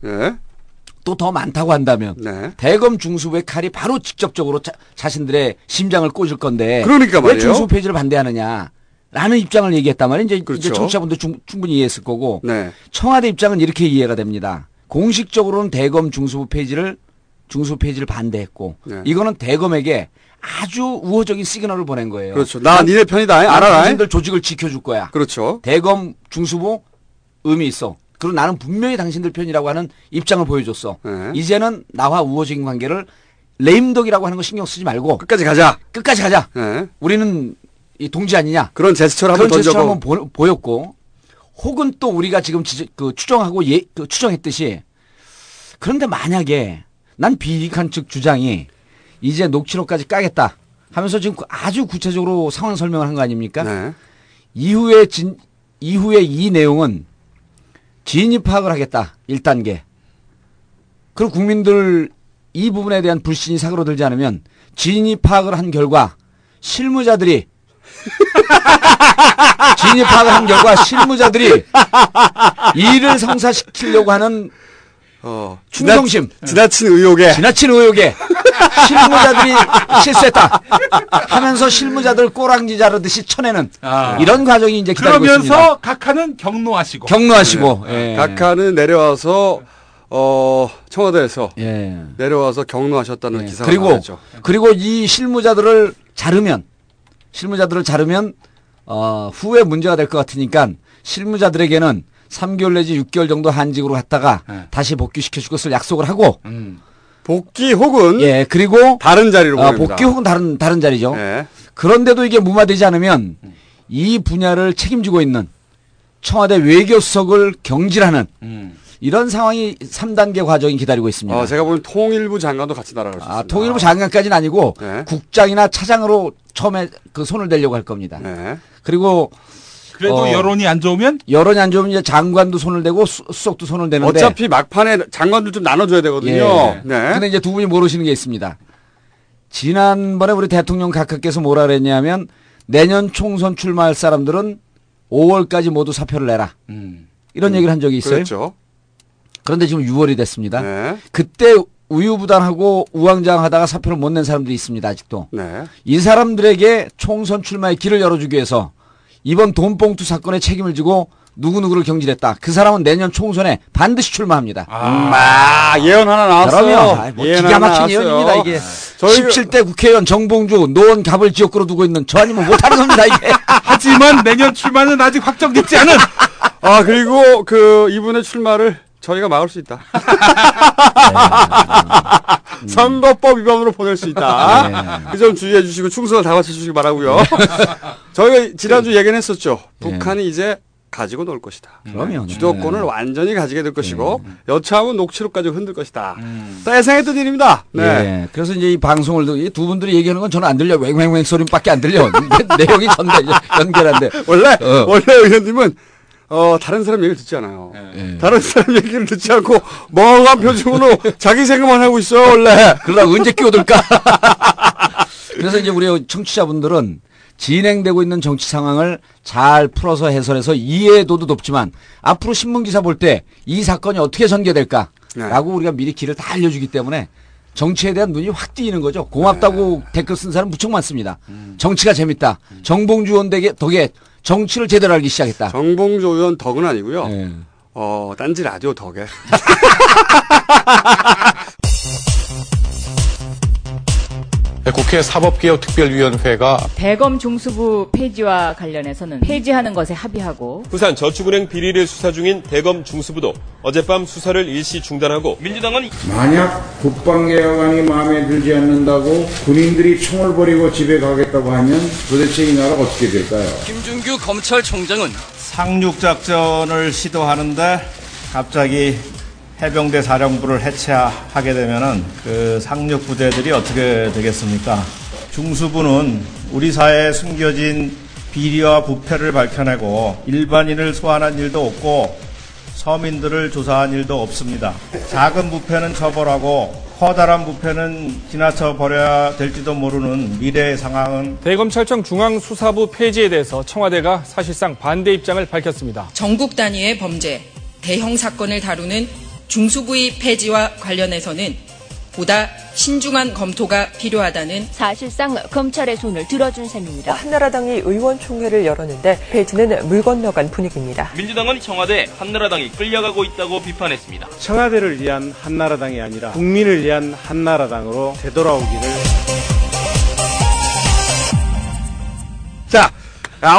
또 더 많다고 한다면 대검 중수부의 칼이 바로 직접적으로 자신들의 심장을 꽂을 건데 그러니까 말이에요. 왜 중수부 폐지를 반대하느냐라는 입장을 얘기했단 말이에요. 이제 청취자분들 충분히 이해했을 거고 청와대 입장은 이렇게 이해가 됩니다. 공식적으로는 대검 중수부 폐지를 반대했고 이거는 대검에게 아주 우호적인 시그널을 보낸 거예요. 그렇죠. 나 니네 편이다. 알아라. 당신들 조직을 지켜줄 거야. 그렇죠. 대검 중수부 의미 있어. 그리고 나는 분명히 당신들 편이라고 하는 입장을 보여줬어. 이제는 나와 우호적인 관계를 레임덕이라고 하는 거 신경 쓰지 말고 끝까지 가자. 우리는 이 동지 아니냐. 그런 제스처를 한번 던져고 보였고 혹은 또 우리가 지금 추정하고 추정했듯이 그런데 만약에 난 비익한 측 주장이 이제 녹취록까지 까겠다 하면서 지금 아주 구체적으로 상황 설명을 한 거 아닙니까? 이후에 이 내용은 진위 파악을 하겠다. 1단계. 그리고 국민들 이 부분에 대한 불신이 사그러들지 않으면 진위 파악을 한 결과 실무자들이 일을 성사시키려고 하는 충성심, 지나친 의혹에 실무자들이 실수했다 하면서 실무자들 꼬랑지 자르듯이 쳐내는 이런 과정이 이제 기다리고 있습니다. 그러면서 각하는 경로하시고 각하는 내려와서 청와대에서 내려와서 경로하셨다는 기사가 나왔죠. 그리고 이 실무자들을 자르면 후에 문제가 될 것 같으니까 실무자들에게는 3개월 내지 6개월 정도 한직으로 갔다가 다시 복귀시켜줄 것을 약속을 하고 복귀 혹은 그리고 다른 자리로 보냅니다. 복귀 혹은 다른 자리죠. 그런데도 이게 무마되지 않으면 이 분야를 책임지고 있는 청와대 외교수석을 경질하는 이런 상황이 3단계 과정이 기다리고 있습니다. 제가 보면 통일부 장관도 같이 날아갈 수 있습니다. 통일부 장관까지는 아니고 국장이나 차장으로 처음에 그 손을 대려고 할 겁니다. 그리고 그래도 여론이 안 좋으면 이제 장관도 손을 대고 수석도 손을 대는데 어차피 막판에 장관들 좀 나눠줘야 되거든요. 근데 이제 두 분이 모르시는 게 있습니다. 지난번에 우리 대통령 각하께서 뭐라 그랬냐면 내년 총선 출마할 사람들은 5월까지 모두 사표를 내라. 이런 얘기를 한 적이 있어요. 그렇죠. 그런데 지금 6월이 됐습니다. 그때 우유부단하고 우왕좌왕하다가 사표를 못 낸 사람들이 있습니다. 아직도. 이 사람들에게 총선 출마의 길을 열어주기 위해서 이번 돈봉투 사건에 책임을 지고 누구누구를 경질했다. 그 사람은 내년 총선에 반드시 출마합니다. 예언 하나 나왔어요. 기가 막힌 예언입니다. 이게 17대 국회의원 정봉주 노원 갑을 지역구로 두고 있는 저 아니면 못하는 겁니다. 이게. 하지만 내년 출마는 아직 확정됐지 않은. 그리고 이분의 출마를 저희가 막을 수 있다. 선거법 위반으로 보낼 수 있다. 그 점 주의해 주시고 충성을 다바쳐 주시기 바라고요. 저희가 지난주 얘기는 했었죠. 북한이 이제 가지고 놀 것이다. 그러면 주도권을 완전히 가지게 될 것이고 여차하면 녹취록까지 흔들 것이다. 예상했던 일입니다. 네. 예. 그래서 이제 이 방송을 두 분들이 얘기하는 건 저는 안 들려. 웽웽웽 소리밖에 안 들려. 내용이 연결한데. 원래 의원님은 다른 사람 얘기를 듣지 않아요. 다른 사람 얘기를 듣지 않고 멍한 표정으로 자기 생각만 하고 있어요, 원래. 그러다 언제 끼어들까? 그래서 이제 우리 청취자분들은 진행되고 있는 정치 상황을 잘 풀어서 해설해서 이해도도 높지만 앞으로 신문기사 볼 때 이 사건이 어떻게 전개될까라고 우리가 미리 길을 다 알려주기 때문에 정치에 대한 눈이 확 띄는 거죠. 고맙다고 댓글 쓴 사람 무척 많습니다. 정치가 재밌다. 정봉주 의원 덕에 정치를 제대로 알기 시작했다. 정봉주 의원 덕은 아니고요. 딴지 라디오 덕에. 국회 사법개혁특별위원회가 대검 중수부 폐지와 관련해서는 폐지하는 것에 합의하고 부산 저축은행 비리를 수사 중인 대검 중수부도 어젯밤 수사를 일시 중단하고 민주당은 만약 국방개혁안이 마음에 들지 않는다고 군인들이 총을 버리고 집에 가겠다고 하면 도대체 이 나라가 어떻게 될까요? 김준규 검찰총장은 상륙작전을 시도하는데 갑자기 해병대 사령부를 해체하게 되면은 그 상륙 부대들이 어떻게 되겠습니까? 중수부는 우리 사회에 숨겨진 비리와 부패를 밝혀내고 일반인을 소환한 일도 없고 서민들을 조사한 일도 없습니다. 작은 부패는 처벌하고 커다란 부패는 지나쳐 버려야 될지도 모르는 미래의 상황은 대검찰청 중앙수사부 폐지에 대해서 청와대가 사실상 반대 입장을 밝혔습니다. 전국 단위의 범죄, 대형 사건을 다루는 중수부의 폐지와 관련해서는 보다 신중한 검토가 필요하다는 사실상 검찰의 손을 들어준 셈입니다. 한나라당이 의원총회를 열었는데 폐지는 물 건너간 분위기입니다. 민주당은 청와대 한나라당이 끌려가고 있다고 비판했습니다. 청와대를 위한 한나라당이 아니라 국민을 위한 한나라당으로 되돌아오기를. 자,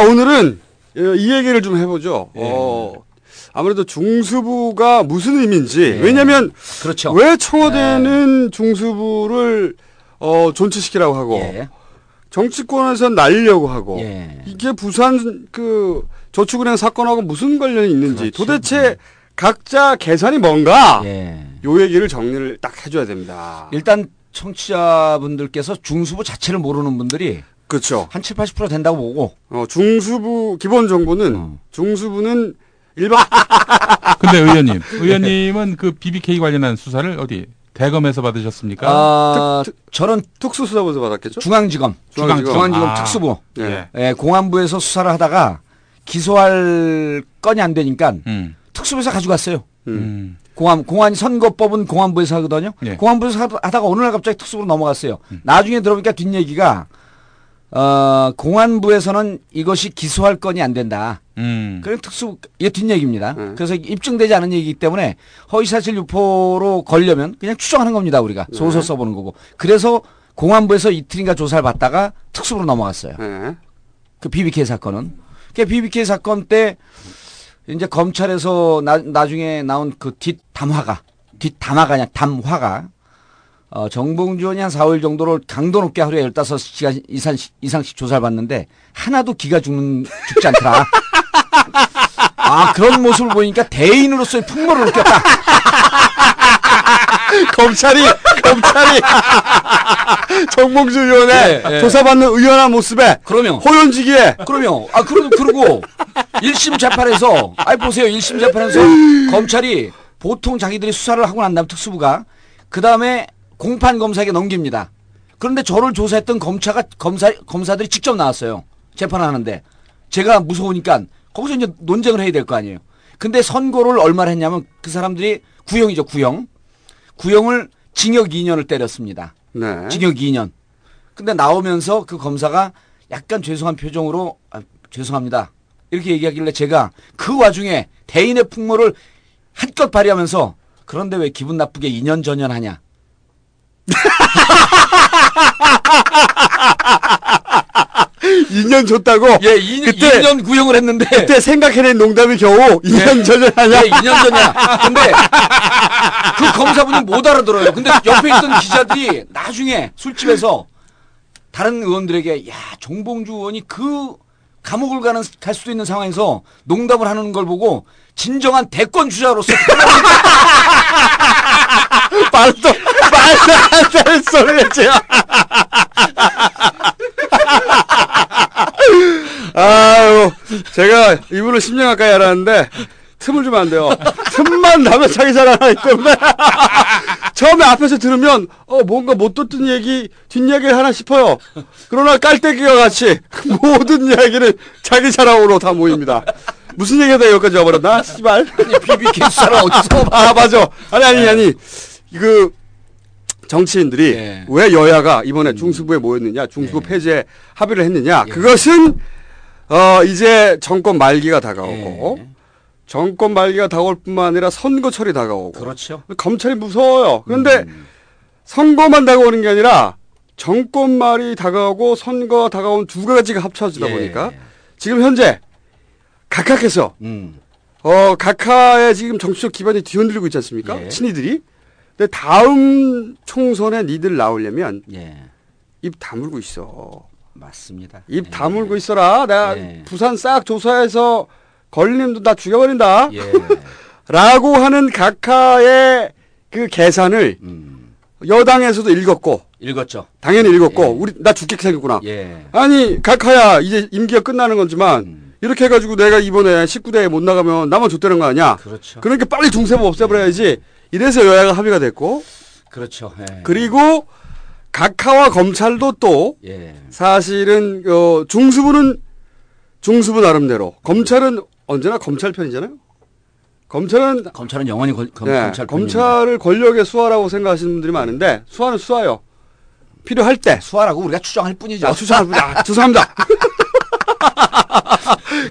오늘은 이 얘기를 좀 해보죠. 아무래도 중수부가 무슨 의미인지. 왜냐하면 그렇죠. 왜 청와대는 중수부를 존치시키라고 하고 정치권에선 날리려고 하고 이게 부산 그 저축은행 사건하고 무슨 관련이 있는지 도대체 각자 계산이 뭔가 요 얘기를 정리를 딱 해줘야 됩니다. 일단 청취자분들께서 중수부 자체를 모르는 분들이 그렇죠. 한 7, 80% 된다고 보고 중수부 기본 정보는 중수부는 일반. 근데 의원님은 그 BBK 관련한 수사를 어디 대검에서 받으셨습니까? 저는 특수수사부에서 받았겠죠? 중앙지검 특수부. 공안부에서 수사를 하다가 기소할 건이 안 되니까 특수부에서 가져갔어요. 공안이 선거법은 공안부에서 하거든요. 공안부에서 하다가 어느 날 갑자기 특수부로 넘어갔어요. 나중에 들어보니까 뒷얘기가 공안부에서는 이것이 기소할 건이 안 된다. 그럼 특수, 이게 뒷얘기입니다. 그래서 입증되지 않은 얘기이기 때문에 허위사실 유포로 걸려면 그냥 추정하는 겁니다, 우리가. 소설 써보는 거고. 그래서 공안부에서 이틀인가 조사를 받다가 특수부로 넘어갔어요. 그 BBK 사건은. 그 BBK 사건 때 이제 검찰에서 나중에 나온 그 뒷담화가 정봉주 의원이 한 4일 정도로 강도 높게 하루에 15시간 이상씩 조사를 받는데 하나도 기가 죽지 않더라. 그런 모습을 보니까 대인으로서의 풍모를 느꼈다. 검찰이 정봉주 의원의 조사받는 의연한 모습에 그러면 호연지기에 그러면 그리고 1심 재판에서 보세요. 1심 재판에서 검찰이 보통 자기들이 수사를 하고 난 다음 특수부가 그 다음에 공판 검사에게 넘깁니다. 그런데 저를 조사했던 검사들이 직접 나왔어요. 재판하는데 제가 무서우니까 거기서 이제 논쟁을 해야 될 거 아니에요. 근데 선고를 얼마나 했냐면 그 사람들이 구형이죠. 구형을 징역 2년을 때렸습니다. 징역 2년. 근데 나오면서 그 검사가 약간 죄송한 표정으로 죄송합니다. 이렇게 얘기하길래 제가 그 와중에 대인의 풍모를 한껏 발휘하면서 그런데 왜 기분 나쁘게 2년 전연하냐. 2년 줬다고? 예, 2년 구형을 했는데. 그때 생각해낸 농담이 겨우 2년 전이냐? 2년 전이야. 근데 그 검사분이 못 알아들어요. 근데 옆에 있던 기자들이 나중에 술집에서 다른 의원들에게 정봉주 의원이 그 감옥을 갈 수도 있는 상황에서 농담을 하는 걸 보고 진정한 대권 주자로서 말도 안 되는 소리지. 아유, 제가 이분을 10년 가까이 알았는데 틈을 주면 안 돼요. 틈만 나면 자기 잘하기 때문에 처음에 앞에서 들으면 뭔가 못 듣던 얘기 뒷이야기를 하나 싶어요. 그러나 깔때기와 같이 모든 이야기를 자기 자랑으로 다 모입니다. 무슨 얘기하다 여기까지 와버렸나? 씨발. 아니, BBK 수사를 어디서? 아, 맞아. 아니. 그, 정치인들이 예. 왜 여야가 이번에 중수부에 모였느냐, 중수부 폐지에 합의를 했느냐, 그것은, 이제 정권 말기가 다가오고, 정권 말기가 다가올 뿐만 아니라 선거철이 다가오고. 그렇죠. 검찰이 무서워요. 그런데 선거만 다가오는 게 아니라 정권 말이 다가오고 선거가 다가온 두 가지가 합쳐지다 보니까 지금 현재 각하께서 각하의 지금 정치적 기반이 뒤흔들리고 있지 않습니까? 친이들이. 근데 다음 총선에 니들 나오려면 입 다물고 있어. 맞습니다. 입 다물고 있어라. 내가 부산 싹 조사해서 걸리면 나 죽여버린다. 라고 하는 각하의 그 계산을 여당에서도 읽었죠. 당연히 읽었고 나 죽게 생겼구나. 아니 각하야 이제 임기가 끝나는 거지만 이렇게 해가지고 내가 이번에 19대에 못 나가면 나만 좆되는 거 아니야. 그렇죠. 그러니까 빨리 중세법 없애버려야지. 이래서 여야가 합의가 됐고. 그렇죠. 그리고 각하와 검찰도 또 사실은 중수부는 중수부 나름대로 검찰은 언제나 검찰 편이잖아요. 검찰은 영원히 검찰 편입니다. 검찰을 권력의 수하라고 생각하시는 분들이 많은데 수하는 수하요. 필요할 때 수하라고 우리가 추정할 뿐이죠. 추정할 뿐. 죄송합니다.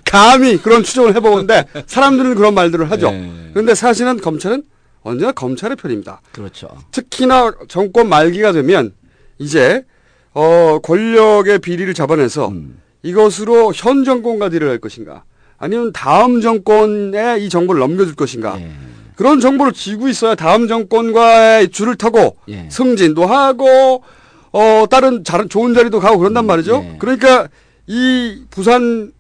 감히 그런 추정을 해보는데 사람들은 그런 말들을 하죠. 그런데 사실은 검찰은 언제나 검찰의 편입니다. 그렇죠. 특히나 정권 말기가 되면 이제 권력의 비리를 잡아내서 이것으로 현 정권과 딜을 할 것인가 아니면 다음 정권에 이 정보를 넘겨줄 것인가 그런 정보를 쥐고 있어야 다음 정권과의 줄을 타고 승진도 하고 다른 좋은 자리도 가고 그런단 말이죠. 그러니까 이 부산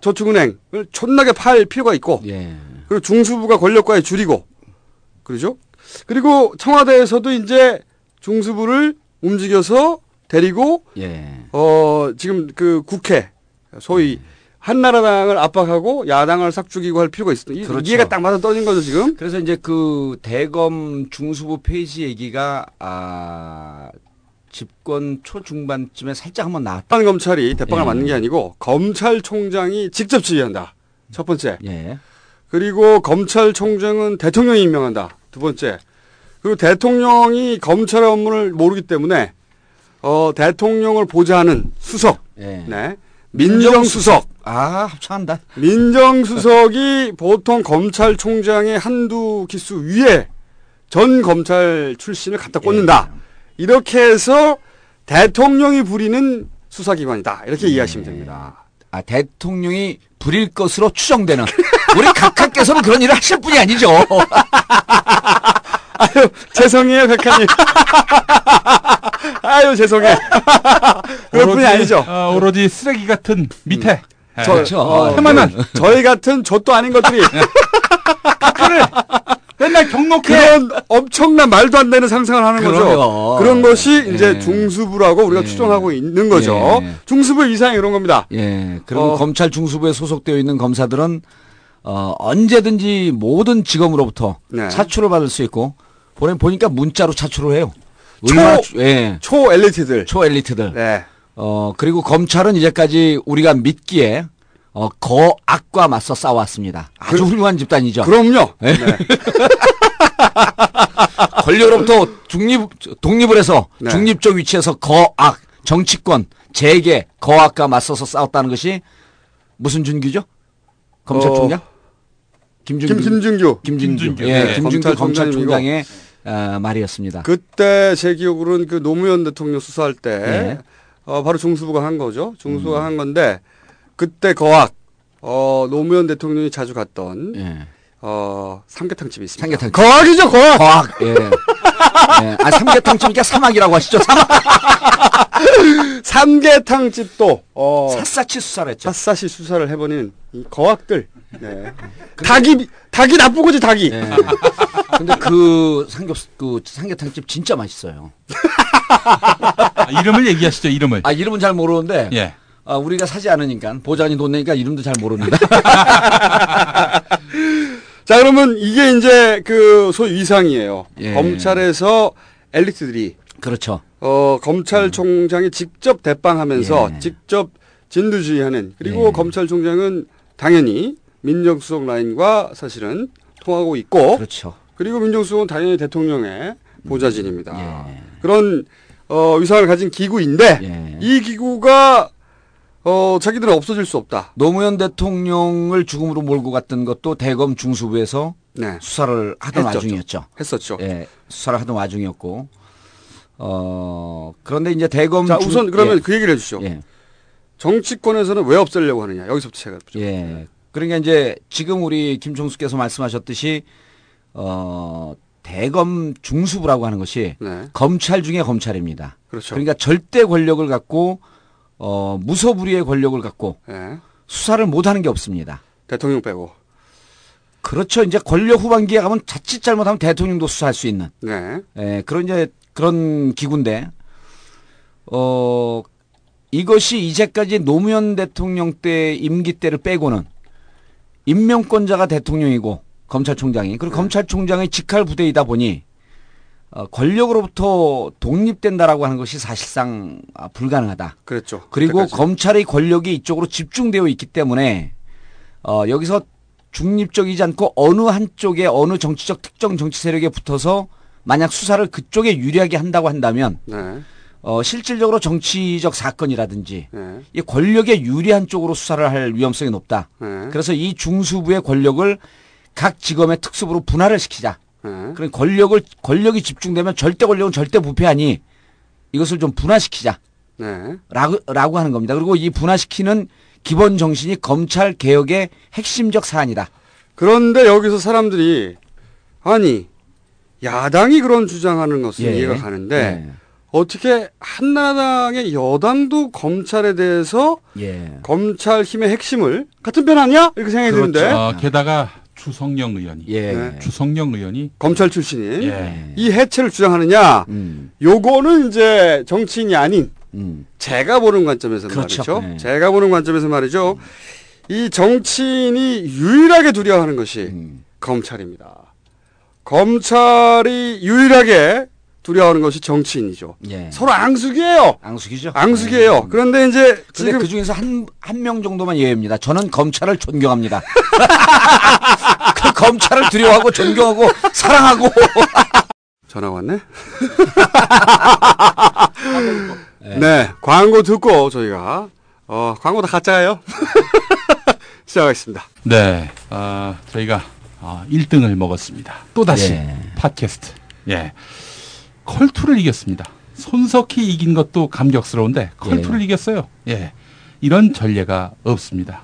저축은행을 촌나게 팔 필요가 있고 그리고 중수부가 권력과의 줄이고 그러죠. 그리고 청와대에서도 이제 중수부를 움직여서 데리고 지금 그 국회 소위 한나라당을 압박하고 야당을 싹 죽이고 할 필요가 있습니다. 그렇죠. 이해가 딱 맞아 떨어진 거죠 지금. 그래서 이제 그 대검 중수부 폐지 얘기가 집권 초중반쯤에 살짝 한번 나왔다. 검찰이 대빵을 맞는 게 아니고 검찰총장이 직접 지휘한다. 첫 번째. 그리고 검찰총장은 대통령이 임명한다. 두 번째. 그리고 대통령이 검찰의 업무를 모르기 때문에 대통령을 보좌하는 수석. 민정수석. 합쳐한다. 민정수석이 보통 검찰총장의 한두 기수 위에 전 검찰 출신을 갖다 꽂는다. 이렇게 해서 대통령이 부리는 수사기관이다. 이렇게 이해하시면 됩니다. 대통령이 부릴 것으로 추정되는. 우리 각하께서는 그런 일을 하실 분이 아니죠. 아유, 죄송해요, 백하님. 아유, 죄송해. 그럴 뿐이 아니죠. 오로지 쓰레기 같은 밑에. 그만한 저희 같은 좆도 아닌 것들이. 각하를 맨날 경록해. 그런 엄청난 말도 안 되는 상상을 하는 거죠. 그런 것이 이제 중수부라고 우리가 추정하고 있는 거죠. 중수부의 이상이 이런 겁니다. 그리고 검찰 중수부에 소속되어 있는 검사들은 언제든지 모든 직업으로부터 차출을 받을 수 있고 보니까 문자로 차출을 해요. 초엘리트들. 그리고 검찰은 이제까지 우리가 믿기에 거악과 맞서 싸웠습니다. 아주 훌륭한 집단이죠. 그럼요. 권력으로부터 독립을 해서 중립적 위치에서 거악, 정치권, 재계, 거악과 맞서서 싸웠다는 것이 무슨 준규죠? 검찰총장? 김준규. 김준규 검찰총장의 말이었습니다. 그때 제 기억으로는 그 노무현 대통령 수사할 때 바로 중수부가 한 거죠. 중수부가 한 건데 그때 거악 노무현 대통령이 자주 갔던 삼계탕집이 있습니다. 삼계탕집. 거악이죠, 거악. 거악. 네. 아, 삼계탕집이니까 사막이라고 하시죠. 사막. 삼계탕집도 샅샅이 수사를 했죠. 샅샅이 수사를 해보는 이 거학들. 네. 닭이 나쁜 거지 닭이. 네. 근데 그 삼계탕집 진짜 맛있어요. 이름을 얘기하시죠, 이름을. 아, 이름은 잘 모르는데. 예. 우리가 사지 않으니까 보좌관이 돈 내니까 이름도 잘 모릅니다. 자, 그러면 이게 이제 그 소위 위상이에요. 예. 검찰에서 엘리트들이 그렇죠. 검찰총장이 직접 대빵하면서 직접 진두지휘하는 그리고 검찰총장은 당연히 민정수석 라인과 사실은 통하고 있고 그렇죠. 그리고 민정수석은 당연히 대통령의 보좌진입니다. 그런 위상을 가진 기구인데 이 기구가 자기들은 없어질 수 없다. 노무현 대통령을 죽음으로 몰고 갔던 것도 대검 중수부에서 수사를 하던 와중이었죠. 했었죠. 예, 수사를 하던 와중이었고. 그런데 이제 대검 자, 우선 그러면 그 얘기를 해주시죠. 정치권에서는 왜 없애려고 하느냐. 여기서부터 제가. 예. 그러니까 이제 지금 우리 김총수께서 말씀하셨듯이 대검 중수부라고 하는 것이 검찰 중에 검찰입니다. 그렇죠. 그러니까 절대 권력을 갖고 무소불위의 권력을 갖고 수사를 못하는 게 없습니다. 대통령 빼고. 그렇죠. 이제 권력 후반기에 가면 자칫 잘못하면 대통령도 수사할 수 있는. 그런 기구인데 이것이 이제까지 노무현 대통령 때 임기 때를 빼고는 임명권자가 대통령이고 검찰총장이 그리고 검찰총장의 직할 부대이다 보니 권력으로부터 독립된다라고 하는 것이 사실상 불가능하다. 그렇죠. 그리고 그때까지. 검찰의 권력이 이쪽으로 집중되어 있기 때문에 여기서 중립적이지 않고 어느 한쪽에 어느 정치적 특정 정치 세력에 붙어서 만약 수사를 그쪽에 유리하게 한다고 한다면 실질적으로 정치적 사건이라든지 이 권력에 유리한 쪽으로 수사를 할 위험성이 높다. 그래서 이 중수부의 권력을 각 지검의 특수부로 분할을 시키자. 그런 권력이 집중되면 절대 권력은 절대 부패하니 이것을 좀 분화시키자. 라고 하는 겁니다. 그리고 이 분화시키는 기본 정신이 검찰 개혁의 핵심적 사안이다. 그런데 여기서 사람들이 아니 야당이 그런 주장하는 것은 이해가 가는데 어떻게 한나라당의 여당도 검찰에 대해서 검찰 힘의 핵심을 같은 편 아니야? 이렇게 생각이 드는데 게다가 주성영 의원이 주성영 의원이 검찰 출신이 이 해체를 주장하느냐? 요거는 이제 정치인이 아닌 제가 보는 관점에서 말이죠. 제가 보는 관점에서 말이죠. 이 정치인이 유일하게 두려워하는 것이 검찰입니다. 검찰이 유일하게 두려워하는 것이 정치인이죠. 서로 앙숙이에요. 앙숙이에요. 그런데 이제 지금 그 중에서 한 명 정도만 예외입니다. 저는 검찰을 존경합니다. 그 검찰을 두려워하고 존경하고 사랑하고. 전화 왔네. 네, 광고 듣고 저희가 광고 다 가짜예요. 시작하겠습니다. 네, 저희가 1등을 먹었습니다. 또 다시 팟캐스트. 컬투를 이겼습니다. 손석희 이긴 것도 감격스러운데 컬투를 이겼어요. 이런 전례가 없습니다.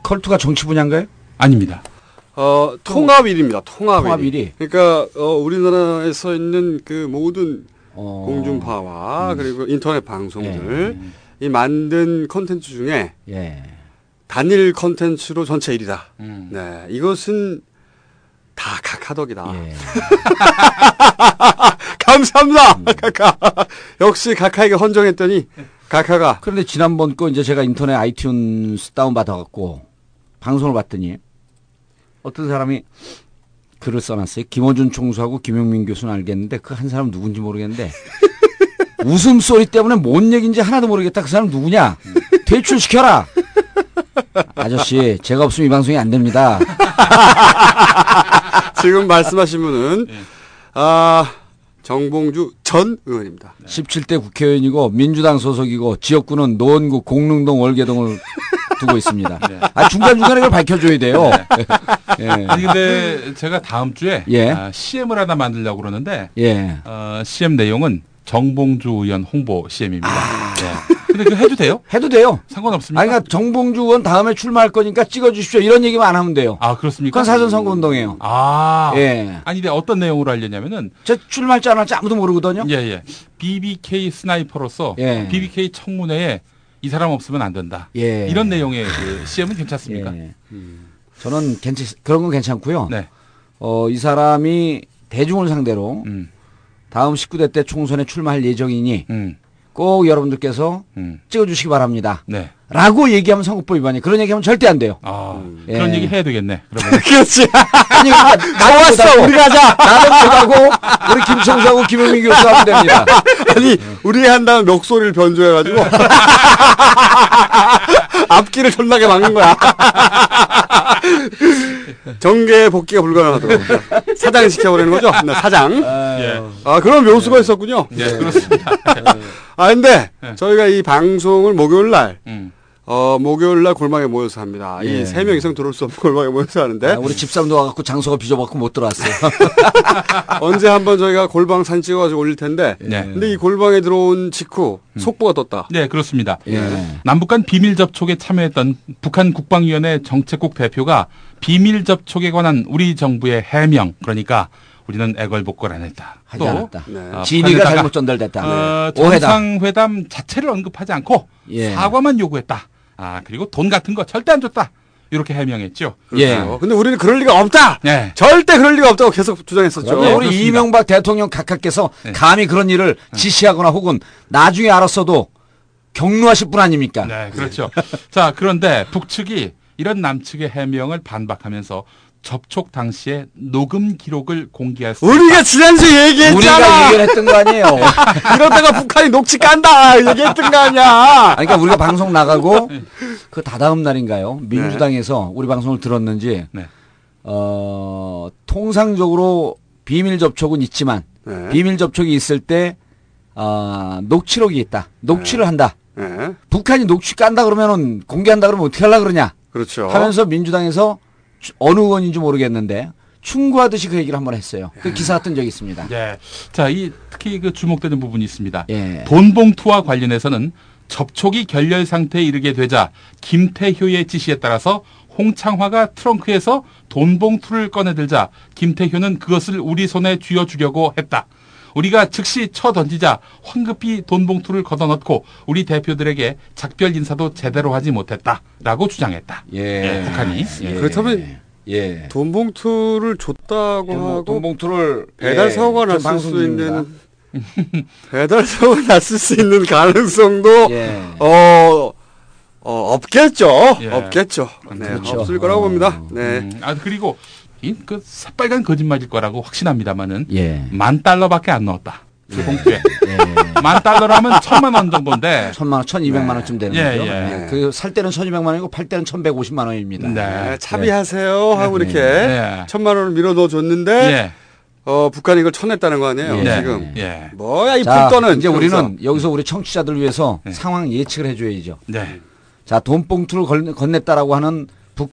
컬투가 정치 분야인가요? 아닙니다. 통합 1위입니다. 통합 1위. 그러니까 우리나라에서 있는 그 모든 공중파와 그리고 인터넷 방송들 이 만든 컨텐츠 중에 단일 컨텐츠로 전체 1위다. 네, 이것은 다 카카덕이다. 감사합니다. 카카. 역시 카카에게 헌정했더니 카카가. 그런데 지난번 거 이제 제가 인터넷 아이튠스 다운 받아갖고 방송을 봤더니 어떤 사람이 글을 써놨어요. 김어준 총수하고 김용민 교수는 알겠는데 그 한 사람 누군지 모르겠는데 웃음소리 때문에 뭔 얘기인지 하나도 모르겠다. 그 사람 누구냐? 퇴출시켜라. 아저씨 제가 없으면 이 방송이 안 됩니다. 지금 말씀하신 분은 정봉주 전 의원입니다. 17대 국회의원이고 민주당 소속이고 지역구는 노원구 공릉동 월계동을 두고 있습니다. 중간중간에 그걸 밝혀줘야 돼요. 아니 근데 제가 다음 주에 CM을 하나 만들려고 그러는데 CM 내용은 정봉주 의원 홍보 CM입니다. 근데 그 해도 돼요? 해도 돼요. 상관없습니까? 아니, 그러니까 정봉주 의원 다음에 출마할 거니까 찍어주십시오. 이런 얘기만 안 하면 돼요. 아, 그렇습니까? 그건 사전선거운동이에요. 아. 예. 아니, 근데 어떤 내용으로 하려냐면은. 저 출마할지 안 할지 아무도 모르거든요. 예, 예. BBK 스나이퍼로서 예. BBK 청문회에 이 사람 없으면 안 된다. 예. 이런 내용의 그 CM은 괜찮습니까? 예. 저는 그런 건 괜찮고요. 네. 이 사람이 대중을 상대로 다음 19대 때 총선에 출마할 예정이니 꼭 여러분들께서 찍어주시기 바랍니다. 네. 라고 얘기하면 선거법 위반이 그런 얘기하면 절대 안 돼요. 아, 그런 얘기 해야 되겠네. 그렇지. 아니, 나왔어. 우리가 하자. 나는 못하고 우리 김총수하고 김용민 교수 하면 됩니다. 아니, 우리 한다면 멱소리를 변조해가지고 앞길을 존나게 막는 거야. 정계 복귀가 불가능하도록 사장 시켜버리는 거죠. 네, 사장. 예. 아, 그런 묘수가 있었군요. 네, 그렇습니다. 아, 근데 저희가 이 방송을 목요일 날 골방에 모여서 합니다. 예. 이 3명 이상 들어올 수 없는 골방에 모여서 하는데. 우리 집사람도 와갖고 장소가 비좁았고 못 들어왔어요. 언제 한번 저희가 골방 사진 찍어가지고 올릴 텐데. 네. 근데 이 골방에 들어온 직후 속보가 떴다. 네, 그렇습니다. 예. 남북 간 비밀 접촉에 참여했던 북한 국방위원회 정책국 대표가 비밀 접촉에 관한 우리 정부의 해명, 그러니까 우리는 애걸복걸 안 했다. 하지 않았다. 네. 진위가 잘못 전달됐다. 정상회담 자체를 언급하지 않고 예. 사과만 요구했다. 아, 그리고 돈 같은 거 절대 안 줬다. 이렇게 해명했죠. 예. 근데 우리는 그럴 리가 없다. 네. 절대 그럴 리가 없다고 계속 주장했었죠. 우리 그렇습니다. 이명박 대통령 각하께서 감히 그런 일을 지시하거나 혹은 나중에 알았어도 격노하실 분 아닙니까? 네, 그렇죠. 자, 그런데 북측이 이런 남측의 해명을 반박하면서 접촉 당시에 녹음 기록을 공개할 수 우리가 지난주에 얘기했잖아. 우리가 얘기를 했던 거 아니에요. 이러다가 북한이 녹취 깐다 얘기했던 거 아니야. 아니, 그러니까 우리가 방송 나가고 그 다다음 날인가요? 민주당에서 우리 방송을 들었는지 네. 통상적으로 비밀 접촉은 있지만 비밀 접촉이 있을 때 녹취록이 있다. 녹취를 한다. 북한이 녹취 깐다 그러면은 공개한다 그러면 어떻게 하려고 그러냐. 그렇죠. 하면서 민주당에서 어느 의원인지 모르겠는데 충고하듯이 그 얘기를 한번 했어요. 그 기사 뜬 적이 있습니다. 네. 자, 특히 그 주목되는 부분이 있습니다. 예. 돈 봉투와 관련해서는 접촉이 결렬 상태에 이르게 되자 김태효의 지시에 따라서 홍창화가 트렁크에서 돈 봉투를 꺼내들자 김태효는 그것을 우리 손에 쥐어주려고 했다. 우리가 즉시 쳐 던지자 황급히 돈 봉투를 걷어넣고 우리 대표들에게 작별 인사도 제대로 하지 못했다라고 주장했다. 예. 북한이. 그렇다면 돈 봉투를 줬다고 하고 돈 봉투를 배달 사고가 났을 수 있는 배달 사고가 났을 수 있는 가능성도 없겠죠. 없겠죠. 네, 그렇죠. 없을 거라고 봅니다. 네. 그리고 그 새빨간 거짓말일 거라고 확신합니다만은 $10,000밖에 안 넣었다. 그 봉투에. $10,000라면 1,000,000원 정도인데. 1,000,000원, 1,200만원쯤 되는 거죠. 그 살 때는 1,200만원이고 팔 때는 1,150만원입니다. 네, 차비하세요 하고 이렇게 1,000,000원을 밀어 넣어 줬는데 북한이 이걸 쳐냈다는 거 아니에요. 지금. 뭐야 이 불떠는. 이제 우리는 여기서 우리 청취자들 위해서 상황 예측을 해줘야죠. 네. 자, 돈 봉투를 건넸다라고 하는